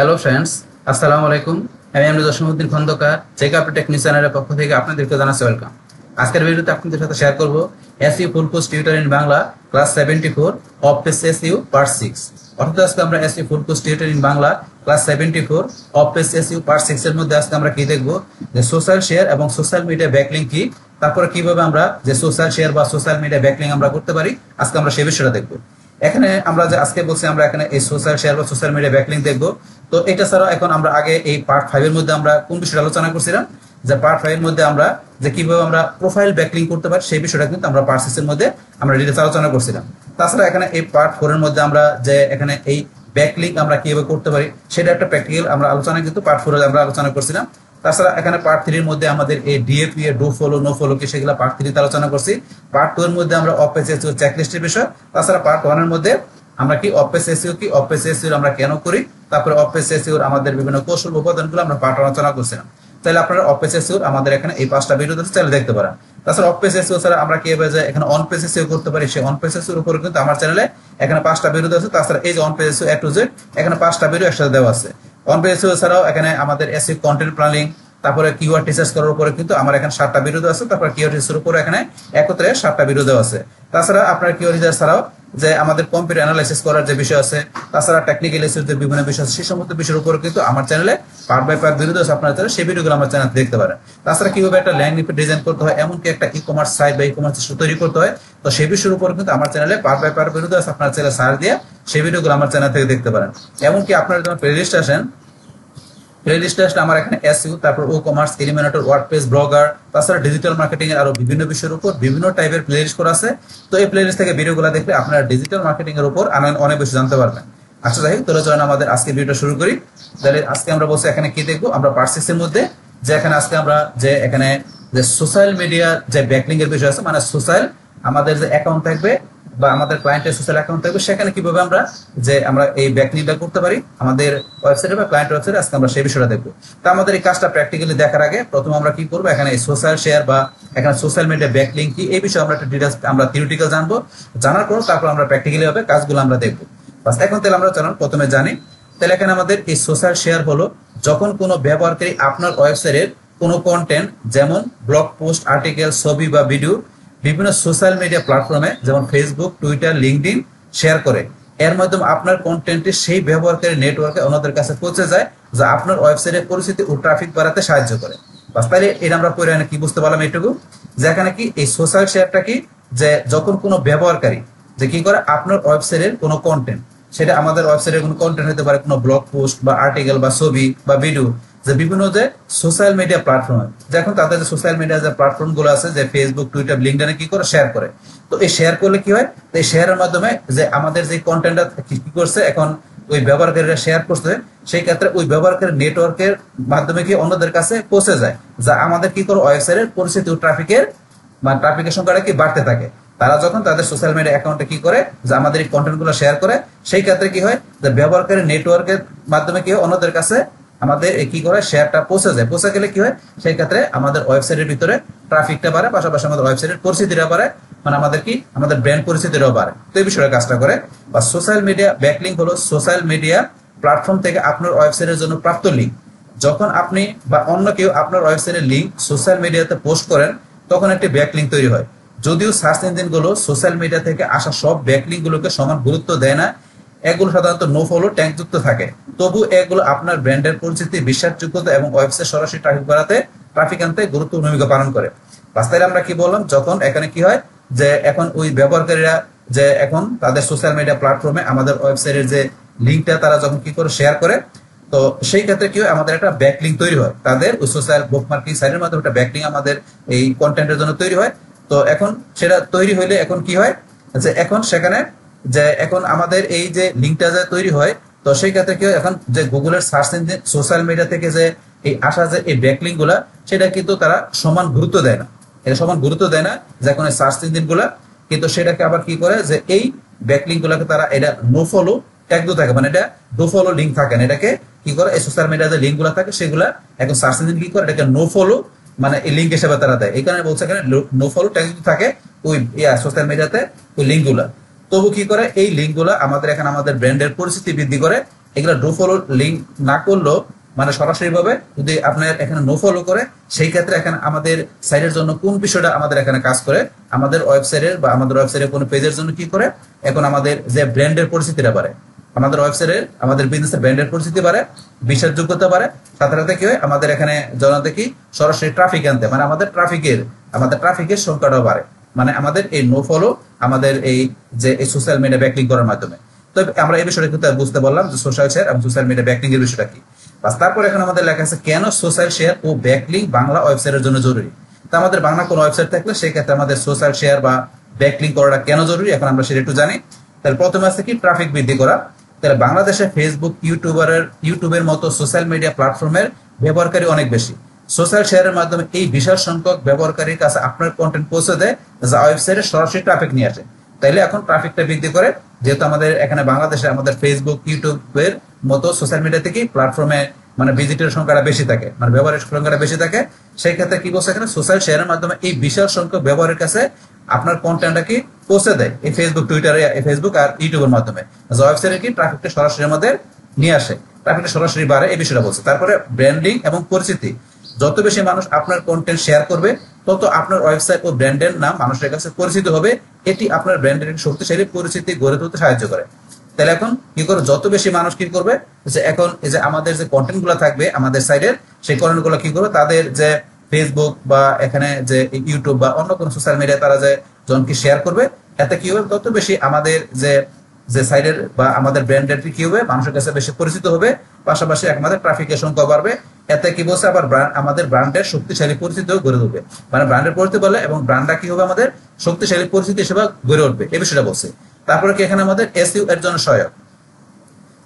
Hello friends, আসসালামু আলাইকুম। আমি MD Jasimuddin Khandaker checkup technique চ্যানেলের পক্ষ থেকে আপনাদেরকে জানাচ্ছি ওয়েলকাম। আজকের ভিডিওতে আপনাদের সাথে শেয়ার করব SU full course tutor in Bangla class 74 of page SU part 6। অর্থাৎ আজকে আমরা SU full course tutor in Bangla class 74 of page SU part 6 এর মধ্যে আজকে আমরা কি দেখব, যে সোশ্যাল শেয়ার এবং সোশ্যাল মিডিয়া ব্যাকলিংক কি, তারপরে কিভাবে আমরা যে সোশ্যাল শেয়ার বা সোশ্যাল মিডিয়া ব্যাকলিংক আমরা করতে পারি, আজকে আমরা সেই বিষয়টা দেখব। এখানে আমরা যে আজকে বলছি আমরা এখানে এই সোশ্যাল শেয়ার বা সোশ্যাল মিডিয়া ব্যাকলিংক দেখব। তো এটা ছাড়াও এখন আমরা আগে এই পার্ট 5 এর মধ্যে আমরা কোন বিষয়টা আলোচনা করছিলাম, যে পার্ট 5 এর মধ্যে আমরা যে কিভাবে আমরা প্রোফাইল ব্যাকলিংক করতে পারি সেই বিষয়টা কিন্তু আমরা পার্ট 6 এর মধ্যে আমরা ডিটেইলস আলোচনা করছিলাম। তাছাড়া এখানে এই পার্ট 4 এর মধ্যে আমরা যে এখানে এই ব্যাকলিংক আমরা কিভাবে করতে পারি সেটা একটা প্র্যাকটিক্যাল আমরা আলোচনা কিন্তু পার্ট 4 এ আমরা আলোচনা করছিলাম। তাছাড়া এখানে পার্ট 3 এর মধ্যে আমাদের এই ডিএপি এর ডু ফলো নো ফলো কি সেগুলো পার্ট 3 তে আলোচনা করছি। পার্ট 2 এর মধ্যে আমরা অফ পেজ এসইও চেকলিস্টের বিষয়, তাছাড়া পার্ট 1 এর মধ্যে আমরা কি অফ পেজ এসইও কি, অফ পেজ এসইও আমরা কেন করি, তারপরে অফ পেজ এসইও আমাদের বিভিন্ন কৌশল উপাদানগুলো আমরা পার্ট আলোচনা করছিলাম। তাহলে আপনারা অফ পেজ এসইও আমাদের এখানে এই 5টা ভিডিও চাইলে দেখতে পারেন। তাছাড়া অফ পেজ এসইও ছাড়া আমরা কিভাবে যে এখানে অন পেজ এসইও করতে পারি সেই অন পেজ এসইওর উপর কিন্তু আমার চ্যানেলে এখানে 5টা ভিডিও আছে। তাছাড়া এই যে on page SEO A to Z এখানে 5টা ভিডিও একসাথে দেওয়া আছে। অন পেজ এসইও ছাড়াও এখানে আমাদের এসইও কন্টেন্ট প্ল্যানিং, তারপরে কিওয়ার্ড রিসার্চ করার উপরে কিন্তু আমার এখানে 7টা ভিডিও দেওয়া আছে। তারপরে কিওয়ার্ড রিসার্চের উপরে এখানে একত্রে 7টা ভিডিও দেওয়া আছে। তাছাড়া আপনার কিওয়ার্ড রিসার্চ ছাড়াও যে আমাদের কম্পিউটার অ্যানালাইসিস করার যে বিষয় আছে, তাছাড়া টেকনিক্যাল ইস্যুর যে বিভিন্ন বিষয় আছে সেই সমস্ত বিষয়ের উপরে কিন্তু আমার চ্যানেলে পার্ট বাই পার্ট ভিডিও আছে। আপনারা সেই ভিডিওগুলো আমার চ্যানেলে দেখতে পারেন। তাছাড়া কিভাবে একটা ল্যান্ডিং পেজ ডিজাইন করতে হয়, এমনকি একটা ই কমার্স সাইট বা ই কমার্স তৈরি করতে হয়, তো সেই বিষয়ের উপর কিন্তু আমার চ্যানেলে পার্ট বাই পার্ট ভিডিও আছে। আপনার চ্যানেলে সার্চ দিয়ে সেই ভিডিওগুলো আমার চ্যানেল থেকে দেখতে পারেন। এমনকি আপনারা যখন প্লেলিস্ট আসেন, প্লেলিস্টে আসলে আমার এখানে এসইও, তারপর ও কমার্স, এলিমিনেটর, ওয়ার্ডপ্রেস, ব্লগার, তাছাড়া ডিজিটাল মার্কেটিং এর আরো বিভিন্ন বিষয়ের উপর বিভিন্ন টাইপের প্লেলিস্ট করা আছে। তো এই প্লেলিস্ট থেকে ভিডিওগুলো দেখলে আপনারা ডিজিটাল মার্কেটিং এর উপর অনেক বেশি জানতে পারবেন। আচ্ছা যাই হোক, তাহলে চলেন আমাদের আজকে ভিডিওটা শুরু করি। তাহলে আজকে আমরা বলছি এখানে কি দেখবো, আমরা পার্ট 6 এর মধ্যে যে এখানে আজকে আমরা যে এখানে যে সোশ্যাল মিডিয়া যে ব্যাকলিংক এর বিষয় আছে, মানে সোশ্যাল আমাদের যে অ্যাকাউন্ট থাকবে বা আমাদের ক্লায়েন্টের সোশ্যাল অ্যাকাউন্ট থাকবে, সেখানে কিভাবে আমরা এই ব্যাকলিংকটা করতে পারি আমাদের ওয়েবসাইটে বা ক্লায়েন্ট ওয়েবসাইটে, আজকে আমরা সেই বিষয়টা দেখবো। তো আমাদের এই কাজটা প্র্যাকটিক্যালি দেখার আগে প্রথমে আমরা কি করবো, এখানে সোশ্যাল শেয়ার বা এখানে সোশ্যাল মিডিয়া ব্যাকলিংক কি এই বিষয়ে আমরা একটা ডিটেইলস আমরা থিওরিটিক্যাল জানবো। জানার পর তারপর আমরা প্র্যাকটিক্যালি হবে কাজগুলো আমরা দেখবো। বাস এখন তাহলে আমরা চলুন প্রথমে জানি। তাহলে এখানে আমাদের এই সোশ্যাল শেয়ার হলো যখন কোনো ব্যবহারকারী আপনার ওয়েবসাইটের কোনো কন্টেন্ট, যেমন ব্লগ পোস্ট, আর্টিকেল, ছবি বা ভিডিও বিভিন্ন সোশ্যাল মিডিয়া প্ল্যাটফর্মে যেমন ফেসবুক, টুইটার, লিঙ্কডইন শেয়ার করে, এর মাধ্যমে আপনার কন্টেন্টটি সেই ব্যবহারকারী নেটওয়ার্কে অন্যদের কাছে পৌঁছে যায়, যা আপনার ওয়েবসাইটের পরিচিতি ও ট্রাফিক বাড়াতে সাহায্য করে। বাস তাহলে এটা আমরা পড়ে কি বুঝতে পারলাম এইটুকু, যে এখানে কি এই সোশ্যাল শেয়ারটা কি, যে যখন কোনো ব্যবহারকারী যে কি করে আপনার ওয়েবসাইটের কোনো কন্টেন্ট, সেটা আমাদের ওয়েবসাইটের কোনো কন্টেন্ট হতে পারে, কোনো ব্লগ পোস্ট বা আর্টিকেল বা ছবি বা ভিডিও, যে বিভিন্ন যে সোশ্যাল মিডিয়া প্ল্যাটফর্মে যখন তাদের যে সোশ্যাল মিডিয়া যে প্ল্যাটফর্ম গুলো আছে, যে ফেসবুক, টুইটার, লিঙ্কডইনে কি করে শেয়ার করে। তো এই শেয়ার করলে কি হয়, এই শেয়ারের মাধ্যমে যে আমাদের যে কন্টেন্টটা কি করছে এখন ওই ব্যবহারকারীরা শেয়ার করছে, সেই ক্ষেত্রে ওই ব্যবহারকারী নেটওয়ার্কের মাধ্যমে কি অন্যদের কাছে পৌঁছে যায়, যা আমাদের কি করে ওয়েবসাইটের পরিচিতি ও ট্রাফিকের সংখ্যাটা কি বাড়তে থাকে। তারা যখন তাদের সোশ্যাল মিডিয়া অ্যাকাউন্টে কি করে, যে আমাদের এই কন্টেন্ট গুলো শেয়ার করে, সেই ক্ষেত্রে কি হয়, যে ব্যবহারকারী নেটওয়ার্কের মাধ্যমে কি হয় অন্যদের কাছে আমাদের কি করে শেয়ারটা পৌঁছে যায়। পৌঁছে গেলে কি হয়, সেই ক্ষেত্রে আমাদের ওয়েবসাইটের ভিতরে ট্রাফিকটা বাড়ে, পাশাপাশি আমাদের ওয়েবসাইটের পরিচিতিটা বাড়ে, মানে আমাদের ব্র্যান্ড পরিচিতিটাও বাড়ে। তো এই বিষয়টা কাজটা করে। বা সোশ্যাল মিডিয়া ব্যাকলিংক হলো সোশ্যাল মিডিয়া প্ল্যাটফর্ম থেকে আপনার ওয়েবসাইটের জন্য প্রাপ্ত লিঙ্ক। যখন আপনি বা অন্য কেউ আপনার ওয়েবসাইটের লিঙ্ক সোশ্যাল মিডিয়াতে পোস্ট করেন, তখন একটি ব্যাকলিংক তৈরি হয়। যদিও সার্চ ইঞ্জিনগুলো সোশ্যাল মিডিয়া থেকে আসা সব ব্যাকলিংক গুলোকে সমান গুরুত্ব দেয় না, এগুলো সাধারণত নো ফলো ট্যাগ যুক্ত থাকে, তবু এগুলো আপনার ব্র্যান্ডের পরিচিতি, বিশ্বাসযোগ্যতা এবং ওয়েবসাইট সরাসরি ট্রাফিক বাড়াতে, ট্রাফিক আনতে গুরুত্বপূর্ণ ভূমিকা পালন করে। বাস্তবে আমরা কি বললাম, যখন এখানে কি হয়, যে এখন ওই ব্যবহারকারীরা যে এখন তাদের সোশ্যাল মিডিয়া প্ল্যাটফর্মে আমাদের ওয়েবসাইটের যে লিঙ্কটা তারা যখন কি করে শেয়ার করে, তো সেই ক্ষেত্রে কি হয়, আমাদের একটা ব্যাকলিংক তৈরি হয়, তাদের ওই সোশ্যাল বুকমার্কিং সাইটের মাধ্যমে একটা ব্যাকলিংক আমাদের এই কন্টেন্টের জন্য তৈরি হয়। তো এখন সেটা তৈরি হইলে এখন কি হয়, যে এখন সেখানে যে এখন আমাদের এই যে লিঙ্কটা যে তৈরি হয়, তো সেই ক্ষেত্রে কি হয়, এখন যে গুগলের সার্চ ইঞ্জিন সোশ্যাল মিডিয়া থেকে যে এই আসা যে এই ব্যাকলিংক গুলা, সেটা কিন্তু তারা সমান গুরুত্ব দেয় না, এটা সমান গুরুত্ব দেয় না, যে এখন এই সার্চ ইঞ্জিন গুলা কিন্তু সেটাকে আবার কি করে, যে এই ব্যাকলিংক গুলাকে তারা এটা নো ফলো ট্যাগ দিয়ে থাকে, মানে এটা নো ফলো লিঙ্ক থাকে না, এটাকে কি করে এই সোশ্যাল মিডিয়া যে লিঙ্ক গুলা থাকে সেগুলা এখন সার্চ ইঞ্জিন কি করে এটাকে নো ফলো মানে এই লিঙ্ক হিসেবে তারা দেয়। এই কারণে বলছে এখানে নো ফলো ট্যাগ থাকে ওই সোশ্যাল মিডিয়াতে ওই লিঙ্ক গুলা। তবু কি করে, এই লিঙ্ক গুলা আমাদের এখানে আমাদের ব্র্যান্ডের পরিচিতি বৃদ্ধি করে এগুলো ডু ফলো লিঙ্ক না করলেও মানে সরাসরি ভাবে যদি আপনার এখানে নো ফলো করে, সেই ক্ষেত্রে এখানে আমাদের সাইটের জন্য কোন বিষয়টা আমাদের এখানে কাজ করে, আমাদের ওয়েবসাইটের বা আমাদের ওয়েবসাইটের কোনো পেজের জন্য কি করে, এখন আমাদের যে ব্র্যান্ডের পরিচিতিটা বাড়ে, আমাদের ওয়েবসাইটের আমাদের বিজনেসের ব্র্যান্ডের পরিচিতি বাড়ে, বিশ্বাসযোগ্যতা বাড়ে, সাথে সাথে কি হয় আমাদের এখানে জনতা কি সরাসরি ট্রাফিক আনতে, মানে আমাদের ট্রাফিকের সংখ্যাটাও বাড়ে, মানে আমাদের এই নো ফলো আমাদের এই যে এই সোশ্যাল মিডিয়া ব্যাকলিং করার মাধ্যমে। তো আমরা এই বিষয়টা কিন্তু বুঝতে পারলাম যে সোশ্যাল শেয়ার এবং সোশ্যাল মিডিয়া ব্যাকলিং এর বিষয়টা কি। বাস তারপর এখন আমাদের লেখা আছে কেন সোশ্যাল শেয়ার ও ব্যাকলিং বাংলা ওয়েবসাইটের জন্য জরুরি। তো আমাদের বাংলা কোনো ওয়েবসাইট থাকলে সেই ক্ষেত্রে আমাদের সোশ্যাল শেয়ার বা ব্যাকলিং করাটা কেন জরুরি, এখন আমরা সেটা একটু জানি। তাহলে প্রথমে আছে কি ট্রাফিক বৃদ্ধি করা। তাহলে বাংলাদেশে ফেসবুক, ইউটিউবের মতো সোশ্যাল মিডিয়া প্ল্যাটফর্মের ব্যবহারকারী অনেক বেশি। সোশ্যাল শেয়ারের মাধ্যমে এই বিশাল সংখ্যক ব্যবহারকারীর কাছে আপনার কন্টেন্ট পৌঁছে দেয়, যা ওয়েবসাইটে সরাসরি ট্রাফিক নিয়ে আসে। তাইলে এখন ট্রাফিকটা বৃদ্ধি করে, যেহেতু আমাদের এখানে বাংলাদেশে আমাদের ফেসবুক, ইউটিউবের মতো সোশ্যাল মিডিয়া থেকে প্ল্যাটফর্মে মানে ভিজিটের সংখ্যাটা বেশি থাকে, মানে ব্যবহারের সংখ্যাটা বেশি থাকে। সেই ক্ষেত্রে কি বলছে এখানে সোশ্যাল শেয়ারের মাধ্যমে এই বিশাল সংখ্যক ব্যবহারের কাছে আপনার কন্টেন্টটা কি পৌঁছে দেয় এই ফেসবুক, টুইটারে, ফেসবুক আর ইউটিউবের মাধ্যমে, ওয়েবসাইটে কি ট্রাফিকটা সরাসরি আমাদের নিয়ে আসে, ট্রাফিকটা সরাসরি বাড়ে, এই বিষয়টা বলছে। তারপরে ব্র্যান্ডিং এবং পরিচিতি। যত বেশি মানুষ আপনার কন্টেন্ট শেয়ার করবে, তত আপনার ওয়েবসাইট ও ব্র্যান্ডের নাম মানুষের কাছে পরিচিত হবে। এটি আপনার ব্র্যান্ডের শক্তিশালী পরিচিতি গড়ে তুলতে সাহায্য করে। তাহলে এখন কি করে, যত বেশি মানুষ কি করবে, যে এখন এই যে আমাদের যে কন্টেন্ট গুলো থাকবে আমাদের সাইডের, সেই কন্টেন্ট গুলো কি করবে, তাদের যে ফেসবুক বা এখানে যে ইউটিউব বা অন্য কোনো সোশ্যাল মিডিয়া তারা যে জনকে শেয়ার করবে, এতে কি হবে, তত বেশি আমাদের যে সাইডের বা আমাদের ব্র্যান্ডের কি হবে, মানুষের কাছে বেশি পরিচিত হবে। পাশাপাশি আমাদের ট্রাফিকের সংখ্যা বাড়বে। এতে কি বলছে, আবার আমাদের ব্র্যান্ডের শক্তিশালী পরিচিতিও গড়ে উঠবে, মানে ব্র্যান্ডের পরিচিতি বলে এবং ব্র্যান্ডটা কি হবে, আমাদের শক্তিশালী পরিচিতি হিসেবে গড়ে উঠবে, এই বিষয়টা বলছে। তারপরে কি এখানে আমাদের এসইও এর জন্য সহায়ক।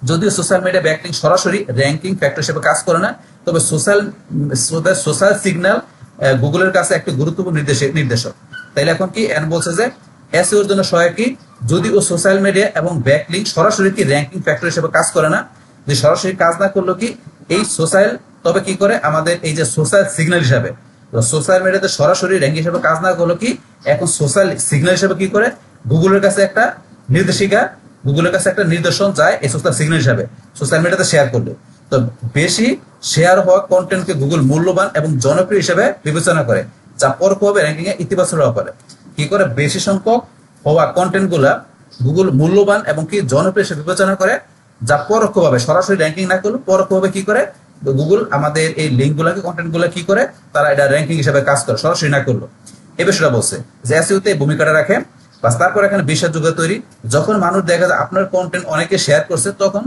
যদিও সোশ্যাল মিডিয়া ব্যাকলিং সরাসরি র্যাঙ্কিং ফ্যাক্টর হিসেবে কাজ করে না, তবে সোশ্যাল সিগন্যাল গুগলের কাছে একটি গুরুত্বপূর্ণ নির্দেশক। তাইলে এখন কি বলছে যে এসইও এর জন্য সহায়ক কি, যদিও সোশ্যাল মিডিয়া এবং ব্যাকলিং সরাসরি কি র্যাঙ্কিং ফ্যাক্টর হিসেবে কাজ করে না, যে সরাসরি কাজ না করলো কি এই সোশ্যাল, তবে কি করে আমাদের এই যে সোশ্যাল সিগন্যাল হিসাবে, সোশ্যাল মিডিয়াতে সরাসরি র্যাঙ্কিং হিসেবে কাজ না করলো কি, এখন সোশ্যাল সিগন্যাল হিসেবে কি করে গুগলের কাছে একটা নির্দেশিকা, গুগলের কাছে একটা নির্দেশন যায় এই সোশ্যাল সিগন্যাল হিসাবে সোশ্যাল মিডিয়াতে শেয়ার করলে। তো বেশি শেয়ার হওয়া কন্টেন্টকে গুগল মূল্যবান এবং জনপ্রিয় হিসেবে বিবেচনা করে, যা পরোক্ষভাবে র্যাঙ্কিং এ ইতিবাচক প্রভাব ফেলে। কি করে, বেশি সংখ্যক হওয়া কন্টেন্ট গুলা গুগল মূল্যবান এবং কি জনপ্রিয় হিসেবে বিবেচনা করে, যা পরোক্ষভাবে, সরাসরি র্যাঙ্কিং না করলে পরোক্ষভাবে কি করে গুগল আমাদের এই লিঙ্ক গুলাকে, কন্টেন্ট গুলা কি করে, তারা এটা র্যাঙ্কিং হিসেবে কাজ করে সরাসরি না করলো। এই বিষয়টা বলছে যে এসইওতে ভূমিকাটা রাখে। বাস তারপর এখানে বিশ্বাসযোগ্যতা তৈরি। যখন মানুষ দেখা যায় আপনার কন্টেন্ট অনেকে শেয়ার করছে, তখন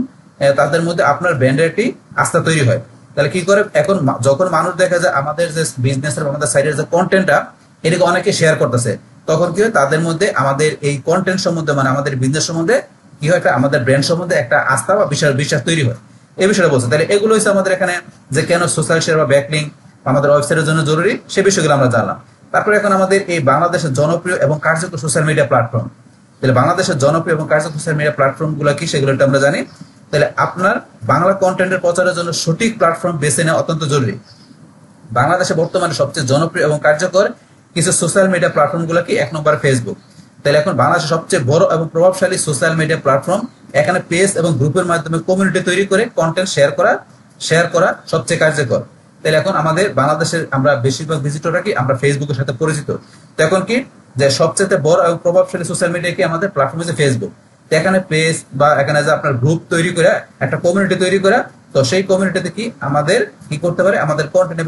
তাদের মধ্যে আপনার ব্র্যান্ডের একটি আস্থা তৈরি হয়। তাহলে কি করে, এখন যখন মানুষ দেখা যায় আমাদের যে বিজনেসের আমাদের সাইডের যে কন্টেন্টটা এটাকে অনেকে শেয়ার করতেছে, তখন কি হয় তাদের মধ্যে আমাদের এই কন্টেন্ট সম্বন্ধে, মানে আমাদের বিজনেস সম্বন্ধে কি হয়, একটা আমাদের ব্র্যান্ড সম্বন্ধে একটা আস্থা বা বিশ্বাস তৈরি হয়। এই বিষয়টা বলছে। তাহলে এগুলো হচ্ছে আমাদের এখানে যে কেন সোশ্যাল শেয়ার বা ব্যাকলিং আমাদের ওয়েবসাইটের জন্য জরুরি, সে বিষয়গুলো আমরা জানলাম। তারপরে এখন আমাদের এই বাংলাদেশের জনপ্রিয় এবং কার্যকর সোশ্যাল মিডিয়া প্ল্যাটফর্ম। তাহলে বাংলাদেশের জনপ্রিয় এবং কার্যকর সোশ্যাল মিডিয়া প্ল্যাটফর্ম গুলো কি, সেগুলো আমরা জানি। তাহলে আপনার বাংলা কন্টেন্টের প্রচারের জন্য সঠিক প্ল্যাটফর্ম বেছে নেওয়া অত্যন্ত জরুরি। বাংলাদেশে বর্তমানে সবচেয়ে জনপ্রিয় এবং কার্যকর কিছু সোশ্যাল মিডিয়া প্ল্যাটফর্ম গুলো কি, 1 নম্বর ফেসবুক। তাহলে এখন বাংলাদেশের সবচেয়ে বড় এবং প্রভাবশালী সোশ্যাল মিডিয়া প্ল্যাটফর্ম। এখানে পেজ এবং গ্রুপের মাধ্যমে কমিউনিটি তৈরি করে কন্টেন্ট শেয়ার করা সবচেয়ে কার্যকর। তাহলে এখন আমাদের বাংলাদেশের আমরা বেশিরভাগ ভিজিটররা কি আমরা ফেসবুকের সাথে পরিচিত। তো এখন কি, যে সবচেয়ে বড় এবং প্রভাবশালী সোশ্যাল মিডিয়া কি আমাদের প্ল্যাটফর্ম হচ্ছে ফেসবুক। তো এখানে পেজ বা এখানে যে আপনার গ্রুপ তৈরি করে একটা কমিউনিটি তৈরি করা, তো সেই কমিউনিটিতে কি আমাদের কি করতে পারে, আমাদের কন্টেন্ট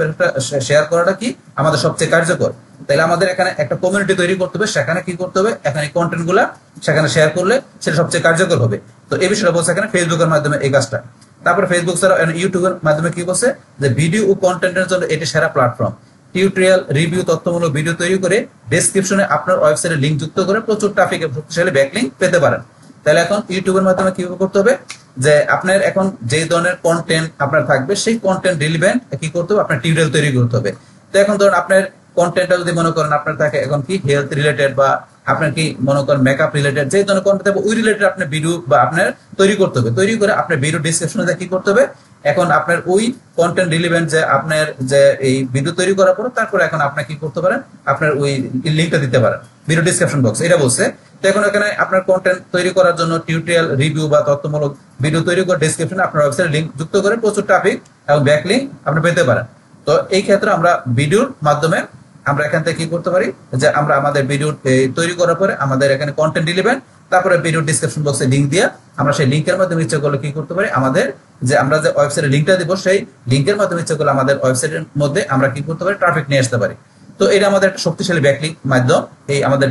শেয়ার করাটা কি আমাদের সবচেয়ে কার্যকর। তাহলে আমাদের এখানে একটা কমিউনিটি তৈরি করতে হবে, সেখানে কি করতে হবে, এখানে কন্টেন্ট গুলা সেখানে শেয়ার করলে সেটা সবচেয়ে কার্যকর হবে। তো এই বিষয়টা বলছে এখানে ফেসবুকের মাধ্যমে এই কাজটা। তারপর ফেসবুক ছাড়া ইউটিউবের মাধ্যমে কি বলছে, যে ভিডিও ও কন্টেন্টের জন্য এটি সেরা প্ল্যাটফর্ম। টিউটোরিয়াল, রিভিউ, তথ্যমূলক ভিডিও তৈরি করে ডেসক্রিপশনে আপনার ওয়েবসাইটে লিঙ্ক যুক্ত করে প্রচুর ট্রাফিক এবং শক্তিশালী ব্যাকলিঙ্ক পেতে পারেন। তাহলে এখন ইউটিউবের মাধ্যমে কিভাবে করতে হবে, যে আপনার এখন যে ধরনের কন্টেন্ট আপনার থাকবে সেই কন্টেন্ট রিলেভেন্ট কি করতে হবে, আপনার টিউটোরিয়াল তৈরি করতে হবে। তো এখন ধরুন আপনার কন্টেন্টটা যদি মনে করেন আপনার থাকে এখন কি হেলথ রিলেটেড বা আপনার কি মনে করেন মেকআপ রিলেটেড, যে ধরনের কন্টেন্ট থাকবে ওই রিলেটেড আপনার ভিডিও বা আপনার তৈরি করতে হবে। তৈরি করে আপনার ভিডিও ডিসক্রিপশনে কি করতে হবে, এখন আপনার ওই কন্টেন্ট রিলেভেন্ট যে আপনার যে এই ভিডিও তৈরি করার পর তারপরে এখন আপনি কি করতে পারেন, আপনার ওই লিঙ্কটা দিতে পারেন ভিডিও ডিসক্রিপশন বক্স, এটা বলছে। তো এখন এখানে আপনার কন্টেন্ট তৈরি করার জন্য টিউটোরিয়াল, রিভিউ বা তথ্যমূলক ভিডিও তৈরি করে ডেসক্রিপশনে আপনার ওয়েবসাইট লিংক যুক্ত করে প্রচুর ট্রাফিক এবং ব্যাকলিংক আপনি পেতে পারেন। তো এই ক্ষেত্রে আমরা ভিডিওর মাধ্যমে আমরা এখান থেকে কি করতে পারি, যে আমরা আমাদের ভিডিও তৈরি করার পরে আমাদের এখানে কন্টেন্ট দিলেন, তারপরে ভিডিও ডিসক্রিপশন বক্সে লিংক দিয়ে আমরা সেই লিংকের মাধ্যমে ইচ্ছা করলে কি করতে পারি, আমাদের যে আমরা যে ওয়েবসাইটের লিংকটা দিব সেই লিংকের মাধ্যমে ইচ্ছা করলে আমাদের ওয়েবসাইটের মধ্যে আমরা কি করতে পারি, ট্রাফিক নিয়ে আসতে পারি। তো এটা আমাদের একটা শক্তিশালী ব্যাকলিংক মাধ্যম, এই আমাদের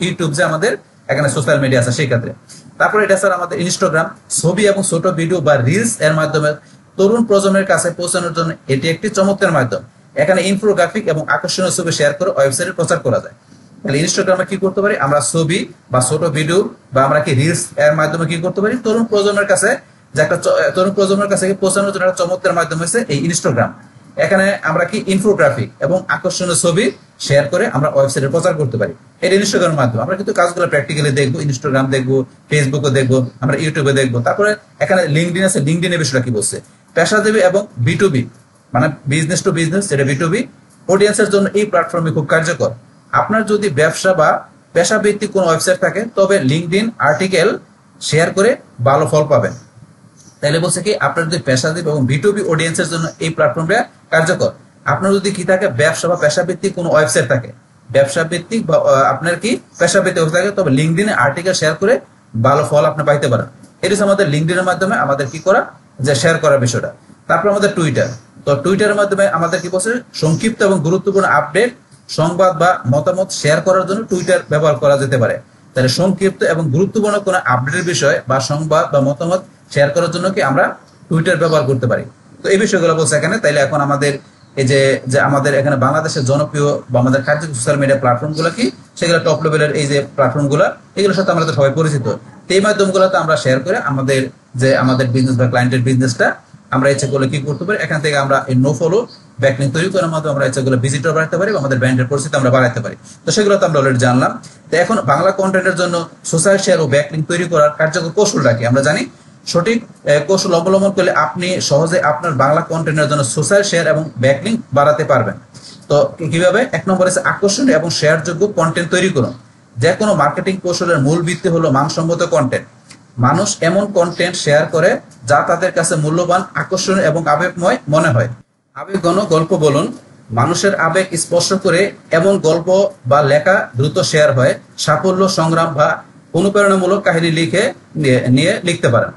ইউটিউব যে আমাদের এখানে সোশ্যাল মিডিয়া আছে সেই ক্ষেত্রে। তারপরে এটা স্যার আমাদের ইনস্টাগ্রাম, ছবি এবং ছোট ভিডিও বা রিলস এর মাধ্যমে তরুণ প্রজন্মের কাছে পৌঁছানোর জন্য এটি একটি চমৎকার মাধ্যম। এখানে ইনফোগ্রাফিক এবং আকর্ষণীয় ছবি শেয়ার করে ওয়েবসাইটে প্রচার করা যায়। তাহলে ইনস্টাগ্রামে কি করতে পারি, আমরা ছবি বা ছোট ভিডিও বা আমরা কি রিলস এর মাধ্যমে কি করতে পারি, তরুণ প্রজন্মের কাছে যে একটা তরুণ প্রজন্মের কাছে পৌঁছানোর জন্য একটা চমৎকার মাধ্যম হচ্ছে এই ইনস্টাগ্রাম। এখানে আমরা কি ইনফোগ্রাফিক এবং আকর্ষণীয় ছবি শেয়ার করে আমরা ওয়েবসাইটে প্রচার করতে পারি। এটা ইনস্টাগ্রামের মাধ্যমে আমরা কিন্তু কাজগুলো প্র্যাকটিক্যালি দেখবো, ইনস্টাগ্রাম দেখবো, ফেসবুকে দেখবো, আমরা ইউটিউবে দেখবো। তারপরে এখানে লিঙ্কডিন আছে, লিঙ্কডিনের বিষয়টা কি বলছে, পেশাজীবী এবং বিটুবি মানে বিজনেস টু বিজনেস, যেটা বিটুবি অডিয়েন্সের জন্য এই প্ল্যাটফর্মে খুব কার্যকর। আপনার যদি ব্যবসা বা পেশা ভিত্তিক কোনো ওয়েবসাইট থাকে তবে লিঙ্কডিন আর্টিকেল শেয়ার করে ভালো ফল পাবেন। তাহলে বলছে কি, আপনার যদি পেশাজীবী এবং বিটুবি অডিয়েন্সের জন্য এই প্ল্যাটফর্মটা কার্যকর। আপনার যদি কি থাকে, ব্যবসা বা পেশা ভিত্তিক কোনো ওয়েবসাইট থাকে, ব্যবসা ভিত্তিক বা আপনার কি পেশা ভিত্তিক ওয়েবসাইট থাকে, তবে লিঙ্কডিনে আর্টিকেল শেয়ার করে ভালো ফল আপনি পাইতে পারেন। এটা হচ্ছে আমাদের লিঙ্কডিনের মাধ্যমে আমাদের কি করা, যে শেয়ার করার বিষয়টা। তারপর আমাদের টুইটার, তো টুইটারের মাধ্যমে আমাদের কি বলছে, সংক্ষিপ্ত এবং গুরুত্বপূর্ণ আপডেট, সংবাদ বা মতামত শেয়ার করার জন্য টুইটার ব্যবহার করা যেতে পারে। তাহলে সংক্ষিপ্ত এবং গুরুত্বপূর্ণ কোনো আপডেটের বিষয় বা সংবাদ বা মতামত শেয়ার করার জন্য কি আমরা টুইটার ব্যবহার করতে পারি। তো এই বিষয়গুলো বলছে এখানে। তাইলে এখন আমাদের এই যে আমাদের এখানে বাংলাদেশের জনপ্রিয় বা আমাদের কার্যকর সোশ্যাল মিডিয়া প্ল্যাটফর্ম গুলো কি, সেগুলো টপ লেভেলের এই যে প্ল্যাটফর্ম গুলো, এগুলোর সাথে আমরা তো সবাই পরিচিত। এই মাধ্যমগুলোতে আমরা শেয়ার করে আমাদের বিজনেস বা ক্লায়েন্টের বিজনেসটা আমরা ইচ্ছা করলে কি করতে পারি, এখান থেকে আমরা এই নো ফলো ব্যাকলিংক তৈরি করার মাধ্যমে আমরা ইচ্ছা করলে ভিজিটর বাড়াতে পারি, আমাদের ব্র্যান্ডের পরিচিতি আমরা বাড়াতে পারি। তো সেগুলো তো আমরা অলরেডি জানলাম। তো এখন বাংলা কন্টেন্টের জন্য সোশ্যাল শেয়ার ও ব্যাকলিংক তৈরি করার কার্যকর কৌশলটা কি আমরা জানি। সঠিক কৌশল অবলম্বন করলে আপনি সহজে আপনার বাংলা কন্টেন্টের জন্য সোশ্যাল শেয়ার এবং ব্যাকলিংক বাড়াতে পারবেন। তো কিভাবে, এক নম্বরে আছে আকর্ষণীয় এবং শেয়ারযোগ্য কন্টেন্ট তৈরি করুন। যে কোনো মার্কেটিং কৌশলের মূল ভিত্তি হলো মানসম্মত কন্টেন্ট। মানুষ এমন কন্টেন্ট শেয়ার করে যা তাদের কাছে মূল্যবান, আকর্ষণীয় এবং আবেগময় মনে হয়। আবেগঘন গল্প বলুন। মানুষের আবেগ স্পর্শ করে এমন গল্প বা লেখা দ্রুত শেয়ার হয়। সাফল্য, সংগ্রাম বা অনুপ্রেরণামূলক কাহিনী নিয়ে লিখতে পারেন।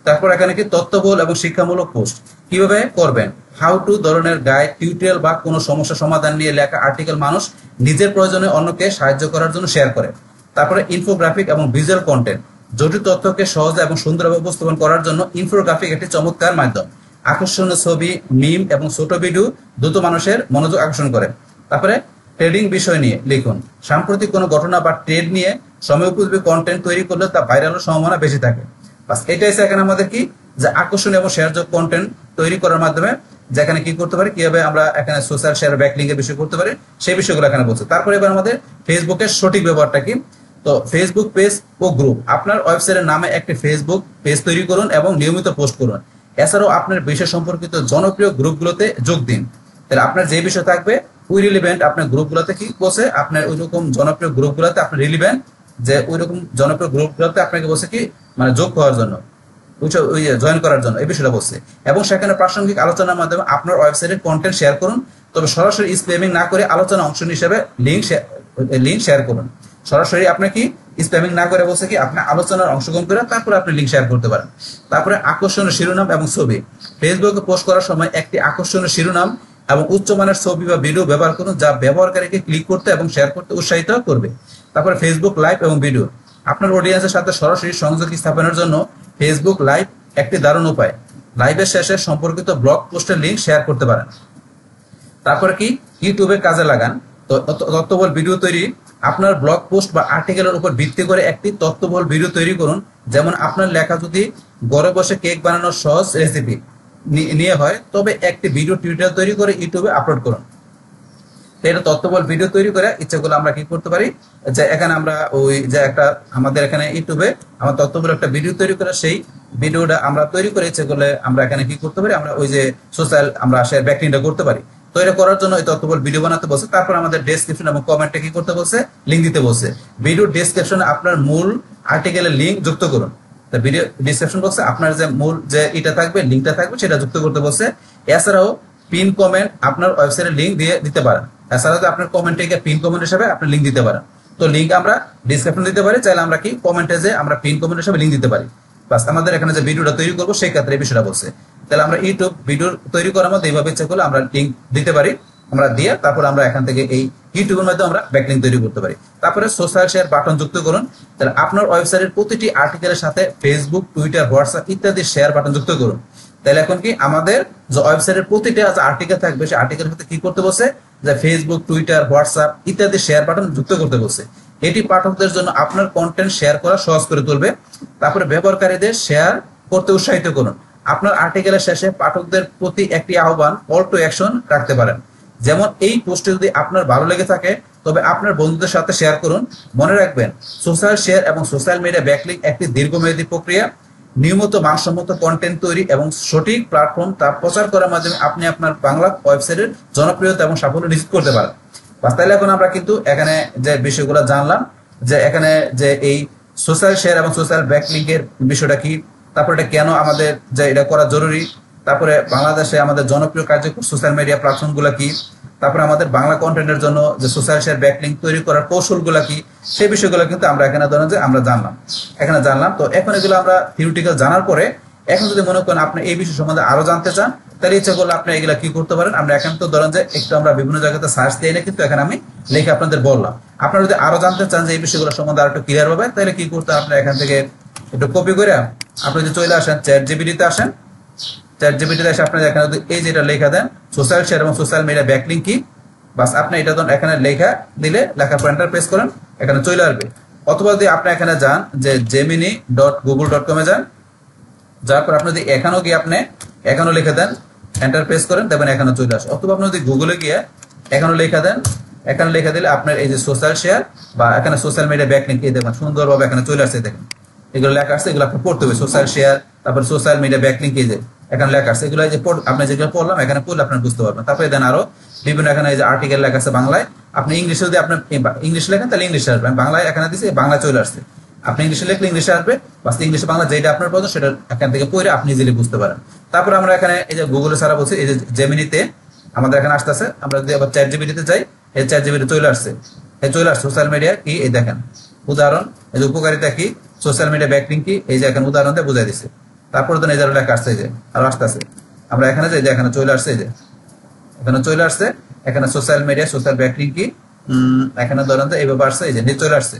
তারপর এখানে কি তথ্যবহুল এবং শিক্ষামূলক পোস্ট কিভাবে করবেন, হাউ টু ধরনের গাইড, টিউটোরিয়াল বা কোনো সমস্যা সমাধান নিয়ে লেখা আর্টিকেল মানুষ নিজের প্রয়োজনে অন্যকে সাহায্য করার জন্য শেয়ার করে। তারপরে ইনফোগ্রাফিক এবং ভিজুয়াল কন্টেন্ট, জটিল তথ্যকে সহজে এবং সুন্দরভাবে উপস্থাপন করার জন্য ইনফোগ্রাফিক একটি চমৎকার মাধ্যম। আকর্ষণীয় ছবি, মিম এবং ছোট ভিডিও দ্রুত মানুষের মনোযোগ আকর্ষণ করে। তারপরে ট্রেডিং বিষয় নিয়ে লিখুন। সাম্প্রতিক কোনো ঘটনা বা ট্রেড নিয়ে সময় উপযোগী কন্টেন্ট তৈরি করলে তা ভাইরালের সম্ভাবনা বেশি থাকে। বাস এটাই এখানে আমাদের কি, যে আকর্ষণীয় এবং শেয়ারযোগ্য কন্টেন্ট তৈরি করার মাধ্যমে যেখানে কি করতে পারি, কিভাবে আমরা এখানে সোশ্যাল শেয়ার ব্যাকলিংক এর বিষয় করতে পারি, সেই বিষয়গুলো এখানে বলছে। তারপরে এবার আমাদের ফেসবুকের সঠিক ব্যবহারটা কি। তো ফেসবুক পেজ ও গ্রুপ, আপনার ওয়েবসাইটের নামে একটি ফেসবুক পেজ তৈরি করুন এবং নিয়মিত পোস্ট করুন। এছাড়াও আপনার বিষয় সম্পর্কিত জনপ্রিয় গ্রুপগুলোতে যোগ দিন। তাহলে আপনার যে বিষয় থাকবে ওই রিলিভেন্ট আপনার গ্রুপগুলোতে কি বলছে, আপনার ওইরকম জনপ্রিয় গ্রুপগুলোতে আপনার রিলিভেন্ট, যে ওইরকম জনপ্রিয় গ্রুপগুলোতে আপনাকে বলছে কি, মানে যোগ হওয়ার জন্য, ওই জয়েন করার জন্য, এই বিষয়টা বলছে। এবং সেখানে প্রাসঙ্গিক আলোচনার মাধ্যমে আপনার ওয়েবসাইটের কন্টেন্ট শেয়ার করুন। তবে সরাসরি স্প্যামিং না করে আলোচনা অংশ হিসেবে লিঙ্ক শেয়ার করুন। সরাসরি আপনি কি স্প্যামিং না করে বলছে কি, আপনি আলোচনার অংশগ্রহণ করে তারপরে আপনি লিঙ্ক শেয়ার করতে পারেন। তারপরে আকর্ষণীয় শিরোনাম এবং ছবি, ফেসবুকে পোস্ট করার সময় একটি আকর্ষণীয় শিরোনাম এবং উচ্চমানের ছবি বা ভিডিও ব্যবহার করুন, যা ব্যবহারকারীকে ক্লিক করতে এবং শেয়ার করতে উৎসাহিত করবে। তারপরে ফেসবুক লাইভ এবং ভিডিও, আপনার অডিয়েন্সের সাথে সরাসরি সংযোগ স্থাপনের জন্য ফেসবুক লাইভ একটি দারুণ উপায়। লাইভের শেষে সম্পর্কিত ব্লগ পোস্টের লিঙ্ক শেয়ার করতে পারেন। তারপরে কি, ইউটিউবে কাজে লাগান। তো তথ্যবহুল ভিডিও তৈরি, আপনার ব্লগ পোস্ট বা আর্টিকেলের উপর ভিত্তি করে একটি তথ্যবহুল ভিডিও তৈরি করুন। যেমন আপনার লেখা যদি ঘরে বসে কেক বানানোর সহজ রেসিপি নিয়ে হয়, তবে একটি ভিডিও টিউটোরিয়াল তৈরি করে ইউটিউবে আপলোড করুন। এটা তথ্যবহুল ভিডিও তৈরি করে ইচ্ছা করলে আমরা কি করতে পারি, যে এখানে আমরা ওই যে একটা আমাদের এখানে ইউটিউবে আমার তথ্যবহুল একটা ভিডিও তৈরি করে সেই ভিডিওটা আমরা তৈরি করে ইচ্ছা করলে আমরা এখানে কি করতে পারি, আমরা ওই যে সোশ্যাল আমরা শেয়ার ব্যাকলিংকটা করতে পারি। তো এটা করার জন্য এই তথ্যবল ভিডিও বানাতে বলছে, তারপর আমাদের ডেসক্রিপশন এবং কমেন্টে কি করতে বলছে, লিঙ্ক দিতে বলছে। ভিডিও ডেসক্রিপশনে আপনার মূল আর্টিকেলের লিঙ্ক যুক্ত করুন। ভিডিও ডিসক্রিপশন বক্সে আপনার যে মূল যে এটা থাকবে, লিঙ্কটা থাকবে, সেটা যুক্ত করতে বলছে। এছাড়াও পিন কমেন্ট আপনার ওয়েবসাইটের লিঙ্ক দিয়ে দিতে পারেন। এছাড়াও আপনি কমেন্টে গিয়ে পিন কমেন্ট হিসেবে আপনি লিঙ্ক দিতে পারেন। তো লিঙ্ক আমরা ডিসক্রিপশন দিতে পারি, চাইলে আমরা কি কমেন্টে যে আমরা পিন কমেন্ট হিসেবে লিঙ্ক দিতে পারি। বাস আমাদের এখানে যে ভিডিওটা তৈরি করবো সেই ক্ষেত্রে এই বিষয়টা বলছে। তাহলে আমরা ইউটিউব ভিডিও তৈরি করার মধ্যে এইভাবে ইচ্ছা করলে আমরা লিঙ্ক দিতে পারি, আমরা দিয়ে তারপর আমরা এখান থেকে এই ইউটিউবের মধ্যে আমরা ব্যাকলিঙ্ক তৈরি করতে পারি। তারপরে সোশ্যাল শেয়ার বাটন যুক্ত করুন। তাহলে আপনার ওয়েবসাইটের প্রতিটি আর্টিকেলের সাথে ফেসবুক, টুইটার, হোয়াটসঅ্যাপ ইত্যাদি শেয়ার বাটন যুক্ত করুন। তাহলে এখন কি আমাদের যে ওয়েবসাইটের প্রতিটা যে আর্টিকেল থাকবে সেই আর্টিকেলের সাথে কি করতে বলছে, যে ফেসবুক, টুইটার, হোয়াটসঅ্যাপ ইত্যাদি শেয়ার বাটন যুক্ত করতে বলছে। এটি পাঠকদের জন্য আপনার কন্টেন্ট শেয়ার করা সহজ করে তুলবে। তারপরে ব্যবহারকারীদের শেয়ার করতে উৎসাহিত করুন। আপনার আর্টিকেলের শেষে পাঠকদের প্রতি একটি আহ্বান, কল টু অ্যাকশন রাখতে পারেন। যেমন এই পোস্টটি যদি আপনার ভালো লেগে থাকে তবে আপনার বন্ধুদের সাথে শেয়ার করুন। মনে রাখবেন, সোশ্যাল শেয়ার এবং সোশ্যাল মিডিয়া ব্যাকলিঙ্ক একটি দীর্ঘমেয়াদী প্রক্রিয়া। নিয়মিত মানসম্মত কন্টেন্ট তৈরি এবং সঠিক প্ল্যাটফর্ম তা প্রচার করার মাধ্যমে আপনি আপনার বাংলা ওয়েবসাইটের জনপ্রিয়তা এবং সাফল্য নিশ্চিত করতে পারেন। তাহলে এখন আমরা কিন্তু এখানে যে বিষয়গুলো জানলাম, যে এখানে যে এই সোশ্যাল শেয়ার এবং সোশ্যাল ব্যাকলিঙ্কের বিষয়টা কি, তারপর এটা কেন আমাদের যে এটা করা জরুরি, তারপরে বাংলাদেশে আমাদের জনপ্রিয় কার্যকর সোশ্যাল মিডিয়া প্ল্যাটফর্মগুলো কি, তারপরে আমাদের বাংলা কন্টেন্টের জন্য যে সোশ্যাল শেয়ার ব্যাকলিঙ্ক তৈরি করার কৌশলগুলো কি, সেই বিষয়গুলো কিন্তু আমরা এখানে ধরেন যে আমরা জানলাম। তো এখন এগুলো আমরা থিওরিটিক্যাল জানার পরে এখন যদি মনে করেন আপনি এই বিষয় সম্বন্ধে আরো জানতে চান, তাহলে ইচ্ছা করলে আপনি এগুলা কি করতে পারেন, আমরা এখন তো ধরেন যে একটু আমরা বিভিন্ন জায়গাতে সার্চ দিয়ে না, কিন্তু এখানে আমি লিখে আপনাদের বললাম। আপনারা যদি আরো জানতে চান যে এই বিষয়গুলো সম্বন্ধে আরো একটু ক্লিয়ার হবে, তাহলে কি করতে আপনার এখান থেকে একটু কপি করে আপনি যদি চলে আসেন চ্যাট জিপিটিতে আসেন, চ্যাট জিপিটিতে এসে আপনার এখানে যদি এই যেটা লেখা দেন সোশ্যাল শেয়ার এবং সোশ্যাল মিডিয়া ব্যাকলিঙ্ক কি, বাস আপনি এটা ধরুন এখানে লেখা দিলে, লেখার পর এন্টার প্রেস করেন, এখানে চলে আসবে। অথবা যদি আপনি এখানে যান যে gemini.google.com যান, যার পর আপনি যদি এখানেও গিয়ে আপনি এখানেও লিখে দেন, এন্টার প্রেস করেন, দেখবেন এখানে চলে আসে। অথবা আপনি যদি গুগলে গিয়ে এখানেও লেখা দেন, এখানে লেখা দিলে আপনার এই যে সোশ্যাল শেয়ার বা এখানে সোশ্যাল মিডিয়া ব্যাকলিঙ্ক এই দেখবেন সুন্দরভাবে এখানে চলে আসছে। দেখেন এগুলো লেখা আসছে, এগুলো আপনি পড়তে হবে। সোশ্যাল শেয়ার, তারপর সোশ্যাল মিডিয়া ব্যাকলিঙ্ক এই যে এখানে লেখা আসছে, এগুলো যে আপনি যেগুলো পড়লাম এখানে পড়লে আপনার বুঝতে পারবেন। তারপরে দেন আরো বিভিন্ন এখানে এই যে আর্টিকেল লেখা আছে বাংলায়, আপনি ইংলিশে যদি আপনি ইংলিশ লেখেন তাহলে ইংলিশে আসবে, বাংলায় এখানে দিচ্ছে বাংলা চলে আসছে, আপনি ইংলিশে লিখলে ইংলিশে আসবে, বাস ইংলিশে বাংলা যেটা আপনার প্রয়োজন সেটা এখান থেকে পড়ে আপনি ইজিলি বুঝতে পারেন। তারপর আমরা এখানে এই যে গুগলে সারা বলছি, এই যে জেমিনিতে আমাদের এখানে আসতেছে, আমরা যদি আবার চ্যাট জিপিটিতে যাই, এই চ্যাট জিপিটি চলে আসছে, এই চলে আসছে সোশ্যাল মিডিয়া কি, এই দেখেন উদাহরণ, এই যে উপকারিতা কি, সোশ্যাল মিডিয়া ব্যাকলিঙ্ক কি, এই যে এখানে উদাহরণ দিয়ে বুঝাই দিচ্ছে। তারপরে তো এই যে লেখা আসছে, এই যে আরো আসতেছে, আমরা এখানে যাই যে এখানে চলে আসছে, এই যে এখানে চলে আসছে, এখানে সোশ্যাল মিডিয়া সোশ্যাল ব্যাকলিঙ্ক কি, এখানে ধরেন এইভাবে আসছে, এই যে নিচে চলে আসছে,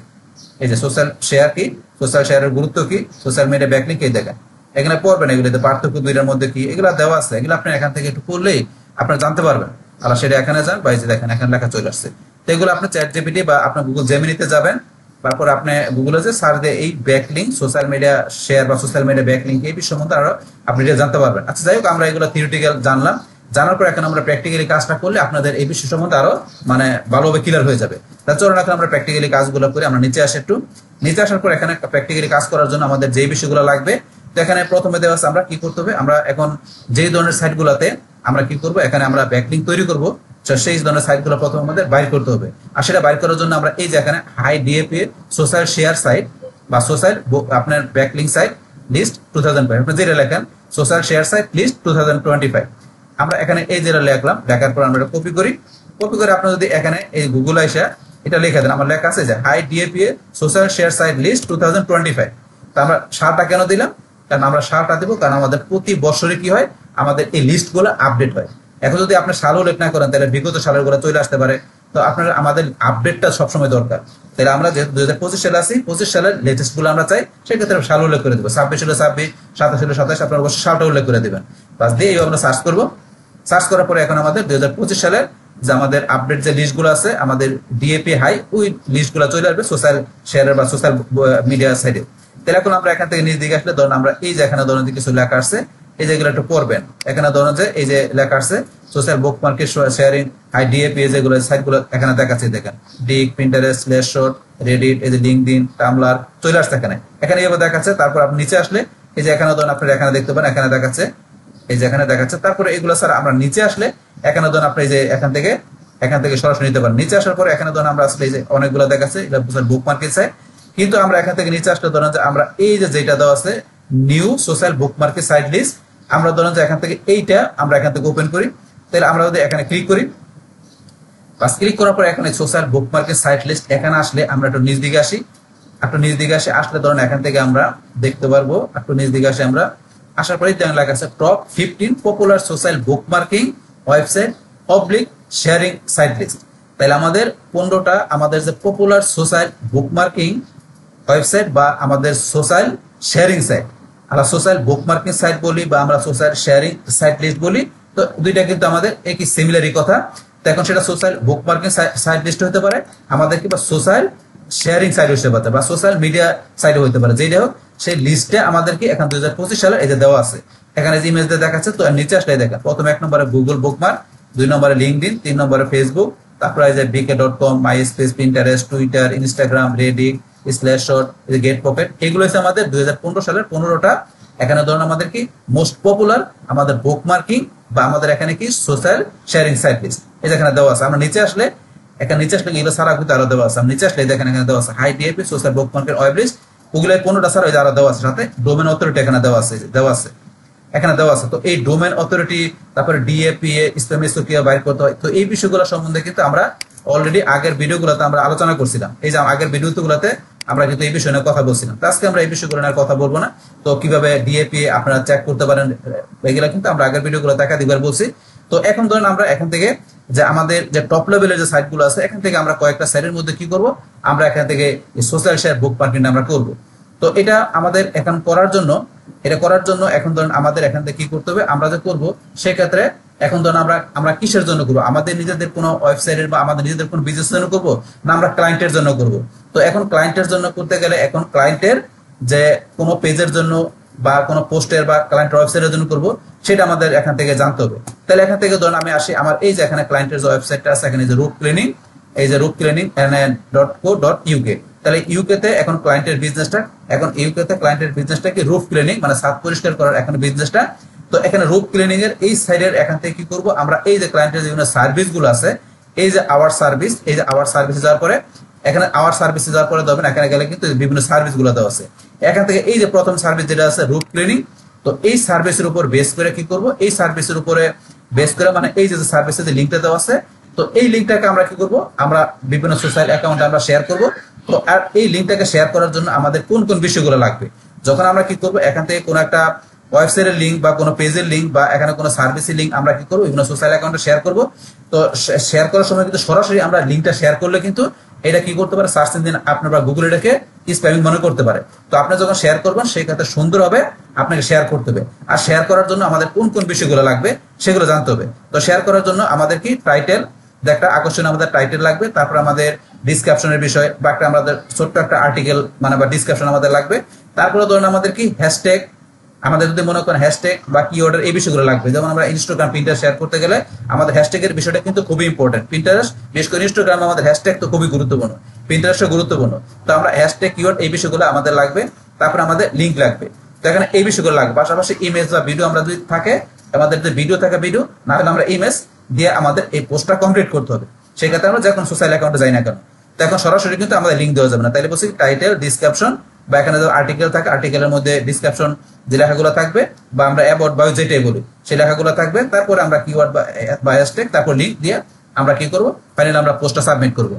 এই যে সোশ্যাল শেয়ার কি, সোশ্যাল শেয়ারের গুরুত্ব কি, সোশ্যাল মিডিয়া ব্যাকলিঙ্ক এই দেখেন এখানে পড়বেন, এগুলোতে পার্থক্য দুইটার মধ্যে কি, এগুলো দেওয়া আছে, এগুলো আপনি এখান থেকে একটু পড়লেই আপনারা জানতে পারবেন। আর সেটা এখানে যান বা এই যে দেখেন এখানে লেখা চলে আসছে। তো এগুলো আপনি চ্যাট জিপিটি বা আপনার গুগল জেমিনিতে যাবেন, তারপর আপনি গুগলে যে সার্চ দিয়ে এই ব্যাকলিঙ্ক সোশ্যাল মিডিয়া শেয়ার বা সোশ্যাল মিডিয়া ব্যাকলিঙ্ক এই বিষয় সম্বন্ধে আরো আপনি জানতে পারবেন। আচ্ছা যাই হোক, আমরা এগুলো থিওরিটিক্যাল জানলাম, জানার পর এখন আমরা প্র্যাকটিক্যালি কাজটা করলে আপনাদের এই বিষয় সম্বন্ধে আরো মানে ভালোভাবে ক্লিয়ার হয়ে যাবে। তার চলুন এখন আমরা প্র্যাকটিক্যালি কাজগুলো করে আমরা নিচে আসি। একটু নিচে আসার পর এখানে প্র্যাকটিক্যালি কাজ করার জন্য আমাদের যে বিষয়গুলো লাগবে, তো এখানে প্রথমে দেওয়া আছে আমরা কি করতে হবে, আমরা এখন যে ধরনের সাইটগুলোতে আমরা কি করব, এখানে আমরা ব্যাকলিঙ্ক তৈরি করব, সেই ধরনের সাইটগুলো প্রথমে আমাদের বাইর করতে হবে। আর সেটা বাইর করার জন্য আমরা এই যে এখানে high DAP social share site বা সোশ্যাল আপনার ব্যাকলিঙ্ক সাইট লিস্ট 2005, আপনি যেটা লেখেন সোশ্যাল শেয়ার সাইট লিস্ট 2025, আমরা এখানে এই যেটা লিখলাম, লেখার পর আমরা কপি করি, কপি করে আপনি যদি এখানে এই গুগলে এসে এটা লিখে দেন, আমার লেখা আছে যে high DAP social share site list 2025। তা আমরা সারটা কেন দিলাম, কারণ আমরা সারটা দেবো কারণ আমাদের প্রতি বছরে কি হয়, আমাদের এই লিস্টগুলো আপডেট হয়। এখন যদি আপনি সালও উল্লেখ না করেন তাহলে বিগত সালের গুলো চলে আসতে পারে, তো আপনার আমাদের আপডেটটা সবসময় দরকার। তাহলে আমরা যে 2025 সালে আছি, 25 সালের লেটেস্ট গুলো আমরা চাই, সেক্ষেত্রে সাল উল্লেখ করে দেবো, 26 হলে 26, 27 হলে 27, আপনার অবশ্যই সালটা উল্লেখ করে দেবেন। বাস দিয়ে আমরা সার্চ করবো, সার্চ করার পরে এখন আমাদের 2025 সালের যে আমাদের আপডেট যে লিস্টগুলো আছে আমাদের ডিএপি হাই, ওই লিস্টগুলো চলে আসবে সোশ্যাল শেয়ারের বা সোশ্যাল মিডিয়া সাইডে। তাহলে এখন আমরা এখান থেকে নিচ দিকে আসলে ধরুন আমরা এই যে এখানে ধরুন কিছু লেখা আসছে, এই যেগুলো একটু পড়বেন, এখানে ধরুন যে এই যে লেখা আসছে সোশ্যাল বুক মার্কেট শেয়ারিং হাই ডিএপি, যেগুলো সাইটগুলো এখানে দেখাচ্ছে, দেখেন ডিক, পিন্টারেস্ট, স্ল্যাশশট, রেডিট, এই যে লিঙ্কডইন, টামলার চলে আসছে এখানে এভাবে দেখাচ্ছে। তারপর আপনি নিচে আসলে এই যে এখানে ধরুন আপনারা এখানে দেখতে পারেন, এখানে দেখাচ্ছে, এই যে এখানে দেখাচ্ছে। তারপরে এগুলো স্যার আমরা নিচে আসলে এখানে ধরুন আপনি এই যে এখান থেকে সরাসরি নিতে পারেন। নিচে আসার পরে এখানে ধরুন আমরা আসলে এই যে অনেকগুলো দেখাচ্ছে, এটা বুক মার্কেট সাইট। কিন্তু আমরা এখান থেকে নিচে আসলে ধরুন যে আমরা এই যে যেটা দেওয়া আছে নিউ সোশ্যাল বুক মার্কেট সাইট লিস্ট, আমরা ধরুন যে এখান থেকে এইটা আমরা এখান থেকে ওপেন করি। তাহলে আমরা যদি এখানে ক্লিক করি, বাস ক্লিক করার পর এখানে সোশ্যাল বুক মার্কেট সাইট লিস্ট এখানে আসলে আমরা একটু নিচ দিকে আসি। আসলে ধরুন এখান থেকে আমরা দেখতে পারবো, একটু নিচ দিকে আসি আমরা। আসার পরে লেখা আছে top 15 popular social bookmarking website অবলিক শেয়ারিং সাইট লিস্ট। তাহলে আমাদের 15টা আমাদের যে popular social bookmarking website বা আমাদের সোশ্যাল শেয়ারিং সাইট, আমরা সোশ্যাল বুক মার্কিং সাইট বলি বা আমরা সোশ্যাল শেয়ারিং সাইট লিস্ট বলি, তো দুইটা কিন্তু আমাদের একই সিমিলারই কথা। তো এখন সেটা social bookmarking site list হতে পারে আমাদের, কিংবা সোশ্যাল শেয়ারিং সাইট হতে পারে বা সোশ্যাল মিডিয়া সাইটও হতে পারে, যেটা হোক সেই লিস্টে আমাদেরকে এখন 2025 সালে এই যে দেওয়া আছে। এখানে যে ইমেজ দিয়ে দেখাচ্ছে, তো নিচে আসলে দেখেন প্রথমে 1 নম্বরে গুগল বুকমার্ক, 2 নম্বরে লিঙ্কডইন, 3 নম্বরে ফেসবুক, তারপরে এই যে bk.com, Myspace, Pinterest, Twitter, Instagram, Reddit, Slashdot, Get Pocket, এগুলো হচ্ছে আমাদের 2015 সালের 15টা এখানে ধরুন আমাদের কি মোস্ট পপুলার আমাদের বুক মার্কিং বা আমাদের এখানে কি সোশ্যাল শেয়ারিং সাইট লিস্ট এই যেখানে দেওয়া আছে। আমরা নিচে আসলে এখানে এগুলো সারা কিন্তু আরো দেওয়া আছে। নিচে আসলে দেখেন এখানে দেওয়া আছে হাই ডিএপি সোশ্যাল বুক মার্কেট ওয়েব লিস্ট, ওগুলো 15টা ছাড়া আরো দেওয়া আছে, সাথে ডোমেন অথরিটি এখানে দেওয়া আছে। তো এই ডোমেন অথরিটি, তারপরে ডিএপিএ স্প্যামিসোকিয়া বাইর করতে হয়। তো এই বিষয়গুলো সম্বন্ধে কিন্তু আমরা অলরেডি আগের ভিডিওগুলোতে আমরা আলোচনা করছিলাম। এই যে আগের ভিডিওগুলোতে আমরা কিন্তু এই বিষয় নিয়ে কথা বলছিলাম। তো আজকে আমরা এই বিষয়গুলো নিয়ে কথা বলবো না। তো কিভাবে ডিএপিএ আপনারা চেক করতে পারেন এগুলো কিন্তু আমরা আগের ভিডিওগুলোতে একাধিকবার বলছি। তো এখন ধরেন আমরা এখান থেকে যে আমাদের যে টপ লেভেলের যে সাইটগুলো আছে, এখান থেকে আমরা কয়েকটা সাইটের মধ্যে কি করব, আমরা এখান থেকে সোশ্যাল শেয়ার বুক মার্কেট আমরা করব। তো এটা আমাদের এখন করার জন্য এখন ধরেন আমাদের এখান থেকে কি করতে হবে, আমরা যে করব সেক্ষেত্রে এখন ধরেন আমরা কিসের জন্য করবো, আমাদের নিজেদের কোনো ওয়েবসাইটের বা আমাদের নিজেদের কোনো বিজনেস জন্য করবো না আমরা ক্লায়েন্টের জন্য করব। তো এখন ক্লায়েন্টের জন্য করতে গেলে এখন ক্লায়েন্টের যে কোনো পেজের জন্য বা কোনো পোস্টের বা ক্লায়েন্ট ওয়েবসাইটের জন্য করব, সেটা আমাদের এখান থেকে জানতে হবে। তাহলে এখান থেকে ধরুন আমি আসি আমার এই যে এখানে ক্লায়েন্টের যে ওয়েবসাইটটা আছে, এখানে যে রুপ ক্লিনিং nn.co.uk। তাহলে ইউকে তে এখন ক্লায়েন্টের বিজনেসটা কি রুফ ক্লিনিং, মানে ছাদ পরিষ্কার করার এখন বিজনেসটা। তো এখানে রুফ ক্লিনিং এর এই সাইডের এখান থেকে কি করব, আমরা এই যে ক্লায়েন্টের বিভিন্ন সার্ভিস গুলো আছে, এই যে আওয়ার সার্ভিস যাওয়ার পরে এখানে দেবেন, এখানে গেলে কিন্তু বিভিন্ন সার্ভিস গুলো দেওয়া আছে। এখান থেকে এই যে প্রথম সার্ভিস যেটা আছে রুফ ক্লিনিং, তো এই সার্ভিসের উপর বেস করে কি করব, এই সার্ভিসের উপরে বেস করে মানে এই যে সার্ভিসের যে লিঙ্কটা দেওয়া আছে, তো এই লিঙ্কটাকে আমরা কি করব, আমরা বিভিন্ন সোশ্যাল অ্যাকাউন্টে আমরা শেয়ার করব। তো আর এই লিঙ্কটাকে শেয়ার করার জন্য আমাদের কোন কোন বিষয়গুলো লাগবে, যখন আমরা কি করব এখান থেকে কোনো একটা ওয়েবসাইটের লিঙ্ক বা কোনো পেজের লিঙ্ক বা এখানে কোনো সার্ভিসের লিঙ্ক আমরা কি করব বিভিন্ন সোশ্যাল অ্যাকাউন্টে শেয়ার করব। তো শেয়ার করার সময় কিন্তু সরাসরি আমরা লিঙ্কটা শেয়ার করলে কিন্তু এটা কি করতে পারে, সার্চ ইঞ্জিন আপনার বা গুগল এটাকে স্প্যামিং মনে করতে পারে। তো আপনি যখন শেয়ার করবেন সেই ক্ষেত্রে সুন্দরভাবে আপনাকে শেয়ার করতে হবে। আর শেয়ার করার জন্য আমাদের কোন কোন বিষয়গুলো লাগবে সেগুলো জানতে হবে। তো শেয়ার করার জন্য আমাদের কি টাইটেল, একটা আকর্ষণীয় আমাদের টাইটেল লাগবে, তারপর আমাদের ডিসক্রিপশনের বিষয় বা একটা আমাদের ছোট্ট একটা আর্টিকেল মানে বা ডিসক্রিপশন আমাদের লাগবে। তারপরে ধরুন আমাদের কি হ্যাশট্যাগ, আমাদের যদি মনে করেন হ্যাশট্যাগ বা কিওয়ার্ডের এই বিষয়গুলো লাগবে। যেমন আমরা ইনস্টাগ্রাম পিন্টারেস্ট শেয়ার করতে গেলে আমাদের হ্যাশট্যাগের বিষয়টা কিন্তু খুবই ইম্পর্টেন্ট। পিন্টারেস্ট বিশেষ করে ইনস্টাগ্রামে আমাদের হ্যাশট্যাগ তো খুবই গুরুত্বপূর্ণ, পিন্টারেস্টও গুরুত্বপূর্ণ। তো আমরা হ্যাশট্যাগ কিওয়ার্ড এই বিষয়গুলো আমাদের লাগবে, তারপরে আমাদের লিঙ্ক লাগবে। তো এখানে এই বিষয়গুলো লাগবে। পাশাপাশি ইমেজ বা ভিডিও আমরা যদি থাকে, আমাদের যদি ভিডিও থাকে ভিডিও, না হলে আমরা ইমেজ দিয়ে আমাদের এই পোস্টটা কমপ্লিট করতে হবে। সেই ক্ষেত্রে আমরা যখন সোশ্যাল অ্যাকাউন্টে যাই না কেন, তো এখন সরাসরি কিন্তু আমাদের লিঙ্ক দেওয়া যাবে না। তাইলে বলছি টাইটেল, ডিসক্রিপশন বা এখানে যদি আর্টিকেল থাকে আর্টিকেলের মধ্যে ডিসক্রিপশন যে লেখাগুলো থাকবে বা আমরা অ্যাবাউট বায়ো যেটাই বলি সেই লেখাগুলো থাকবে। তারপরে আমরা কিওয়ার্ড বা হ্যাশট্যাগ তারপর লিঙ্ক দিয়ে আমরা কি করব, ফাইনালি আমরা পোস্টটা সাবমিট করব।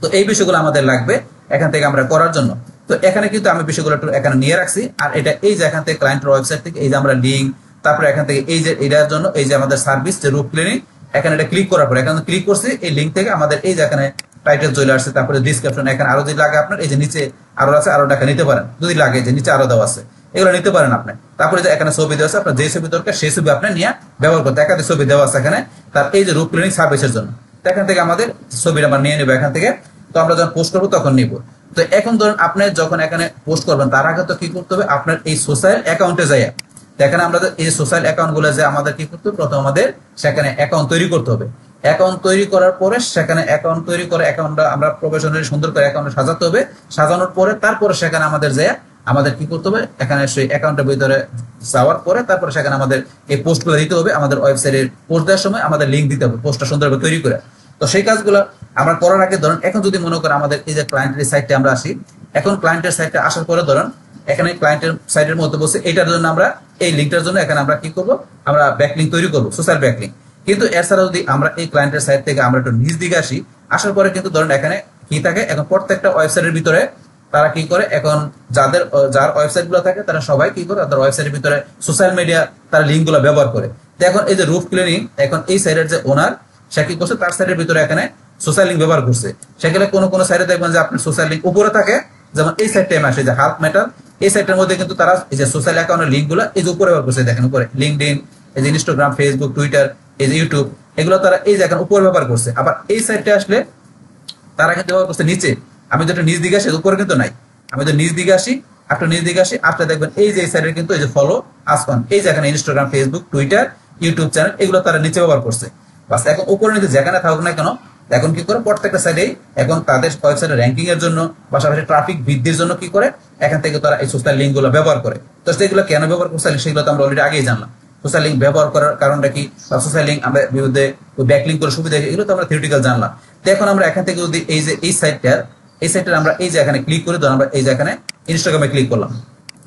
তো এই বিষয়গুলো আমাদের লাগবে এখান থেকে আমরা করার জন্য। তো এখানে কিন্তু আমি বিষয়গুলো একটু এখানে নিয়ে রাখছি। আর এটা এই যে এখান থেকে ক্লায়েন্টের ওয়েবসাইট থেকে এই যে আমরা লিঙ্ক, তারপরে এখান থেকে এই যে এটার জন্য এই যে আমাদের সার্ভিস যে রুফ ক্লিনিং, এখানে এটা ক্লিক করার পরে এখানে ক্লিক করছি, এই লিঙ্ক থেকে আমাদের এই যে এখানে টাইটেল চলে আসছে, তারপরে ডিসক্রিপশন, এখানে আরো যদি লাগে আপনার এই যে নিচে আরো আছে, আরো টাকা নিতে পারেন যদি লাগে, যে নিচে আরো দেওয়া আছে এগুলো নিতে পারেন আপনি। তারপরে যে এখানে ছবি দেওয়া আছে, আপনার যে ছবি দরকার সেই ছবি আপনি নিয়ে ব্যবহার করতে, একাধিক ছবি দেওয়া আছে এখানে তার এই যে রুফ ক্লিনিং সার্ভিসের জন্য। তো এখান থেকে আমাদের ছবিটা আমরা নিয়ে নেবো এখান থেকে। তো আমরা যখন পোস্ট করবো তখন নিব। তো এখন ধরুন আপনি যখন এখানে পোস্ট করবেন তার আগে তো কি করতে হবে, আপনার এই সোশ্যাল অ্যাকাউন্টে যাই দেখেন আমরা এই সোশ্যাল অ্যাকাউন্ট গুলো যে আমাদের কি করতে হবে, প্রথম আমাদের সেখানে অ্যাকাউন্ট তৈরি করতে হবে। অ্যাকাউন্ট তৈরি করার পরে সেখানে অ্যাকাউন্ট তৈরি করে অ্যাকাউন্টটা আমরা প্রফেশনালি সুন্দর করে অ্যাকাউন্টে সাজাতে হবে। সাজানোর পরে তারপরে সেখানে আমাদের যে আমাদের কি করতে হবে, এখানে সেই অ্যাকাউন্টের ভিতরে যাওয়ার পরে তারপরে সেখানে আমাদের এই পোস্টগুলো দিতে হবে, আমাদের ওয়েবসাইটের পোস্ট দেওয়ার সময় আমাদের লিঙ্ক দিতে হবে পোস্টটা সুন্দরভাবে তৈরি করে। তো সেই কাজগুলো আমরা করার আগে ধরুন এখন যদি মনে করেন আমাদের এই যে ক্লায়েন্টের সাইটে আমরা আসি, এখন ক্লায়েন্টের সাইটে আসার পরে ধরুন এখানে ক্লায়েন্টের সাইটের মধ্যে বসে এটার জন্য আমরা এই লিঙ্কটার জন্য এখানে আমরা কি করব, আমরা ব্যাকলিঙ্ক তৈরি করব, সোশ্যাল ব্যাকলিঙ্ক। কিন্তু এছাড়া যদি আমরা এই ক্লায়েন্টের সাইট থেকে আমরা একটু নিচ দিকে আসি, আসার পরে কিন্তু ধরুন এখানে কি থাকে, এখন প্রত্যেকটা ওয়েবসাইটের ভিতরে তারা কি করে, এখন যার ওয়েবসাইট গুলো থাকে তারা সবাই কি করে তাদের ওয়েবসাইটের ভিতরে সোশ্যাল মিডিয়া তারা লিঙ্ক গুলো ব্যবহার করে। তো এখন এই যে রুফ ক্লিনিং, এখন এই সাইটের যে ওনার সে কি করছে, তার সাইটের ভিতরে এখানে সোশ্যাল লিঙ্ক ব্যবহার করছে। সেখানে কোনো সাইটে দেখবেন যে আপনার সোশ্যাল লিঙ্ক উপরে থাকে, যেমন এই সাইটটা আসে যে হাল্প মেটাল, এই সাইটের মধ্যে কিন্তু তারা এই যে সোশ্যাল অ্যাকাউন্টের লিঙ্ক গুলো এই যে উপরে ব্যবহার করছে, দেখেন উপরে লিঙ্কডইন, এই যে ইনস্টাগ্রাম, ফেসবুক, টুইটার, এই যে ইউটিউব, এগুলো তারা এই যে এখন উপরে ব্যবহার করছে। আবার এই সাইটে আসলে তারা কিন্তু ব্যবহার করছে নিচে, আমি যেটা নিচ দিকে আসি উপরে কিন্তু নাই, আমি তো নিচ দিকে আসি, আপনার নিচ দিকে আসি, আপনার দেখবেন এই যে সাইডের কিন্তু এই যে ফলো আসন, এই যে এখানে Instagram, Facebook, Twitter, YouTube channel, এগুলো তারা নিচে ব্যবহার করছে। বাস এখন উপরে নিচে যেখানে থাকুক না কেন, এখন কি করে প্রত্যেকটা সাইডেই এখন তাদের ওয়েবসাইটের র্যাঙ্কিং এর জন্য পাশাপাশি ট্রাফিক বৃদ্ধির জন্য কি করে, এখান থেকে তারা এই সোশ্যাল লিঙ্ক গুলো ব্যবহার করে। তো সেগুলো কেন ব্যবহার করছে সেগুলো তো আমরা অলরেডি আগেই জানলাম। সোশ্যাল লিঙ্ক ব্যবহার করার কারণটা কি, বা সোশ্যাল লিঙ্ক আমরা বিরুদ্ধে ব্যাকলিঙ্ক করে সুবিধা, এগুলো তো আমরা থিওরিটিক্যাল জানলাম। তো এখন আমরা এখান থেকে যদি এই যে এই সাইটটার আমরা এই যে এখানে ক্লিক করি, ধরুন আমরা এই যে এখানে ইনস্টাগ্রামে ক্লিক করলাম,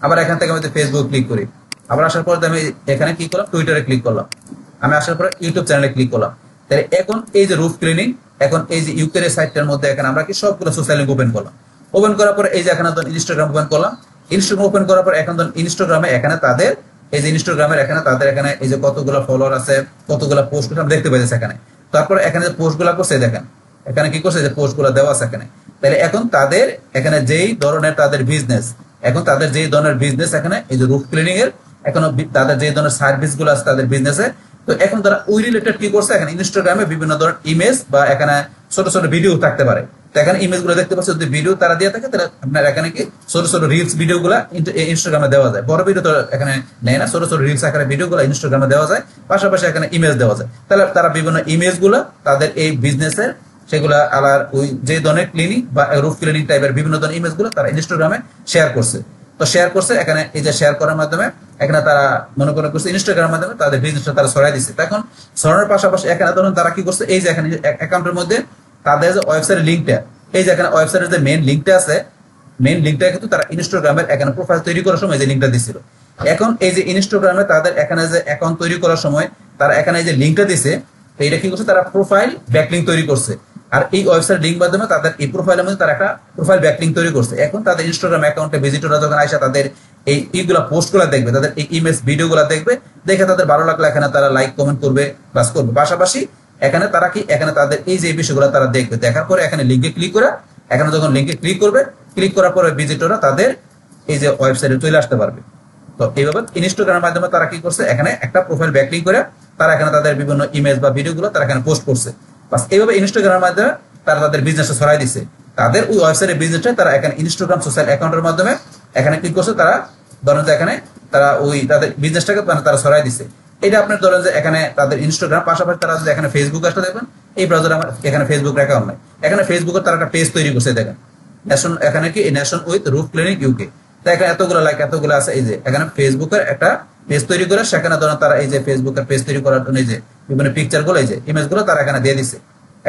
আবার এখান থেকে আমি ফেসবুক ক্লিক করি, আবার আসার পর আমি এখানে কি করলাম, টুইটারে ক্লিক করলাম, আমি আসার পরে ইউটিউব চ্যানেলে ক্লিক করলাম। তাহলে এখন এই যে রুফ ক্লিনিং, এখন এই যে ইউকের সাইটটার মধ্যে এখানে আমরা কি সবগুলো সোশ্যাল লিঙ্ক ওপেন করলাম। ওপেন করার পরে এই যে এখানে ধরুন ইনস্টাগ্রাম ওপেন করলাম, ইনস্টাগ্রাম ওপেন করার পর এখন ধরুন ইনস্টাগ্রামে এখানে তাদের এই যে ইনস্টাগ্রামের এখানে তাদের এখানে এই যে কতগুলো ফলোয়ার আছে, কতগুলো পোস্ট আমরা দেখতে পাইতেছি এখানে। তারপরে এখানে যে পোস্ট গুলা করছে দেখেন, এখানে কি করছে যে পোস্ট গুলা দেওয়া আছে এখানে। তাহলে এখন তাদের এখানে যেই ধরনের তাদের বিজনেস, এখন তাদের যেই ধরনের বিজনেস এখানে এই যে রুফ ক্লিনিং এর, এখন তাদের যে ধরনের সার্ভিস গুলো আছে তাদের বিজনেসে, তো এখন তারা ওই রিলেটেড কি করছে, এখানে ইনস্টাগ্রামে বিভিন্ন ধরনের ইমেজ বা এখানে ছোট ছোট ভিডিও থাকতে পারে। তো এখানে ইমেজ গুলো দেখতে পাচ্ছি, যদি ভিডিও তারা দিয়ে থাকে তাহলে আপনার এখানে কি ছোট ছোট রিলস ভিডিও গুলা ইনস্টাগ্রামে দেওয়া যায়, বড় ভিডিও তো এখানে নেয় না, ছোট ছোট রিলস আকারে ভিডিও গুলো ইনস্টাগ্রামে দেওয়া যায়, পাশাপাশি এখানে ইমেজ দেওয়া যায়। তাহলে তারা বিভিন্ন ইমেজ গুলা তাদের এই বিজনেসের সেগুলা আলার ওই যে ধরনের ক্লিনিক বা রুফ ক্লিনিক টাইপের বিভিন্ন ধরনের ইমেজ গুলো তারা ইনস্টাগ্রামে শেয়ার করছে। তো শেয়ার করছে এখানে এই যে শেয়ার করার মাধ্যমে এখানে তারা মনে করে করছে ইনস্টাগ্রামের মাধ্যমে তাদের বিজনেসটা তারা ছড়াই দিচ্ছে। এখন ছড়ানোর পাশাপাশি এখানে ধরুন তারা কি করছে, এই যে এখানে অ্যাকাউন্টের মধ্যে তাদের যে ওয়েবসাইটের লিঙ্কটা, এই যে এখানে ওয়েবসাইটের যে মেইন লিঙ্কটা আছে, মেইন লিঙ্কটা কিন্তু তারা ইনস্টাগ্রামের এখানে প্রোফাইল তৈরি করার সময় যে লিঙ্কটা দিছিল। এখন এই যে ইনস্টাগ্রামে তাদের এখানে যে অ্যাকাউন্ট তৈরি করার সময় তারা এখানে এই যে লিঙ্কটা দিছে, এটা কি করছে, তারা প্রোফাইল ব্যাকলিঙ্ক তৈরি করছে। আর এই ওয়েবসাইট লিঙ্ক মাধ্যমে তাদের এই প্রোফাইলের মধ্যে তারা একটা প্রোফাইল ব্যাকলিঙ্ক তৈরি করছে। এখন তাদের ইনস্টাগ্রাম অ্যাকাউন্টে ভিজিটররা যখন আসে তাদের এইগুলা পোস্টগুলো দেখবে, তাদের এই ইমেজ ভিডিওগুলো দেখবে, দেখে তাদের ভালো লাগলে এখানে তারা লাইক কমেন্ট করবে, বাস করবে। পাশাপাশি এখানে তারা কি এখানে তাদের এই যে বিষয়গুলো তারা দেখবে, দেখার পরে এখানে লিঙ্কে ক্লিক করে, এখানে যখন লিঙ্কে ক্লিক করবে, ক্লিক করার পরে ভিজিটররা তাদের এই যে ওয়েবসাইটে চলে আসতে পারবে। তো এইভাবে ইনস্টাগ্রামের মাধ্যমে তারা কি করছে, এখানে একটা প্রোফাইল ব্যাকলিঙ্ক করে তারা এখানে তাদের বিভিন্ন ইমেজ বা ভিডিওগুলো তারা এখানে পোস্ট করছে। বাস এইভাবে ইনস্টাগ্রামের মাধ্যমে তারা তাদের বিজনেসটা ছড়াই দিচ্ছে। তাদের ওই ওয়েবসাইটের বিজনেসটা তারা এখানে ইনস্টাগ্রাম সোশ্যাল অ্যাকাউন্টের মাধ্যমে এখানে ক্লিক করছে, তারা ধরেন যে এখানে তারা ওই তাদের বিজনেসটাকে তারা ছড়াই দিচ্ছে। এটা আপনার ধরেন যে এখানে তাদের ইনস্টাগ্রাম, পাশাপাশি তারা যদি এখানে ফেসবুক আসলে দেখবেন এই ব্রাউজারে আমার এখানে ফেসবুকের অ্যাকাউন্ট নাই, এখানে ফেসবুকের তারা একটা পেজ তৈরি করছে, দেখেন নেশন, এখানে কি nation with roof clinic UK. তো এখানে এতগুলো লাইক এতগুলো আছে, এই যে এখানে ফেসবুকের একটা পেজ তৈরি করে সেখানে ধরেন তারা এই যে ফেসবুকের পেজ তৈরি করার জন্য এই যে বিভিন্ন পিকচার গুলো, এই যে ইমেজ গুলো তারা এখানে দিয়ে দিচ্ছে,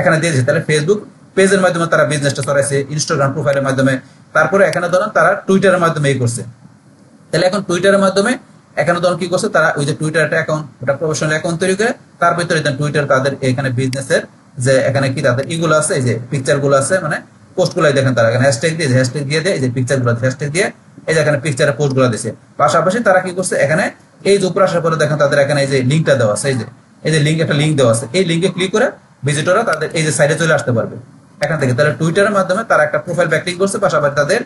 এখানে দিয়ে দিচ্ছে। তাহলে ফেসবুক পেজের মাধ্যমে তারা বিজনেসটা ছড়াইছে, ইনস্টাগ্রাম প্রোফাইলের মাধ্যমে, তারপরে এখানে ধরেন তারা টুইটারের মাধ্যমে এই করছে। তাহলে এখন টুইটারের মাধ্যমে এখানে ধরুন কি করছে, তারা ওই যে টুইটার একটা অ্যাকাউন্ট, একটা প্রফেশনাল অ্যাকাউন্ট তৈরি করে তার ভিতরে টুইটার তাদের এখানে বিজনেসের যে এখানে কি তাদের ইগুলো আছে, এই যে পিকচার গুলো আছে, মানে পোস্ট গুলাই দেখেন তারা এখানে হ্যাশট্যাগ দিয়ে দেয়, এই যে পিকচার গুলো হ্যাশট্যাগ দিয়ে এই যে এখানে পিকচারের পোস্ট গুলো দিচ্ছে। পাশাপাশি তারা কি করছে, এখানে এই যে উপরে আসার পরে দেখেন তাদের এখানে এই যে লিঙ্কটা দেওয়া আছে, এই যে লিঙ্ক, একটা লিঙ্ক দেওয়া আছে, এই লিঙ্কে ক্লিক করে ভিজিটররা তাদের এই যে সাইটে চলে আসতে পারবে এখান থেকে। তাহলে টুইটারের মাধ্যমে তারা একটা প্রোফাইল ব্যাকলিঙ্ক করছে, পাশাপাশি তাদের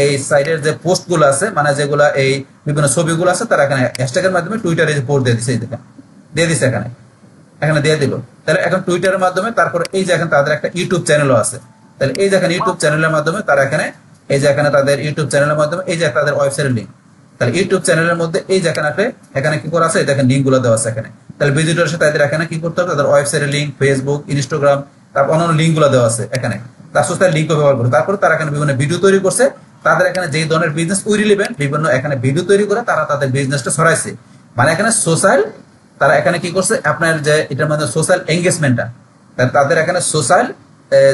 এই সাইটের যে পোস্ট গুলো আছে, মানে যেগুলো এই বিভিন্ন ছবিগুলো আছে, তারা এখানে হ্যাশট্যাগের মাধ্যমে টুইটারে যে পোস্ট দিয়ে দিচ্ছে, দিয়ে দিচ্ছে এখানে দিয়ে দিল। তাহলে এখন টুইটারের মাধ্যমে তারপরে এই যে এখানে তাদের একটা ইউটিউব চ্যানেলও আছে। তাহলে এই যে এখানে ইউটিউব চ্যানেলের মাধ্যমে তারা এখানে এই যে এখানে তাদের ইউটিউব চ্যানেলের মাধ্যমে এই যে তাদের ওয়েবসাইটের লিঙ্ক, তাহলে ইউটিউব চ্যানেলের মধ্যে এই যে এখানে কি করা আছে, দেখেন লিঙ্ক গুলো দেওয়া আছে এখানে। তাহলে ভিজিটর সাথে তাদের এখানে কি করতে হবে, তাদের ওয়েবসাইটের লিঙ্ক, ফেসবুক, ইনস্টাগ্রাম, তারপর অন্যান্য লিঙ্ক গুলো দেওয়া আছে এখানে, তার সোশ্যাল লিঙ্কও ব্যবহার করে। তারপরে তারা এখানে বিভিন্ন ভিডিও তৈরি করছে, তাদের এখানে যেই ধরনের বিজনেস উই রিলেভেন্ট বিভিন্ন এখানে ভিডিও তৈরি করে তারা তাদের বিজনেসটা ছড়াইছে। মানে এখানে সোশ্যাল, তারা এখানে কি করছে আপনার যে এটার মধ্যে সোশ্যাল এঙ্গেজমেন্টটা, তাদের এখানে সোশ্যাল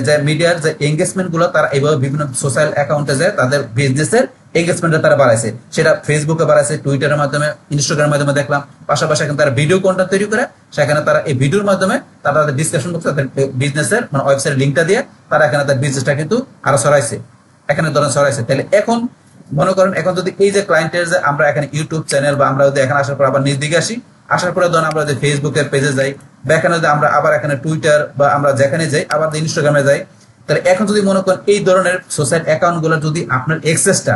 যে মিডিয়ার যে এঙ্গেজমেন্ট গুলো তারা এইভাবে বিভিন্ন সোশ্যাল অ্যাকাউন্টে যে তাদের বিজনেসের এঙ্গেজমেন্টটা তারা বাড়াইছে, সেটা ফেসবুকে বাড়াইছে, টুইটারের মাধ্যমে, ইনস্টাগ্রামের মাধ্যমে দেখলাম। পাশাপাশি এখানে তারা ভিডিও কন্টেন্ট তৈরি করে, সেখানে তারা এই ভিডিওর মাধ্যমে তারা তাদের ডিসকাশন বক্সে তাদের বিজনেসের মানে ওয়েবসাইটের লিঙ্কটা দিয়ে তারা এখানে তাদের বিজনেসটা কিন্তু আরো ছড়াইছে, এখানে ধরেন ছড়াইছে। তাহলে এখন মনে করেন এখন যদি এই যে ক্লায়েন্টের যে আমরা এখানে ইউটিউব চ্যানেল বা আমরা যদি এখানে আসার পর আবার নিজ দিকে আসি, আসার পরে ধরুন আমরা যে ফেসবুকের পেজে যাই বা এখানে যদি আমরা আবার এখানে টুইটার বা আমরা যেখানে যাই আবার ইনস্টাগ্রামে যাই, তাহলে এখন যদি মনে করেন এই ধরনের সোশ্যাল অ্যাকাউন্ট গুলো যদি আপনার এক্সেসটা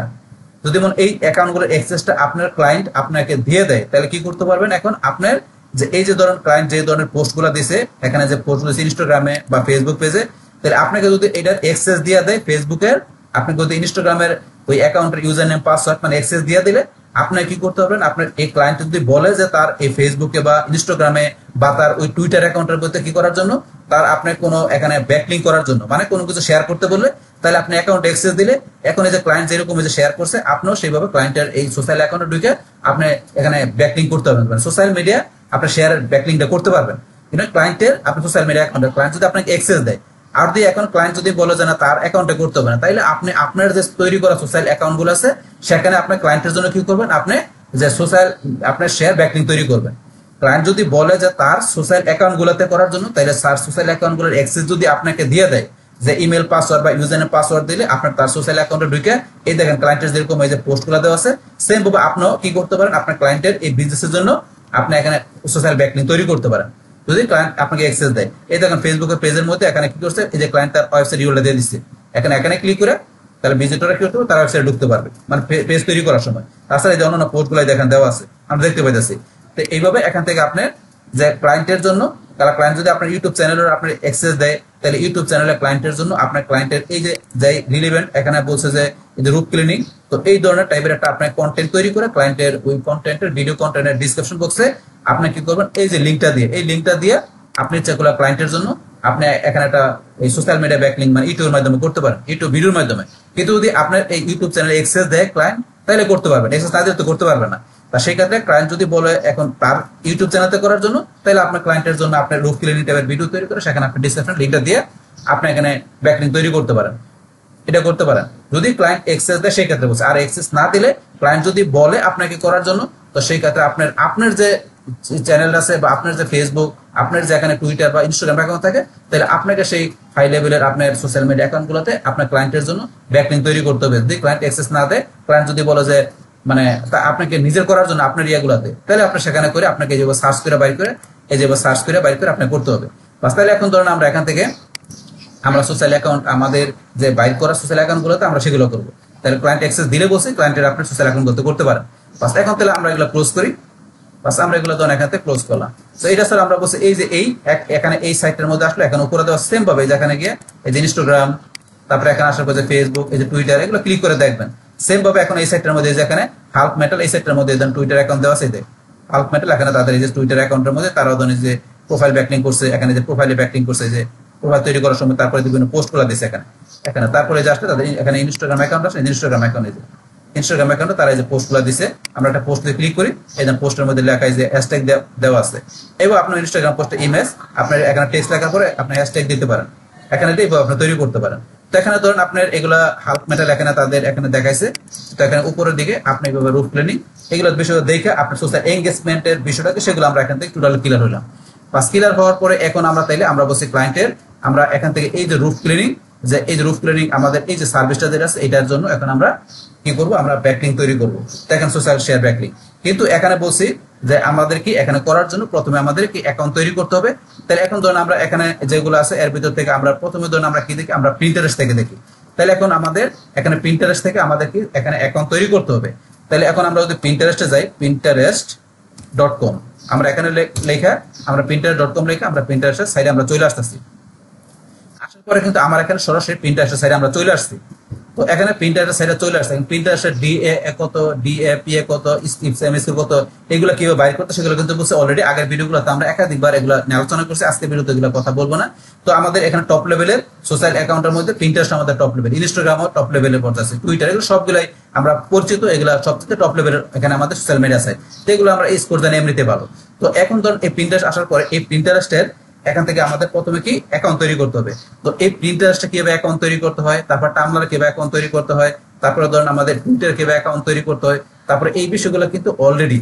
যদি মনে এই অ্যাকাউন্ট গুলোর এক্সেসটা আপনার ক্লায়েন্ট আপনাকে দিয়ে দেয়, তাহলে কি করতে পারবেন এখন আপনার যে এই যে ধরেন ক্লায়েন্ট যে ধরনের পোস্ট গুলো দিছে এখানে যে পোস্ট দিচ্ছে ইনস্টাগ্রামে বা ফেসবুক পেজে, তাহলে আপনাকে যদি এটার এক্সেস দিয়ে দেয় ফেসবুকের, আপনি যদি ইনস্টাগ্রামের ওই অ্যাকাউন্টের ইউজার নেম পাসওয়ার্ড মানে অ্যাক্সেস দিয়ে দিলে আপনার কি করতে পারবেন, আপনার এই ক্লায়েন্ট যদি বলে যে তার এই ফেসবুকে বা ইনস্টাগ্রামে বা তার ওই টুইটার অ্যাকাউন্টের মধ্যে কি করার জন্য, তার আপনি কোনো এখানে ব্যাকলিঙ্ক করার জন্য মানে কোনো কিছু শেয়ার করতে বললে, তাহলে আপনি অ্যাকাউন্ট অ্যাক্সেস দিলে এখন এই যে ক্লায়েন্ট যেরকম যে শেয়ার করছে আপনিও সেইভাবে ক্লায়েন্টের এই সোশ্যাল অ্যাকাউন্টে ঢুকে আপনি এখানে ব্যাকলিঙ্ক করতে পারবেন, মানে সোশ্যাল মিডিয়া আপনার শেয়ারের ব্যাকলিঙ্কটা করতে পারবেন। কিন্তু ক্লায়েন্টের আপনার সোশ্যাল মিডিয়া অ্যাকাউন্টে ক্লায়েন্ট যদি আপনাকে অ্যাক্সেস দেয় আর যদি এখন ক্লায়েন্ট যদি বলে যে না তার অ্যাকাউন্টে করতে হবে না, তাইলে আপনি আপনার যে তৈরি করা সোশ্যাল অ্যাকাউন্ট গুলো আছে সেখানে আপনার ক্লায়েন্টের জন্য কি করবেন, আপনি যে সোশ্যাল আপনার শেয়ার ব্যাকলিঙ্ক তৈরি করবেন। ক্লায়েন্ট যদি বলে যে তার সোশ্যাল অ্যাকাউন্ট গুলোতে করার জন্য, তাহলে তার সোশ্যাল অ্যাকাউন্ট গুলোর অ্যাক্সেস যদি আপনাকে দিয়ে দেয় যে ইমেল পাসওয়ার্ড বা ইউজারনেম পাসওয়ার্ড দিলে আপনার তার সোশ্যাল অ্যাকাউন্টে ঢুকে এই দেখেন ক্লায়েন্টের যেরকম এই যে পোস্ট গুলো দেওয়া আছে সেম ভাবে আপনিও কি করতে পারেন, আপনার ক্লায়েন্টের এই বিজনেসের জন্য আপনি এখানে সোশ্যাল ব্যাকলিঙ্ক তৈরি করতে পারেন যদি ক্লায়েন্ট আপনাকে অ্যাক্সেস দেয়। এই দেখেন ফেসবুকের পেজের মধ্যে এখানে কি করছে, এই যে ক্লায়েন্ট তার ওয়েবসাইট ইউআরএল দিয়ে দিচ্ছে, এখানে এখানে ক্লিক করে তাহলে ভিজিটররা কি করতে পারবে, তার ওয়েবসাইটে ঢুকতে পারবে মানে পেজ তৈরি করার সময়। তাছাড়া এই যে অন্যান্য পোস্ট গুলো দেখেন দেওয়া আছে আমরা দেখতে পাইতেছি। তো এইভাবে এখান থেকে আপনার যে ক্লায়েন্টের জন্য, তারা ক্লায়েন্ট যদি আপনার ইউটিউব চ্যানেলের আপনার অ্যাক্সেস দেয়, তাহলে ইউটিউব চ্যানেলের ক্লায়েন্টের জন্য আপনার ক্লায়েন্টের এই যে রিলেভেন্ট এখানে বলছে যে এই যে রুট ক্লিনিং, তো এই ধরনের টাইপের একটা আপনার কন্টেন্ট তৈরি করে ক্লায়েন্টের ওই কন্টেন্টের ভিডিও কন্টেন্টের ডিসক্রিপশন বক্সে আপনি কি করবেন, এই যে লিঙ্কটা দিয়ে এই লিঙ্কটা দিয়ে আপনি ইচ্ছা করলে ক্লায়েন্টের জন্য আপনি এখানে একটা এই সোশ্যাল মিডিয়া ব্যাকলিঙ্ক মানে ইউটিউবের মাধ্যমে করতে পারেন, ইউটিউব ভিডিওর মাধ্যমে। কিন্তু যদি আপনার এই ইউটিউব চ্যানেলে অ্যাক্সেস দেয় ক্লায়েন্ট, তাহলে করতে পারবেন, অ্যাক্সেস না দিলে তো করতে পারবেন না। তা সেই ক্ষেত্রে ক্লায়েন্ট যদি বলে এখন তার ইউটিউব চ্যানেলতে করার জন্য, তাহলে আপনার ক্লায়েন্টের জন্য আপনার রুট ক্লিনিং টাইপের ভিডিও তৈরি করে সেখানে আপনি ডিসক্রিপশন লিঙ্কটা দিয়ে আপনি এখানে ব্যাকলিঙ্ক তৈরি করতে পারেন, এটা করতে পারেন যদি ক্লায়েন্ট অ্যাক্সেস দেয় সেই ক্ষেত্রে বলছে। আর অ্যাক্সেস না দিলে ক্লায়েন্ট যদি বলে আপনাকে করার জন্য, তো সেই ক্ষেত্রে আপনার যে চ্যানেল আছে বা আপনার যে ফেসবুক, আপনার যে এখানে টুইটার বা ইনস্টাগ্রাম অ্যাকাউন্ট থাকে, তাহলে আপনাকে সেই হাই লেভেলের আপনার সোশ্যাল মিডিয়া অ্যাকাউন্ট গুলোতে আপনার ক্লায়েন্টের জন্য ব্যাকলিঙ্ক তৈরি করতে হবে। যদি ক্লায়েন্ট অ্যাক্সেস না দেয়, ক্লায়েন্ট যদি বলে যে মানে আপনাকে নিজের করার জন্য আপনার ইয়াগুলাতে, তাহলে আপনি সেখানে করে আপনাকে যেভাবে সার্চ করে বাইর করে আপনি করতে হবে। বাস তাহলে এখন ধরুন আমরা এখান থেকে আমরা সোশ্যাল অ্যাকাউন্ট আমাদের যে বাইর করা সোশ্যাল অ্যাকাউন্ট গুলোতে আমরা সেগুলো করবো। তাহলে ক্লায়েন্ট অ্যাক্সেস দিলে বসে ক্লায়েন্টের আপনার সোশ্যাল অ্যাকাউন্ট করতে পারেন। বাস এখন তাহলে আমরা এগুলো ক্লোজ করি। বাস আমরা এগুলো ধরুন এখান থেকে ক্লোজ করলাম। তো এটা স্যার আমরা বলছি এই যে এখানে এই সাইটের মধ্যে আসলে এখানে উপরে দেওয়া সেম পাবে, যেখানে গিয়ে এই যে ইনস্টাগ্রাম, তারপরে এখানে আসার পর যে ফেসবুক, এই যে টুইটার, এগুলো ক্লিক করে দেখবেন সেম ভাবে এখন এই সাইটের মধ্যে যেখানে হাল্ক মেটাল এই সাইটের মধ্যে টুইটার অ্যাকাউন্ট দেওয়া আছে, হাল্ক মেটাল এখানে তাদের এই যে টুইটার অ্যাকাউন্টের মধ্যে তারাও ধরেন যে প্রোফাইল ব্যাকলিঙ্ক করছে, এখানে যে প্রোফাইলে ব্যাকলিঙ্ক করছে যে প্রোফাইল তৈরি করার সময়, তারপরে বিভিন্ন পোস্ট গুলো দিচ্ছে এখানে তারপরে যে আসলে তাদের এখানে ইনস্টাগ্রাম অ্যাকাউন্ট আছে, ইনস্টাগ্রাম অ্যাকাউন্টে তারা এই যে পোস্ট গুলো দিচ্ছে, আমরা একটা পোস্ট দিয়ে ক্লিক করি, এই যে পোস্টের মধ্যে লেখা এই যে হ্যাশট্যাগ দেওয়া আছে। এবার আপনার ইনস্টাগ্রাম পোস্টে ইমেজ আপনার এখানে টেক্সট লেখার পরে আপনি হ্যাশট্যাগ দিতে পারেন, এখানে আপনি তৈরি করতে পারেন। তো এখানে ধরুন আপনার এগুলা হাল্ক মেটাল এখানে তাদের এখানে দেখাইছে, তো এখানে উপরের দিকে আপনি এইভাবে রুট ক্লিনিং এগুলো বিষয় দেখে আপনার সোশ্যাল এঙ্গেজমেন্টের বিষয়টাকে সেগুলো আমরা এখান থেকে টোটাল ক্লিয়ার হলাম। বাস ক্লিয়ার হওয়ার পরে এখন আমরা তাইলে আমরা বলছি ক্লায়েন্টের আমরা এখান থেকে এই যে রুট ক্লিনিং আমাদের এই যে সার্ভিসটা যেটা আছে এটার জন্য এখন আমরা কি করবো, আমরা ব্যাকলিঙ্ক তৈরি করবো। দেখেন সোশ্যাল শেয়ার ব্যাকলিঙ্ক, কিন্তু এখানে বলছি যে আমাদের কি এখানে করার জন্য প্রথমে আমাদের কি অ্যাকাউন্ট তৈরি করতে হবে। তাহলে এখন ধরুন আমরা এখানে যেগুলো আছে এর ভিতর থেকে আমরা প্রথমে ধরুন আমরা কি দেখি, আমরা প্রিন্টারেস্ট থেকে দেখি। তাহলে এখন আমাদের এখানে প্রিন্টারেস্ট থেকে আমাদের কি এখানে অ্যাকাউন্ট তৈরি করতে হবে। তাহলে এখন আমরা যদি প্রিন্টারেস্টে যাই, pinterest.com, আমরা এখানে লেখা আমরা pinterest.com লেখা আমরা প্রিন্টারেস্টের সাইডে আমরা চলে আসতেছি। পরে কিন্তু আমার এখানে সরাসরি প্রিন্টারের সাইডে আমরা চলে আসছি। তো এখানে প্রিন্টারের সাইডে চলে আসছে, প্রিন্টারের ডিএ কত, ডিএপিএ কত, স্টিপস এমএসকিউ কত, এগুলো কিভাবে বাইর করতে সেগুলো কিন্তু বুঝছে অলরেডি আগের ভিডিওগুলোতে আমরা একাধিকবার এগুলো নিয়ে আলোচনা করছি। আজকে ভিডিওতে এগুলো কথা বলবো না। তো আমাদের এখানে টপ লেভেলের সোশ্যাল অ্যাকাউন্টের মধ্যে প্রিন্টারেস্ট আমাদের টপ লেভেল, ইনস্টাগ্রামও টপ লেভেলের পর্যায়ে আছে, টুইটার, এগুলো সবগুলাই আমরা পরিচিত, এগুলো সবচেয়ে টপ লেভেলের এখানে আমাদের সোশ্যাল মিডিয়া সাইট। তো এগুলো আমরা এই স্কোর জানি এমনিতে ভালো। তো এখন ধরুন এই প্রিন্টারেস্ট আসার পরে এই প্রিন্টারেস্টের এখান থেকে আমাদের প্রথমে কি অ্যাকাউন্ট তৈরি করতে হবে। তো এই প্রিন্টারেস্টে কিভাবে অ্যাকাউন্ট তৈরি করতে হয়, তারপর টামলার কিভাবে অ্যাকাউন্ট তৈরি করতে হয়, তারপরে ধরুন আমাদের টুইটার কিভাবে অ্যাকাউন্ট তৈরি করতে হয়, তারপরে এই বিষয়গুলো কিন্তু অলরেডি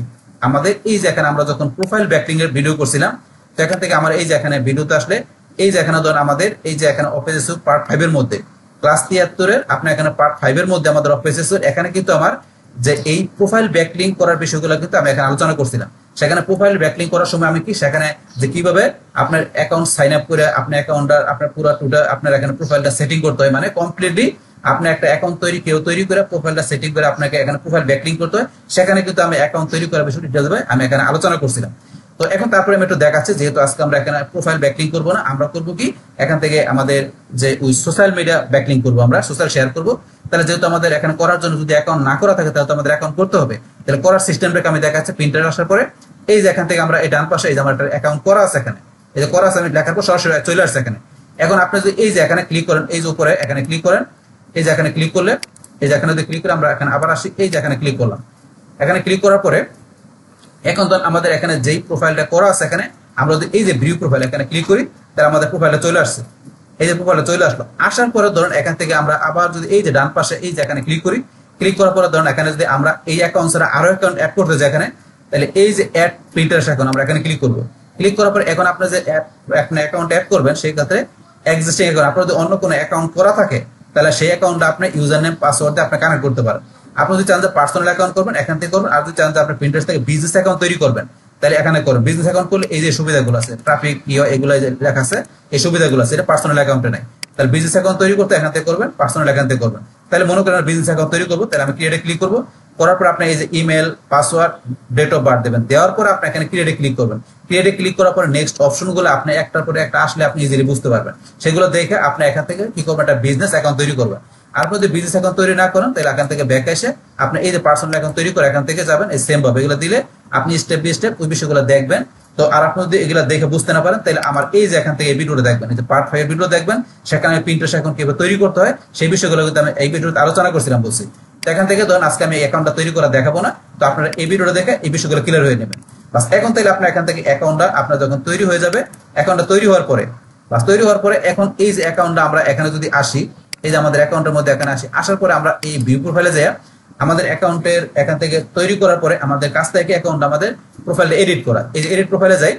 আমাদের এই যে এখানে আমরা যখন প্রোফাইল ব্যাকলিং এর ভিডিও করছিলাম, তো এখান থেকে আমার এই যে এখানে ভিডিওতে আসলে এই যে এখানে ধরুন আমাদের এই যে এখানে অফিসের পার্ট 5 এর মধ্যে ক্লাস 73 এর আপনার এখানে পার্ট 5 এর মধ্যে আমাদের অফিসের এখানে কিন্তু আমার যে এই প্রোফাইল ব্যাকলিং করার বিষয়গুলো কিন্তু আমি এখানে আলোচনা করছিলাম। সেখানে প্রোফাইল ব্যাকলিং করার সময় আমি কি সেখানে যে কিভাবে আপনার অ্যাকাউন্ট সাইন আপ করে আপনার অ্যাকাউন্টটা আপনার পুরো টুটা আপনার এখানে প্রোফাইলটা সেটিং করতে হয়, মানে কমপ্লিটলি আপনি একটা অ্যাকাউন্ট তৈরি করে প্রোফাইলটা সেটিং করে আপনাকে এখানে প্রোফাইল ব্যাকলিং করতে হয়। সেখানে কিন্তু আমি অ্যাকাউন্ট তৈরি করার বিষয়টি ডিটেইলসে আমি এখানে আলোচনা করছিলাম। তো এখন তারপরে আমি একটু দেখাচ্ছি, যেহেতু আজকে আমরা এখানে প্রোফাইল ব্যাকলিং করব না, আমরা করব কি এখান থেকে আমাদের যে ওই সোশ্যাল মিডিয়া ব্যাকলিং করব, আমরা সোশ্যাল শেয়ার করব। তাহলে যেহেতু আমাদের এখানে করার জন্য যদি অ্যাকাউন্ট না করা থাকে তাহলে তো আমাদের অ্যাকাউন্ট করতে হবে। তাহলে করার সিস্টেমটাকে আমি দেখাচ্ছি। প্রিন্টার আসার পরে এই যে এখান থেকে আমরা এই ডান পাশে এই যে আমার একটা অ্যাকাউন্ট করা আছে, এখানে এই যে করা আছে আমি লেখার পর সরাসরি চলে আসছে এখানে। এখন আপনি যদি এই যে এখানে ক্লিক করেন, এই যে উপরে এখানে ক্লিক করেন, এই যে এখানে ক্লিক করলে এই যে এখানে যদি ক্লিক করে আমরা এখানে আবার আসি, এই যে এখানে ক্লিক করলাম। এখানে ক্লিক করার পরে এখন তো আমাদের এখানে যেই প্রোফাইলটা করা আছে এখানে আমরা যদি এই যে ভিউ প্রোফাইল এখানে ক্লিক করি তাহলে আমাদের প্রোফাইলটা চলে আসছে। এই যে প্রোফাইলটা চলে আসলো, আসার পরে ধরুন এখান থেকে আমরা আবার যদি এই যে ডান পাশে এই যে এখানে ক্লিক করি, ক্লিক করার পরে ধরুন এখানে যদি আমরা এই অ্যাকাউন্ট ছাড়া আরো অ্যাকাউন্ট অ্যাড করতে যাই এখানে, তাহলে এই যে অ্যাড প্রিন্টারেস্ট অ্যাকাউন্ট আমরা এখানে ক্লিক করব। ক্লিক করার পরে এখন আপনি যে আপনার অ্যাকাউন্ট অ্যাড করবেন সেই ক্ষেত্রে এক্সিস্টিং অ্যাকাউন্ট আপনার যদি অন্য কোনো অ্যাকাউন্ট করা থাকে তাহলে সেই অ্যাকাউন্টটা আপনি ইউজার নেম পাসওয়ার্ড দিয়ে আপনি কানেক্ট করতে পারেন। আপনি যদি চান যে পার্সোনাল অ্যাকাউন্ট করবেন এখান থেকে করবেন, আর যদি চান যে আপনি প্রিন্টারেস্ট থেকে বিজনেস অ্যাকাউন্ট তৈরি করবেন তাহলে এখানে করুন। বিজনেস অ্যাকাউন্ট করলে এই যে সুবিধাগুলো আছে, ট্রাফিক এগুলো লেখা আছে, এই সুবিধাগুলো আছে, এটা পার্সোনাল অ্যাকাউন্টে নাই। তাহলে বিজনেস অ্যাকাউন্ট তৈরি করতে এখান থেকে করবেন, পার্সোনাল অ্যাকাউন্ট থেকে করবেন। তাহলে মনে করেন বিজনেস অ্যাকাউন্ট তৈরি করবো, তাহলে আমি ক্রিয়েটে ক্লিক করবো। করার পর আপনি এই যে email, password, date of birth দেবেন। দেওয়ার পর আপনি এখানে ক্রিয়েটে ক্লিক করবেন। ক্রিয়েটে ক্লিক করার পর নেক্সট অপশনগুলো আপনি একটার পরে একটা আসলে আপনি ইজিলি বুঝতে পারবেন। সেগুলো দেখে আপনি এখান থেকে কি করবেন, একটা বিজনেস অ্যাকাউন্ট তৈরি করবেন। আর যদি বিজনেস অ্যাকাউন্ট তৈরি না করেন তাহলে এখান থেকে ব্যাক এসে আপনি এই যে পার্সোনাল অ্যাকাউন্ট তৈরি করে এখান থেকে যাবেন, এই সেম ভাবে এগুলো দিলে আপনি স্টেপ বাই স্টেপ ওই বিষয়গুলো দেখবেন। তো আর আপনি যদি এগুলো দেখে বুঝতে না পারেন তাহলে আমার এই যে এখান থেকে এই ভিডিওটা দেখবেন, এই যে পার্ট 5 এর ভিডিও দেখবেন, সেখানে প্রিন্টারেস্ট অ্যাকাউন্ট কিভাবে তৈরি করতে হয় সেই বিষয়গুলো কিন্তু আমি এই ভিডিওতে আলোচনা করছিলাম বলছি। তো এখান থেকে ধরুন আজকে আমি অ্যাকাউন্টটা তৈরি করা দেখাবো না, তো আপনারা এই ভিডিওটা দেখে এই বিষয়গুলো ক্লিয়ার হয়ে নেবেন বাস। এখন তাহলে আপনার এখান থেকে অ্যাকাউন্টটা আপনার যখন তৈরি হয়ে যাবে, অ্যাকাউন্টটা তৈরি হওয়ার পরে বাস তৈরি হওয়ার পরে এখন এই যে অ্যাকাউন্টটা আমরা এখানে যদি আসি, এই যে আমাদের অ্যাকাউন্টের মধ্যে এখানে আসি, আসার পরে আমরা এই ভিউ প্রোফাইলে যাই, আমাদের অ্যাকাউন্টের এখান থেকে তৈরি করার পরে আমাদের কাছ থেকে অ্যাকাউন্ট আমাদের প্রোফাইলটা এডিট করা, এই যে এডিট প্রোফাইলে যাই,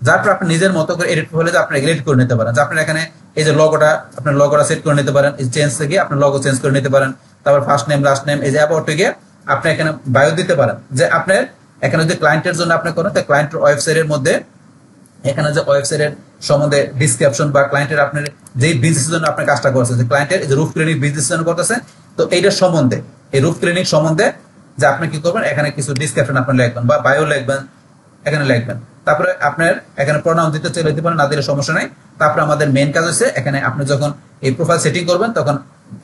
যার পর আপনি নিজের মতো করে এডিট প্রোফাইলে আপনি এডিট করে নিতে পারেন। যে আপনার এখানে এই যে লগোটা আপনার লগোটা সেট করে নিতে পারেন, এই চেঞ্জ থেকে আপনার লগো চেঞ্জ করে নিতে পারেন। তারপর ফার্স্ট নেম, লাস্ট নেম, এই যে অ্যাবাউটে গিয়ে আপনি এখানে বায়ো দিতে পারেন। যে আপনার এখানে যদি ক্লায়েন্টের জন্য আপনি করেন তাই ক্লায়েন্টের ওয়েবসাইটের মধ্যে এখানে যে ওয়েবসাইটের সম্বন্ধে ডিসক্রিপশন বা ক্লায়েন্টের আপনার যেই বিজনেসের জন্য আপনি কাজটা করছেন, যে ক্লায়েন্টের যে রুফ ক্লিনিক বিজনেস জন্য করতেছেন, তো এইটার সম্বন্ধে এই রুফ ক্লিনিক সম্বন্ধে যে আপনি কি করবেন এখানে কিছু ডিসক্রিপশন আপনি লিখবেন বা বায়ো লিখবেন, এখানে লিখবেন। তারপরে আপনার এখানে প্রোনাউন দিতে চাইলে দিতে পারেন, না দিলে সমস্যা নাই। তারপরে আমাদের মেইন কাজ হচ্ছে এখানে আপনি যখন এই প্রোফাইল সেটিং করবেন তখন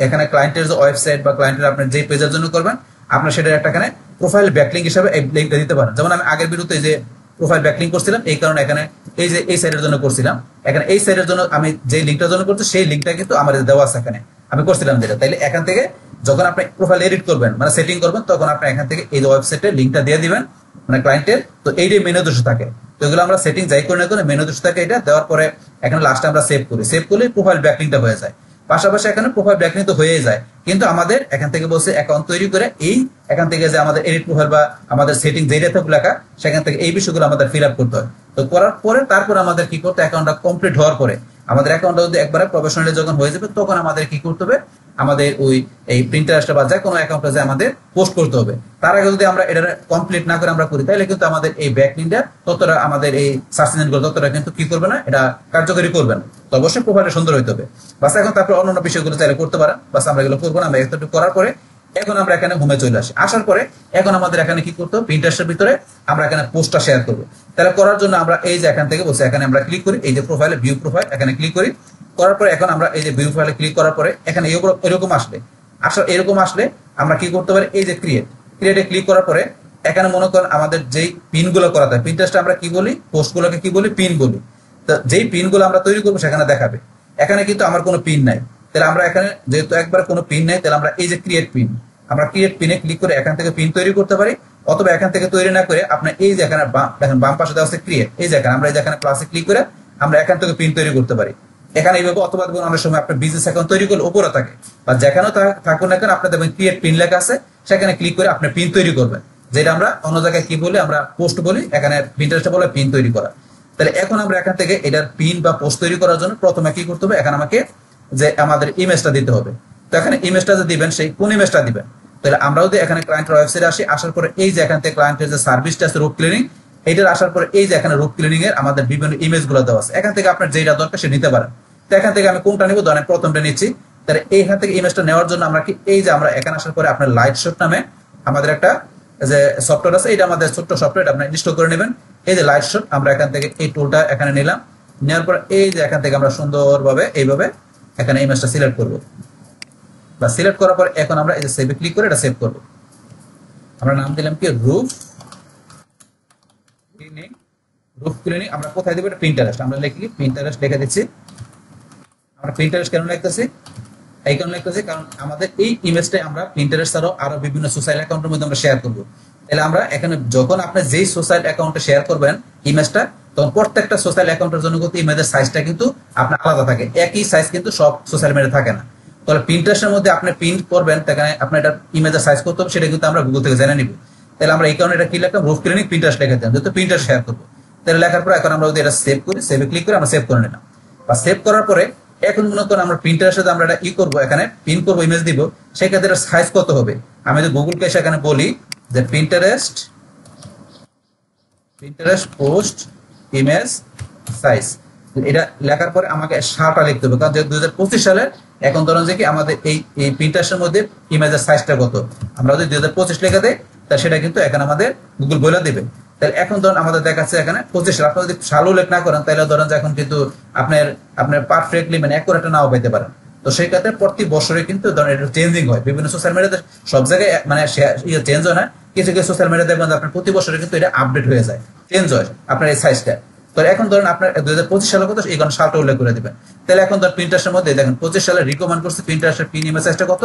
এখানে ক্লায়েন্টের যে ওয়েবসাইট বা ক্লায়েন্টের আপনার যে পেজের জন্য করবেন আপনার সেটার একটা এখানে প্রোফাইল ব্যাকলিঙ্ক হিসেবে এই লিঙ্কটা দিতে পারেন। যেমন আমি আগের ভিডিওতে যে প্রোফাইল ব্যাকলিঙ্ক করছিলাম এই কারণে এখানে এই যে এই সাইডের জন্য করছিলাম, এখানে এই সাইডের জন্য আমি যে লিঙ্কটার জন্য করছি সেই লিঙ্কটা কিন্তু আমার দেওয়া আছে এখানে আমি করছিলাম যেটা। তাইলে এখান থেকে যখন আপনি প্রোফাইল এডিট করবেন মানে সেটিং করবেন তখন আপনি এখান থেকে এই ওয়েবসাইটের লিঙ্কটা দিয়ে দিবেন মানে ক্লায়েন্টের। তো এইটাই মেনু দোষ থাকে, তো এগুলো আমরা সেটিং যাই করে না করে মেনু দোষ থাকে এটা দেওয়ার পরে এখানে লাস্টে আমরা সেভ করি, সেভ করলে প্রোফাইল ব্যাকলিঙ্কটা হয়ে যায়। পাশাপাশি এখানে প্রোফাইল ব্যাকলিঙ্ক তো হয়েই যায়, কিন্তু আমাদের এখান থেকে বলছে অ্যাকাউন্ট তৈরি করে এই এখান থেকে যে আমাদের এডিট প্রোফাইল বা আমাদের সেটিং যেটা থাকে লেখা সেখান থেকে এই বিষয়গুলো আমাদের ফিল আপ করতে হয়। তো করার পরে তারপর আমাদের কি করতে অ্যাকাউন্টটা কমপ্লিট হওয়ার পরে আমাদের অ্যাকাউন্টটা যদি একবারে প্রফেশনালি যখন হয়ে যাবে তখন আমাদের কি করতে হবে, আমাদের ওই এই প্রিন্টারেস্টটা বা যে কোনো অ্যাকাউন্টে যে আমাদের পোস্ট করতে হবে। তার আগে যদি আমরা এটা কমপ্লিট না করে আমরা করি তাহলে কিন্তু আমাদের এই ব্যাকলিঙ্কটা ততটা আমাদের এই সার্চ ইঞ্জিনগুলো ততটা কিন্তু কি করবে না, এটা কার্যকরী করবে না। তো অবশ্যই প্রোফাইলটা সুন্দর হইতে হবে বাস। এখন তারপর অন্যান্য বিষয়গুলো চাইলে করতে পারেন বাস, আমরা এগুলো করবো না। আমরা এতটুকু করার পরে এখন আমরা এখানে হোমে চলে আসি, আসার পরে এখন আমাদের এখানে কি করতে হবে, প্রিন্টারেস্টের ভিতরে আমরা এখানে পোস্টটা শেয়ার করবো। তাহলে করার জন্য আমরা এই যে এখান থেকে বলছি এখানে আমরা ক্লিক করি, এই যে প্রোফাইলে ভিউ প্রোফাইল এখানে ক্লিক করি। করার পরে এখন আমরা এই যে ভিউ ফাইলে ক্লিক করার পরে এখানে এরকম আসলে আমরা কি করতে পারি, এই যে ক্রিয়েটে ক্লিক করার পরে এখানে মনে করেন আমাদের যেই পিনগুলো করা থাকে, পিনটেস্টে আমরা কি বলি, পোস্টগুলোকে কি বলি, পিন বলি। তো যেই পিনগুলো আমরা তৈরি করবো সেখানে দেখাবে। এখানে কিন্তু আমার কোনো পিন নাই, তাহলে আমরা এখানে যেহেতু একবার কোনো পিন নাই, তাহলে আমরা এই যে ক্রিয়েট পিন, আমরা ক্রিয়েট পিনে ক্লিক করে এখান থেকে পিন তৈরি করতে পারি, অথবা এখান থেকে তৈরি না করে আপনার এই যে এখানে দেখেন বাম পাশে দেওয়া আছে ক্রিয়েট, এই যে এখানে আমরা এই যে এখানে প্লাসে ক্লিক করে আমরা এখান থেকে পিন তৈরি করতে পারি এখানে এইভাবে। অথবা দেখবেন অনেক সময় আপনার বিজনেস অ্যাকাউন্ট তৈরি করলে উপরে থাকে, বা যেখানেও থাকুন না কেন আপনার দেখবেন ক্রিয়েট পিন লেখা আছে, সেখানে ক্লিক করে আপনি পিন তৈরি করবেন, যেটা আমরা অন্য জায়গায় কি বলি, আমরা পোস্ট বলি, এখানে পিনটারেস্টে বলে পিন তৈরি করা। তাহলে এখন আমরা এখান থেকে এটার পিন বা পোস্ট তৈরি করার জন্য প্রথমে কি করতে হবে, এখানে আমাকে যে আমাদের ইমেজটা দিতে হবে। তো এখানে ইমেজটা যে দিবেন সেই কোন ইমেজটা দিবেন, তাহলে আমরা যদি এখানে ক্লায়েন্টের ওয়েবসাইটে আসি, আসার পরে এই যে এখান থেকে ক্লায়েন্টের যে সার্ভিসটা আছে রুফ ক্লিনিং, এইটার আসার পরে এই যে এখানে রুফ ক্লিনিং এর আমাদের বিভিন্ন ইমেজ গুলো দেওয়া আছে, এখান থেকে আপনার যেটা দরকার সে নিতে পারেন। তো এখান থেকে আমি কোনটা নিব, ধরেন প্রথমটা নিচ্ছি। তাহলে এইখান থেকে ইমেজটা নেওয়ার জন্য আমরা কি এই যে আমরা এখানে আসার পরে আপনার লাইট শট নামে আমাদের একটা যে সফটওয়্যার আছে, এটা আমাদের ছোট্ট সফটওয়্যার, আপনি ইনস্টল করে নেবেন। এই যে লাইট শট, আমরা এখান থেকে এই টুলটা এখানে নিলাম, নেওয়ার পর এই যে এখান থেকে আমরা সুন্দরভাবে এইভাবে এখানে ইমেজটা সিলেক্ট করব, বা সিলেক্ট করার পর এখন আমরা এই যে সেভে ক্লিক করে এটা সেভ করব। আমরা নাম দিলাম কি, রুফ ক্লিনিং। আমরা কোথায় দেব, এটা পিন্টারেস্ট, আমরা লিখি পিন্টারেস্ট লিখে দিচ্ছি। আমরা পিন্টারেস্ট কেন লিখতেছি, এই কারণে লিখতেছি কারণ আমাদের এই ইমেজটাই আমরা পিন্টারেস্ট ছাড়াও আরো বিভিন্ন সোশ্যাল অ্যাকাউন্টের মধ্যে আমরা শেয়ার করব। তাহলে আমরা এখানে যখন আপনি যেই সোশ্যাল অ্যাকাউন্টে শেয়ার করবেন ইমেজটা, তখন প্রত্যেকটা সোশ্যাল অ্যাকাউন্টের জন্য কিন্তু ইমেজের সাইজটা কিন্তু আপনার আলাদা থাকে, একই সাইজ কিন্তু সব সোশ্যাল মিডিয়া থাকে না। তাহলে পিন্টারেস্টের মধ্যে আপনি পিন করবেন, সেখানে আপনার এটা ইমেজের সাইজ করতে হবে, সেটা কিন্তু আমরা গুগল থেকে জেনে নিব। তাহলে আমরা এই কারণে এটা কি লিখলাম, রুফ ক্লিনিং পিন্টারেস্ট লিখে দিলাম, যেহেতু পিন্টারেস্ট শেয়ার করবো। তাহলে লেখার পর এখন আমরা যদি এটা সেভ করি, সেভে ক্লিক করে আমরা সেভ করে নিলাম। বা সেভ করার পরে এখন মনে করেন আমরা প্রিন্টারের সাথে আমরা এটা করবো, এখানে পিন করবো, ইমেজ দিব, সেক্ষেত্রে সাইজ কত হবে। আমি যদি গুগলকে সেখানে বলি যে পিন্টারেস্ট পোস্ট ইমেজ সাইজ, এটা লেখার পরে আমাকে সালটা লিখতে হবে, কারণ 2025 সালে এখন ধরুন যে কি আমাদের এই প্রিন্টারের মধ্যে ইমেজের সাইজটা কত, আমরা যদি 2025 লিখে দেয় তা সেটা কিন্তু এখন আমাদের গুগল বলে দিবে। তাহলে এখন ধরুন আমাদের দেখাচ্ছে এখানে 25 সাল, আপনি যদি সাল উল্লেখ না করেন তাহলে ধরেন যে এখন কিন্তু আপনার পারফেক্টলি মানে অ্যাকুরেট নাও পেতে পারেন। তো সেই ক্ষেত্রে প্রতি বছরে কিন্তু ধরেন এটা চেঞ্জিং হয়, বিভিন্ন সোশ্যাল মিডিয়াতে সব জায়গায় মানে চেঞ্জ হয় না, কিছু কিছু সোশ্যাল মিডিয়া দেখবেন আপনার প্রতি বছরে কিন্তু এটা আপডেট হয়ে যায়, চেঞ্জ হয় আপনার এই সাইজটা। তো এখন ধরেন আপনার 2025 সালে কত, এই কারণে সালটা উল্লেখ করে দিবেন। তাহলে এখন ধর প্রিন্টারের মধ্যে দেখেন 25 সালে রিকমেন্ড করছে প্রিন্টারের পিন ইমেজ সাইজটা কত,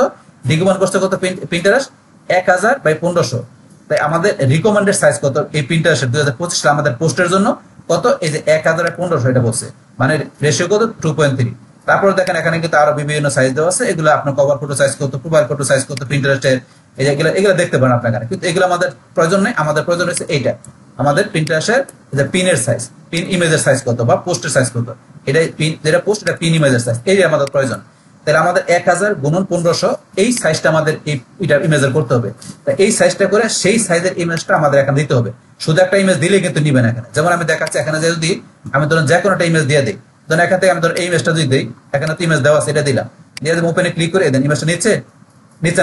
রিকমেন্ড করছে কত প্রিন্টারের 1000/1500। তাই আমাদের রিকমেন্ডেড সাইজ কত এই প্রিন্টারের 2025 সালে আমাদের পোস্টের জন্য কত, এই যে 1000/1500 এটা বলছে, মানে রেশিও কত 2.3। তারপর দেখেন এখানে কিন্তু আরো বিভিন্ন সাইজ দেওয়া আছে, এগুলো আপনার কভার ফটো সাইজ কত, প্রোফাইল ফটো সাইজ কত, প্রিন্টারেস্টের এই এগুলো দেখতে পারেন আপনার এখানে। কিন্তু এগুলো আমাদের প্রয়োজন নেই, আমাদের প্রয়োজন হচ্ছে এইটা, আমাদের প্রিন্টারের যে পিনের সাইজ, পিন ইমেজের সাইজ কত বা পোস্টের সাইজ কত, এটাই পিন যেটা পোস্ট, এটা পিন ইমেজের সাইজ, এই আমাদের প্রয়োজন। তাহলে আমাদের 1000 × 1500 এই সাইজটা আমাদের এটা ইমেজের করতে হবে। এই সাইজটা করে সেই সাইজের ইমেজটা আমাদের এখানে দিতে হবে। শুধু একটা ইমেজ দিলে কিন্তু নিবে না এখানে। যেমন আমি দেখাচ্ছি এখানে যদি আমি ধরুন যে কোনো একটা ইমেজ দিয়ে দিই, ধরুন এখান থেকে আমি ধরুন এই ইমেজটা যদি দিই, এখানে তো ইমেজ দেওয়া আছে, এটা দিলাম, দিয়ে ওপেনে ক্লিক করে দেন, ইমেজটা নিচ্ছে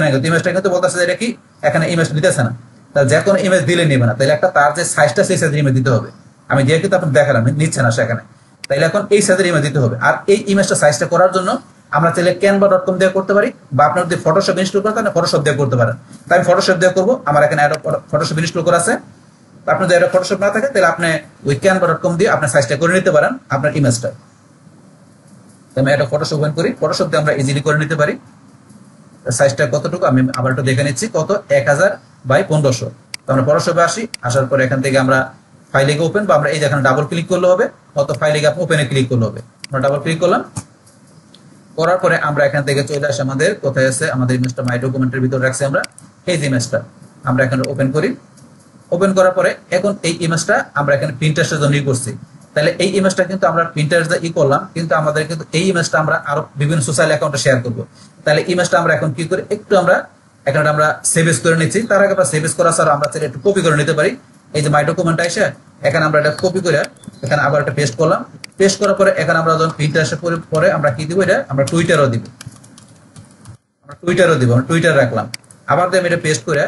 না, কিন্তু ইমেজটা কিন্তু বলতেছে এটা কি এখানে ইমেজটা নিতেছে না। তাহলে যে কোনো ইমেজ দিলে নিবে না, তাহলে একটা তার যে সাইজটা সেই সাইজের ইমেজ দিতে হবে। আমি দিয়ে কিন্তু আপনার দেখালাম নিচ্ছে না সেখানে, তাইলে এখন এই সাইজের ইমেজ দিতে হবে। আর এই ইমেজটা সাইজটা করার জন্য আমরা চাইলে canva.com দিয়ে করতে পারি, বা আপনার যদি ফটোশপ ইনস্টল করতে হয় ফটোশপ দিয়ে করতে পারেন। তাই আমি ফটোশপ দিয়ে করবো, আমার এখানে ফটোশপ ইনস্টল করা আছে। আপনার যদি ফটোশপ না থাকে তাহলে আপনি ওই canva.com দিয়ে আপনার সাইজটা করে নিতে পারেন আপনার ইমেজটা। আমি এটা ফটোশপ ওপেন করি, ফটোশপ দিয়ে আমরা ইজিলি করে নিতে পারি। সাইজটা কতটুকু আমি আবার একটু দেখে নিচ্ছি, কত 1000/1500। তো আমরা ফটোশপে আসি, আসার পরে এখান থেকে আমরা ফাইলে ওপেন, বা আমরা এই যে এখানে ডাবল ক্লিক করলে হবে, কত ফাইলে আপনি ওপেনে ক্লিক করলে হবে। আমরা ডাবল ক্লিক করলাম, করার পরে আমরা এখান থেকে চলে আসি আমাদের কোথায় আছে, আমাদের ইমেজটা মাই ডকুমেন্টের ভিতরে রাখছি আমরা, এই যে ইমেজটা আমরা এখানে ওপেন করি। ওপেন করার পরে এখন এই ইমেজটা আমরা এখানে প্রিন্টারের জন্য করছি। তাহলে এই ইমেজটা কিন্তু আমরা প্রিন্টারের করলাম, কিন্তু আমাদের কিন্তু এই ইমেজটা আমরা আরো বিভিন্ন সোশ্যাল অ্যাকাউন্টে শেয়ার করবো। তাহলে ইমেজটা আমরা এখন কি করি, একটু আমরা এখানে আমরা সেভ করে নিচ্ছি। তার আগে আমরা সেভ করা ছাড়া আমরা চাইলে একটু কপি করে নিতে পারি। এই যে মাই ডকুমেন্টটা এসে এখানে আমরা এটা কপি করে এখানে আবার একটা পেস্ট করলাম। পেস্ট করার পরে এখানে আমরা যখন প্রিন্টারের পরে আমরা কি দিব, এটা আমরা টুইটারও দিব, আমরা টুইটার রাখলাম। আবার আমি এটা পেস্ট করে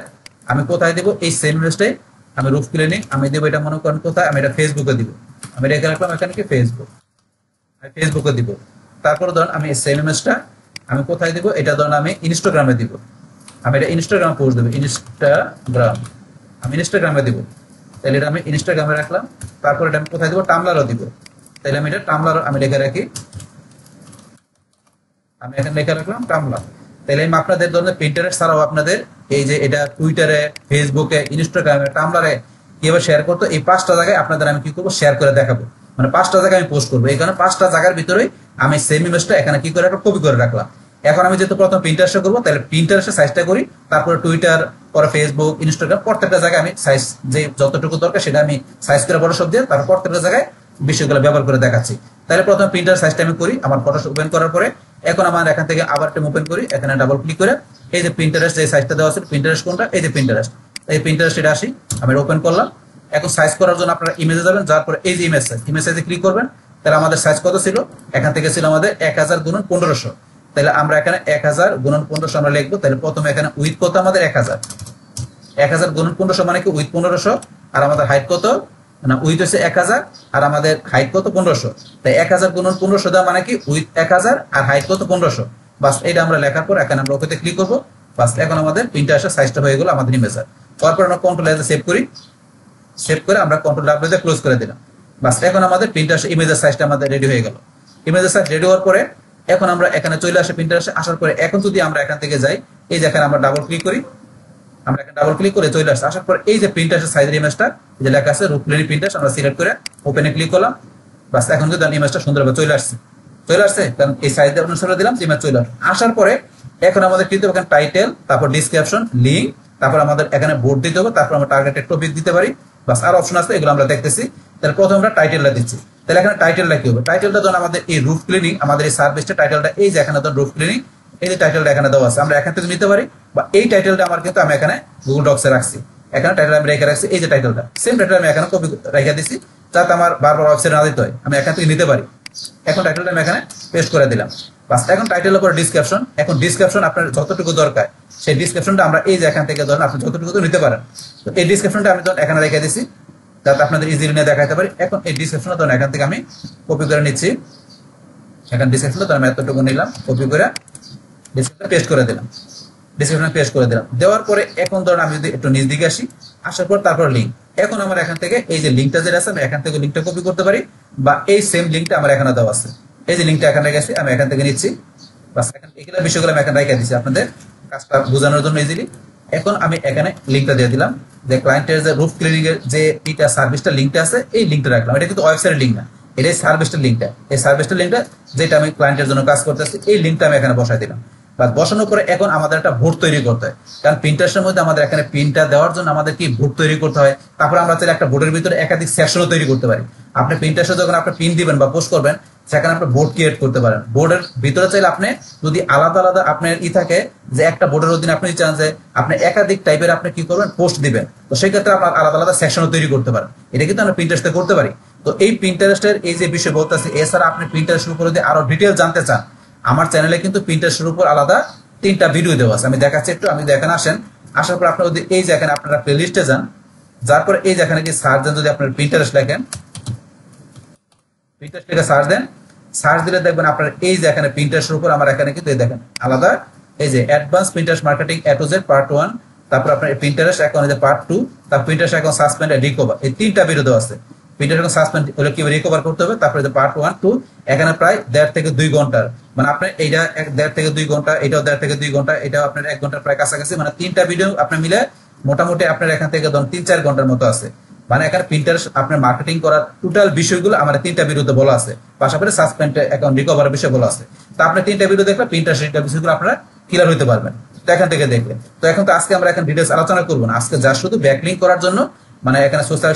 আমি কোথায় দিব, এই সেম ইমেজটাই আমি রুফ ক্লিনিং আমি দিব, এটা মনে করেন কোথায়, আমি এটা ফেসবুকে দিব। আমি এটা রাখলাম এখানে কি ফেসবুকে দিব। তারপরে ধরুন আমি সেম ইমেজটা আমি কোথায় দিব, এটা ধরুন আমি ইনস্টাগ্রামে দিব, আমি এটা ইনস্টাগ্রাম পোস্ট দেবো, ইনস্টাগ্রাম আমি ইনস্টাগ্রামে দিব, তাহলে এটা আমি ইনস্টাগ্রামে রাখলাম। তারপর এটা আমি কোথায় দিব, টামলারও দিব, তাহলে আমি এটা টামলার আমি লিখে রাখি, আমি এখানে লিখে রাখলাম টামলার। তাহলে আমি আপনাদের ধরনের প্রিন্টারেস্ট ছাড়াও আপনাদের এই যে এটা টুইটারে, ফেসবুকে, ইনস্টাগ্রামে, টামলারে কিভাবে শেয়ার করতো, এই 5টা জায়গায় আপনাদের আমি কি করবো, শেয়ার করে দেখাবো। মানে 5টা জায়গায় আমি পোস্ট করবো, এই কারণে 5টা জায়গার ভিতরেই আমি সেম ইমেজটা এখানে কি করে রাখলাম, কপি করে রাখলাম। এখন আমি যেহেতু প্রথম প্রিন্টারেস্টে করবো, তাহলে প্রিন্টারেস্টের সাইজটা করি, তারপরে টুইটার, পরে ফেসবুক, ইনস্টাগ্রাম, প্রত্যেকটা জায়গায় আমি সাইজ যে যতটুকু দরকার সেটা আমি সাইজ করে ফটোশপ দিয়ে তারপর প্রত্যেকটা জায়গায় বিষয়গুলো ব্যবহার করে দেখাচ্ছি। তাহলে প্রথম প্রিন্টার সাইজটা আমি করি, আমার ফটোশপ ওপেন করার পরে এখন আমার এখান থেকে আবার একটা ওপেন করি, এখানে ডাবল ক্লিক করে এই যে প্রিন্টারেস্ট যে সাইজটা দেওয়া আছে, প্রিন্টারেস্ট কোনটা, এই যে প্রিন্টারেস্ট, এই প্রিন্টারেস্ট এটা আসি, আমি ওপেন করলাম। এখন সাইজ করার জন্য আপনারা ইমেজে যাবেন, যাওয়ার পরে এই যে ইমেজ সাইজে ক্লিক করবেন। তাহলে আমাদের সাইজ কত ছিল, এখান থেকে ছিল আমাদের 1000 × 1500। তাহলে আমরা এখানে 1000 × 1500 আমরা লিখবো। তাহলে প্রথমে এখানে উইথ কত আমাদের 1000, 1000 × 1500 মানে কি উইথ 1500, আর আমাদের হাইট কত না, উইথ হচ্ছে 1000 আর আমাদের হাইট কত 1500। তাই 1000 × 1500 দেওয়া মানে কি উইথ 1000 আর হাইট কত 1500। বাস এটা আমরা লেখার পর এখানে আমরা ওকেতে ক্লিক করবো। বাস এখন আমাদের প্রিন্টারের সাইজটা হয়ে গেল আমাদের ইমেজের। তারপর আমরা কন্ট্রোল এ সেভ করি, সেভ করে আমরা কন্ট্রোল ডাব্লিউ দিয়ে ক্লোজ করে দিলাম। বাস এখন আমাদের প্রিন্টার ইমেজের সাইজটা আমাদের রেডি হয়ে গেল। ইমেজের সাইজ রেডি হওয়ার পরে এখন আমরা এখানে চলে আসে, প্রিন্টারে আসার পরে এখন যদি আমরা এখান থেকে যাই, এই যে এখানে আমরা ডাবল ক্লিক করি, আমরা এখানে ডাবল ক্লিক করে চলে আসছে। আসার পর এই যে প্রিন্টারের সাইজের ইমেজটা যে লেখা আছে রূপলেনি প্রিন্টার, আমরা সিলেক্ট করে ওপেনে ক্লিক করলাম। বাস এখন কিন্তু ইমেজটা সুন্দরভাবে চলে আসছে কারণ এই সাইজ দিয়ে অনুসারে দিলাম, ইমেজ চলে আসার পরে এখন আমাদের কিন্তু এখানে টাইটেল, তারপর ডিসক্রিপশন, লিঙ্ক, তারপর আমাদের এখানে বোর্ড দিতে হবে, তারপর আমরা টার্গেটেড টপিক দিতে পারি। বাস আর অপশন আছে, এগুলো আমরা দেখতেছি। তাহলে প্রথমে আমরা টাইটেলটা দিচ্ছি। তাহলে এখানে টাইটেলটা কি হবে, টাইটেলটা ধরুন আমাদের এই রুফ ক্লিনিং, আমাদের এই সার্ভিসটা টাইটেলটা এই যে এখানে ধরুন রুফ ক্লিনিং, এই যে টাইটেলটা এখানে দেওয়া আছে, আমরা এখান থেকে নিতে পারি। বা এই টাইটেলটা আমার কিন্তু আমি এখানে গুগল ডক্সে রাখছি, এখানে টাইটেল আমি রেখে রাখছি, এই যে টাইটেলটা সেম টাইটেল আমি এখানে কপি রেখে দিচ্ছি, যাতে আমার বারবার ওয়েবসাইটে না দিতে হয়, আমি এখান থেকে নিতে পারি। এখন টাইটেলটা আমি এখানে পেস্ট করে দিলাম। বাস এখন টাইটেলের পরে ডিসক্রিপশন, এখন ডিসক্রিপশন আপনার যতটুকু দরকার সেই ডিসক্রিপশনটা আমরা এই যে এখান থেকে ধরুন আপনি যতটুকু নিতে পারেন। তো এই ডিসক্রিপশনটা আমি ধরুন এখানে রেখে দিচ্ছি, যাতে আপনাদের ইজিলি নিয়ে দেখাতে পারি। এখন এই ডিসক্রিপশনটা ধরুন এখান থেকে আমি কপি করে নিচ্ছি, এখানে ডিসক্রিপশনটা ধরুন আমি এতটুকু নিলাম, কপি করে ডিসক্রিপশন পেস্ট করে দিলাম, ডিসক্রিপশন পেস্ট করে দিলাম। দেওয়ার পরে এখন ধরুন আমি যদি একটু নিচ দিকে আসি, আসার পর তারপর লিঙ্ক, এখন আমার এখান থেকে এই যে লিঙ্কটা যেটা আছে আমি এখান থেকে লিঙ্কটা কপি করতে পারি, বা এই সেম লিঙ্কটা আমার এখানে দেওয়া আছে, এই যে লিঙ্কটা এখানে গেছে আমি এখান থেকে নিচ্ছি। বাস এখন এগুলো বিষয়গুলো আমি এখানে রেখে দিচ্ছি আপনাদের কাজটা বোঝানোর জন্য ইজিলি। এখন আমি এখানে লিঙ্কটা দিয়ে দিলাম, যে ক্লায়েন্টের যে রুফ ক্লিনিং এর যে এটা সার্ভিসটা লিঙ্কটা আছে এই লিঙ্কটা রাখলাম। এটা কিন্তু ওয়েবসাইটের লিঙ্ক না, এটা সার্ভিসটার লিঙ্কটা, এই সার্ভিসটার লিঙ্কটা যেটা আমি ক্লায়েন্টের জন্য কাজ করতেছি এই লিঙ্কটা আমি এখানে বসাই দিলাম। বাস বসানোর পরে এখন আমাদের একটা বোর্ড তৈরি করতে হয়, কারণ প্রিন্টারের মধ্যে আমাদের এখানে প্রিন্টটা দেওয়ার জন্য আমাদের কি বোর্ড তৈরি করতে হয়। তারপর আমরা চাইলে একটা বোর্ডের ভিতরে একাধিক সেকশনও তৈরি করতে পারি। আপনি প্রিন্টারে যখন আপনি প্রিন্ট দিবেন বা পোস্ট করবেন, সেখানে আপনি বোর্ড ক্রিয়েট করতে পারেন। বোর্ডের ভিতরে চাইলে আপনি যদি আলাদা আলাদা আপনার থাকে যে একটা বোর্ডের অধীনে আপনি চান যে আপনি একাধিক টাইপের আপনি কি করবেন পোস্ট দিবেন, তো সেই ক্ষেত্রে আপনার আলাদা আলাদা সেকশনও তৈরি করতে পারেন। এটা কিন্তু আমরা প্রিন্টারেস্টে করতে পারি। তো এই প্রিন্টারেস্টের এই যে বিষয় বলতেছি, এছাড়া আপনি প্রিন্টারেস্টের উপর যদি আরো ডিটেইলস জানতে চান, আমার চ্যানেলে কিন্তু প্রিন্টারেস্টের উপর আলাদা 3টা ভিডিও দেওয়া আছে, আমি দেখাচ্ছি একটু। আমি দেখেন আসেন, আসার পর আপনার যদি এই যে এখানে আপনারা প্লেলিস্টে যান, যার পরে এই যে এখানে কি সার্চ দেন, যদি আপনার প্রিন্টারেস্ট লেখেন, প্রিন্টারেস্ট লিখে সার্চ দেন, সার্চ দিলে দেখবেন আপনার এই যে এখানে প্রিন্টারেস্টের উপর আমার এখানে কিন্তু দেখেন আলাদা এই যে advance Pinterest marketing A to Z part 1, তারপর আপনার প্রিন্টারেস্ট অ্যাকাউন্ট যে পার্ট 2, তারপর Pinterest account suspend and recover, এই 3টা ভিডিও দেওয়া আছে। প্রিন্টারেস্ট অ্যাকাউন্ট সাসপেন্ড হলে কিভাবে রিকভার করতে হবে, তারপরে যে পার্ট 1 2 এখানে প্রায় 1.5 থেকে 2 ঘন্টার, মানে আপনি এইটা 1.5 থেকে 2 ঘন্টা, এটাও 1.5 থেকে 2 ঘন্টা, এটাও আপনার 1 ঘন্টার প্রায় কাছাকাছি, মানে 3টা ভিডিও আপনি মিলে মোটামুটি আপনার এখান থেকে ধরুন 3-4 ঘন্টার মতো আছে। মানে এখানে প্রিন্টারেস্ট আপনার মার্কেটিং করার টোটাল বিষয়গুলো আমার 3টা ভিডিওতে বলা আছে, পাশাপাশি সাসপেন্ড অ্যাকাউন্ট রিকভারের বিষয় বলা আছে। তো আপনি 3টা ভিডিও দেখলে প্রিন্টারেস্ট বিষয়গুলো আপনারা ক্লিয়ার হতে পারবেন তো এখান থেকে দেখলে। তো এখন তো আজকে আমরা এখন ডিটেইলস আলোচনা করবো না, আজকে যা শুধু ব্যাকলিংক করার জন্য, মানে এখানে সোশ্যাল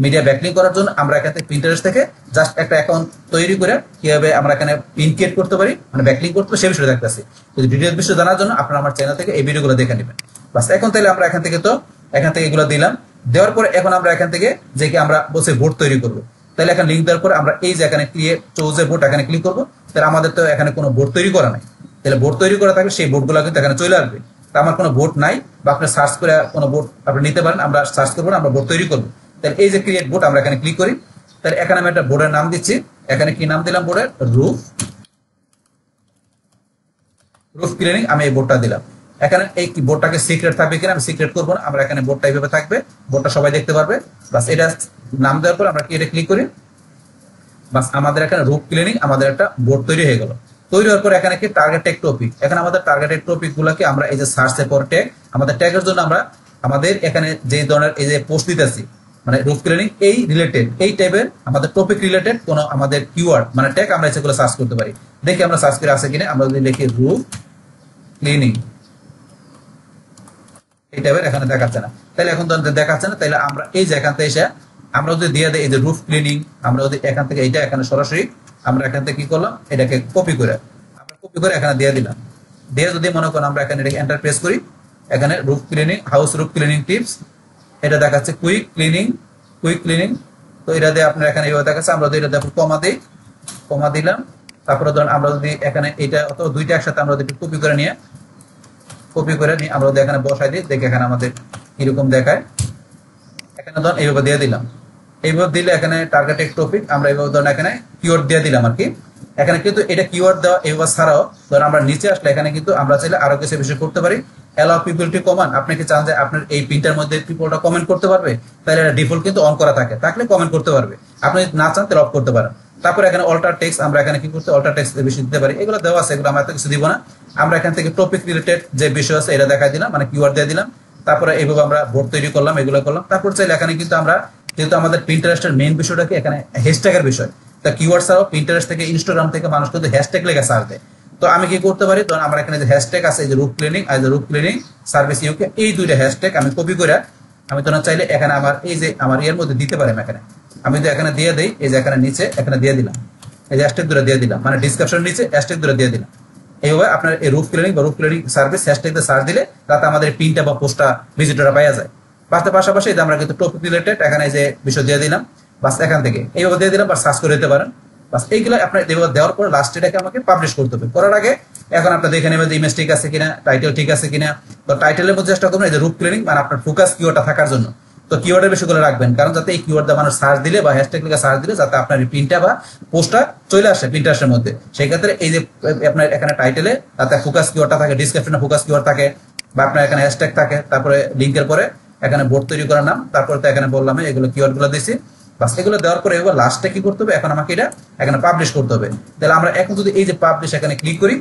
মিডিয়া ব্যাকলিংক করার জন্য আমরা এখান থেকে প্রিন্টারেস্ট থেকে জাস্ট একটা অ্যাকাউন্ট তৈরি করে কিভাবে আমরা এখানে পিন ক্রিয়েট করতে পারি, মানে ব্যাকলিংক করতে পারি, সেই বিষয়ে দেখতেছি। যদি ডিটেইলস বিষয় জানার জন্য আপনারা আমার চ্যানেল থেকে এই ভিডিওগুলো দেখে নেবেন। বাস এখন তাহলে আমরা এখান থেকে এগুলো দিলাম। দেওয়ার পরে এখন আমরা এখান থেকে যে কি আমরা বসে বোর্ড তৈরি করবো, তাহলে এখানে লিঙ্ক দেওয়ার পরে আমরা এই যে এখানে ক্রিয়েট চুজ এ বোর্ড এখানে ক্লিক করবো। তাহলে আমাদের তো এখানে কোনো বোর্ড তৈরি করা নাই, তাহলে বোর্ড তৈরি করা থাকলে সেই বোর্ডগুলো কিন্তু এখানে চলে আসবে। তা আমার কোনো বোর্ড নাই, বা আপনি সার্চ করে কোনো বোর্ড আপনি নিতে পারেন, আমরা সার্চ করবো না, আমরা বোর্ড তৈরি করবো। তাহলে এই যে ক্রিয়েট বোর্ড আমরা এখানে ক্লিক করি। তাহলে এখানে আমি একটা বোর্ডের নাম দিচ্ছি, এখানে কি নাম দিলাম বোর্ডের, রুফ রুফ ক্লিনিং আমি এই বোর্ডটা দিলাম। এখানে এই বোর্ডটাকে সিক্রেট থাকবে কিনা আমি সিক্রেট করবো না, আমরা এখানে বোর্ডটা এইভাবে থাকবে, বোর্ডটা সবাই দেখতে পারবে। বাস এটা নাম দেওয়ার পর আমরা কি এটা ক্লিক করি, বাস আমাদের এখানে রুফ ক্লিনিং আমাদের একটা বোর্ড তৈরি হয়ে গেল। তৈরি হওয়ার পর এখানে কি টার্গেটেড টপিক, এখানে আমাদের টার্গেটেড টপিক গুলাকে আমরা এই যে সার্চের পর ট্যাগ, আমাদের ট্যাগের জন্য আমরা আমাদের এখানে যে ধরনের এই যে পোস্ট দিতেছি মানে রুফ ক্লিনিং এই রিলেটেড এই টাইপের আমাদের টপিক রিলেটেড কোন আমাদের কিওয়ার্ড মানে ট্যাগ আমরা সেগুলো সার্চ করতে পারি। দেখি আমরা সার্চ করে আছে কিনা, আমরা যদি লিখি রুফ ক্লিনিং এই টাইপের এখানে দেখাচ্ছে না, তাহলে এখন দেখাচ্ছে না, তাহলে আমরা এই যে এখান থেকে এসে আমরা যদি দিয়ে দেই এই যে রুফ ক্লিনিং, আমরা যদি এখান থেকে এইটা এখানে সরাসরি আমরা এখান থেকে কি করলাম এটাকে কপি করে এখানে দিয়ে দিলাম। দিয়ে যদি মনে করেন আমরা এখানে এটাকে এন্টার প্রেস করি, এখানে roof cleaning house roof cleaning tips এটা দেখাচ্ছে কুইক ক্লিনিং, তো এটা দিয়ে আপনার এখানে এইভাবে দেখাচ্ছে। আমরা যদি এটা দেখো কমা দিলাম, তারপরে ধরুন আমরা যদি এখানে এটা অথবা দুইটা একসাথে আমরা যদি কপি করে নিয়ে আমরা যদি এখানে বসাই দিই, দেখে এখানে আমাদের এরকম দেখায়। এখানে ধরুন এইভাবে দিয়ে দিলাম, এইভাবে দিলে এখানে টার্গেটেড টপিক আমরা এইভাবে ধরুন এখানে কিওয়ার্ড দিয়ে দিলাম আর কি। এখানে কিন্তু এটা কিওয়ার্ড দেওয়া এইভাবে ছাড়াও ধরুন আমরা নিচে আসলে এখানে কিন্তু আমরা চাইলে আরো কিছু বিষয় করতে পারি। অ্যালাউ পিপল টু কমেন্ট, আপনি কি চান যে আপনার এই প্রিন্টার মধ্যে পিপলটা কমেন্ট করতে পারবে, তাহলে এটা ডিফল্ট কিন্তু অন করা থাকে, থাকলে কমেন্ট করতে পারবে। আপনি যদি না চান তাহলে অফ করতে পারেন। তারপরে এখানে অল্টার টেক্সট আমরা এখানে কি করতে অল্টার টেক্সট বিষয় দিতে পারি, এগুলো দেওয়া আছে, এগুলো আমরা এত কিছু দিব না। আমরা এখান থেকে টপিক রিলেটেড যে বিষয় আছে এটা দেখাই দিলাম, মানে কিওয়ার্ড দিয়ে দিলাম। তারপরে এইভাবে আমরা বোর্ড তৈরি করলাম, এগুলো করলাম। তারপর চাইলে এখানে কিন্তু আমরা যেহেতু আমাদের পিন্টারেস্টের মেইন বিষয়টা কি এখানে হ্যাশট্যাগের বিষয়, তা কিওয়ার্ড ছাড়াও পিন্টারেস্ট থেকে ইনস্টাগ্রাম থেকে মানুষ কিন্তু হ্যাশট্যাগ লেগে সার্চ দেয়। তো আমি কি করতে পারি, ধরুন আমরা এখানে যে হ্যাশট্যাগ আছে এই যে রুফ ক্লিনিং আর রুফ ক্লিনিং সার্ভিস ইউকে, এই দুইটা হ্যাশট্যাগ আমি কপি করে আমি তো চাইলে এখানে আমার এই যে আমার এর মধ্যে দিতে পারি। এখানে আমি যদি এখানে দিয়ে দেই, এই যে এখানে নিচে এখানে দিয়ে দিলাম, এই যে হ্যাশট্যাগ দুটো দিয়ে দিলাম, মানে ডিসক্রিপশন নিচে হ্যাশট্যাগ দুটো দিয়ে দিলাম। এইভাবে আপনার এই রুফ ক্লিনিং বা রুফ ক্লিনিং সার্ভিস হ্যাশট্যাগ দিয়ে সার্চ দিলে তাতে আমাদের পিনটা বা পোস্টটা ভিজিটররা পাওয়া যায়। পাশাপাশি আমরা কিন্তু টপিক রিলেটেড এখানে যে বিষয় দিয়ে দিলাম, বাস এখান থেকে এইভাবে দিয়ে দিলাম বা সার্চ করে দিতে পারেন। বাস এইগুলো আপনার দেওয়ার পর লাস্ট এটাকে আমাকে পাবলিশ করতে হবে। করার আগে এখন আপনি দেখে নেবেন যে ইমেজ ঠিক আছে কিনা, টাইটেল ঠিক আছে কিনা। তো টাইটেলের মধ্যে চেষ্টা করবেন এই যে রুফ ক্লিনিং মানে আপনার ফোকাস কিওয়ার্ডটা থাকার জন্য। তো কিওয়ার্ডের বিষয়গুলো রাখবেন, কারণ যাতে এই কিওয়ার্ড দিয়ে মানুষ সার্চ দিলে বা হ্যাশট্যাগ লিখে সার্চ দিলে যাতে আপনার প্রিন্টটা বা পোস্টটা চলে আসে প্রিন্টারের মধ্যে। সেই ক্ষেত্রে এই যে আপনার এখানে টাইটেলে তাতে ফোকাস কিওয়ার্ডটা থাকে, ডিসক্রিপশনে ফোকাস কিওয়ার্ড থাকে, বা আপনার এখানে হ্যাশট্যাগ থাকে, তারপরে লিঙ্কের পরে এখানে বোর্ড তৈরি করার নাম, তারপরে তো এখানে বললাম এগুলো কিওয়ার্ড গুলো দিয়েছি। বাস এগুলো দেওয়ার পরে এবার লাস্টে কি করতে হবে, এখন আমাকে এটা এখানে পাবলিশ করতে হবে। তাহলে আমরা এখন যদি এই যে পাবলিশ এখানে ক্লিক করি,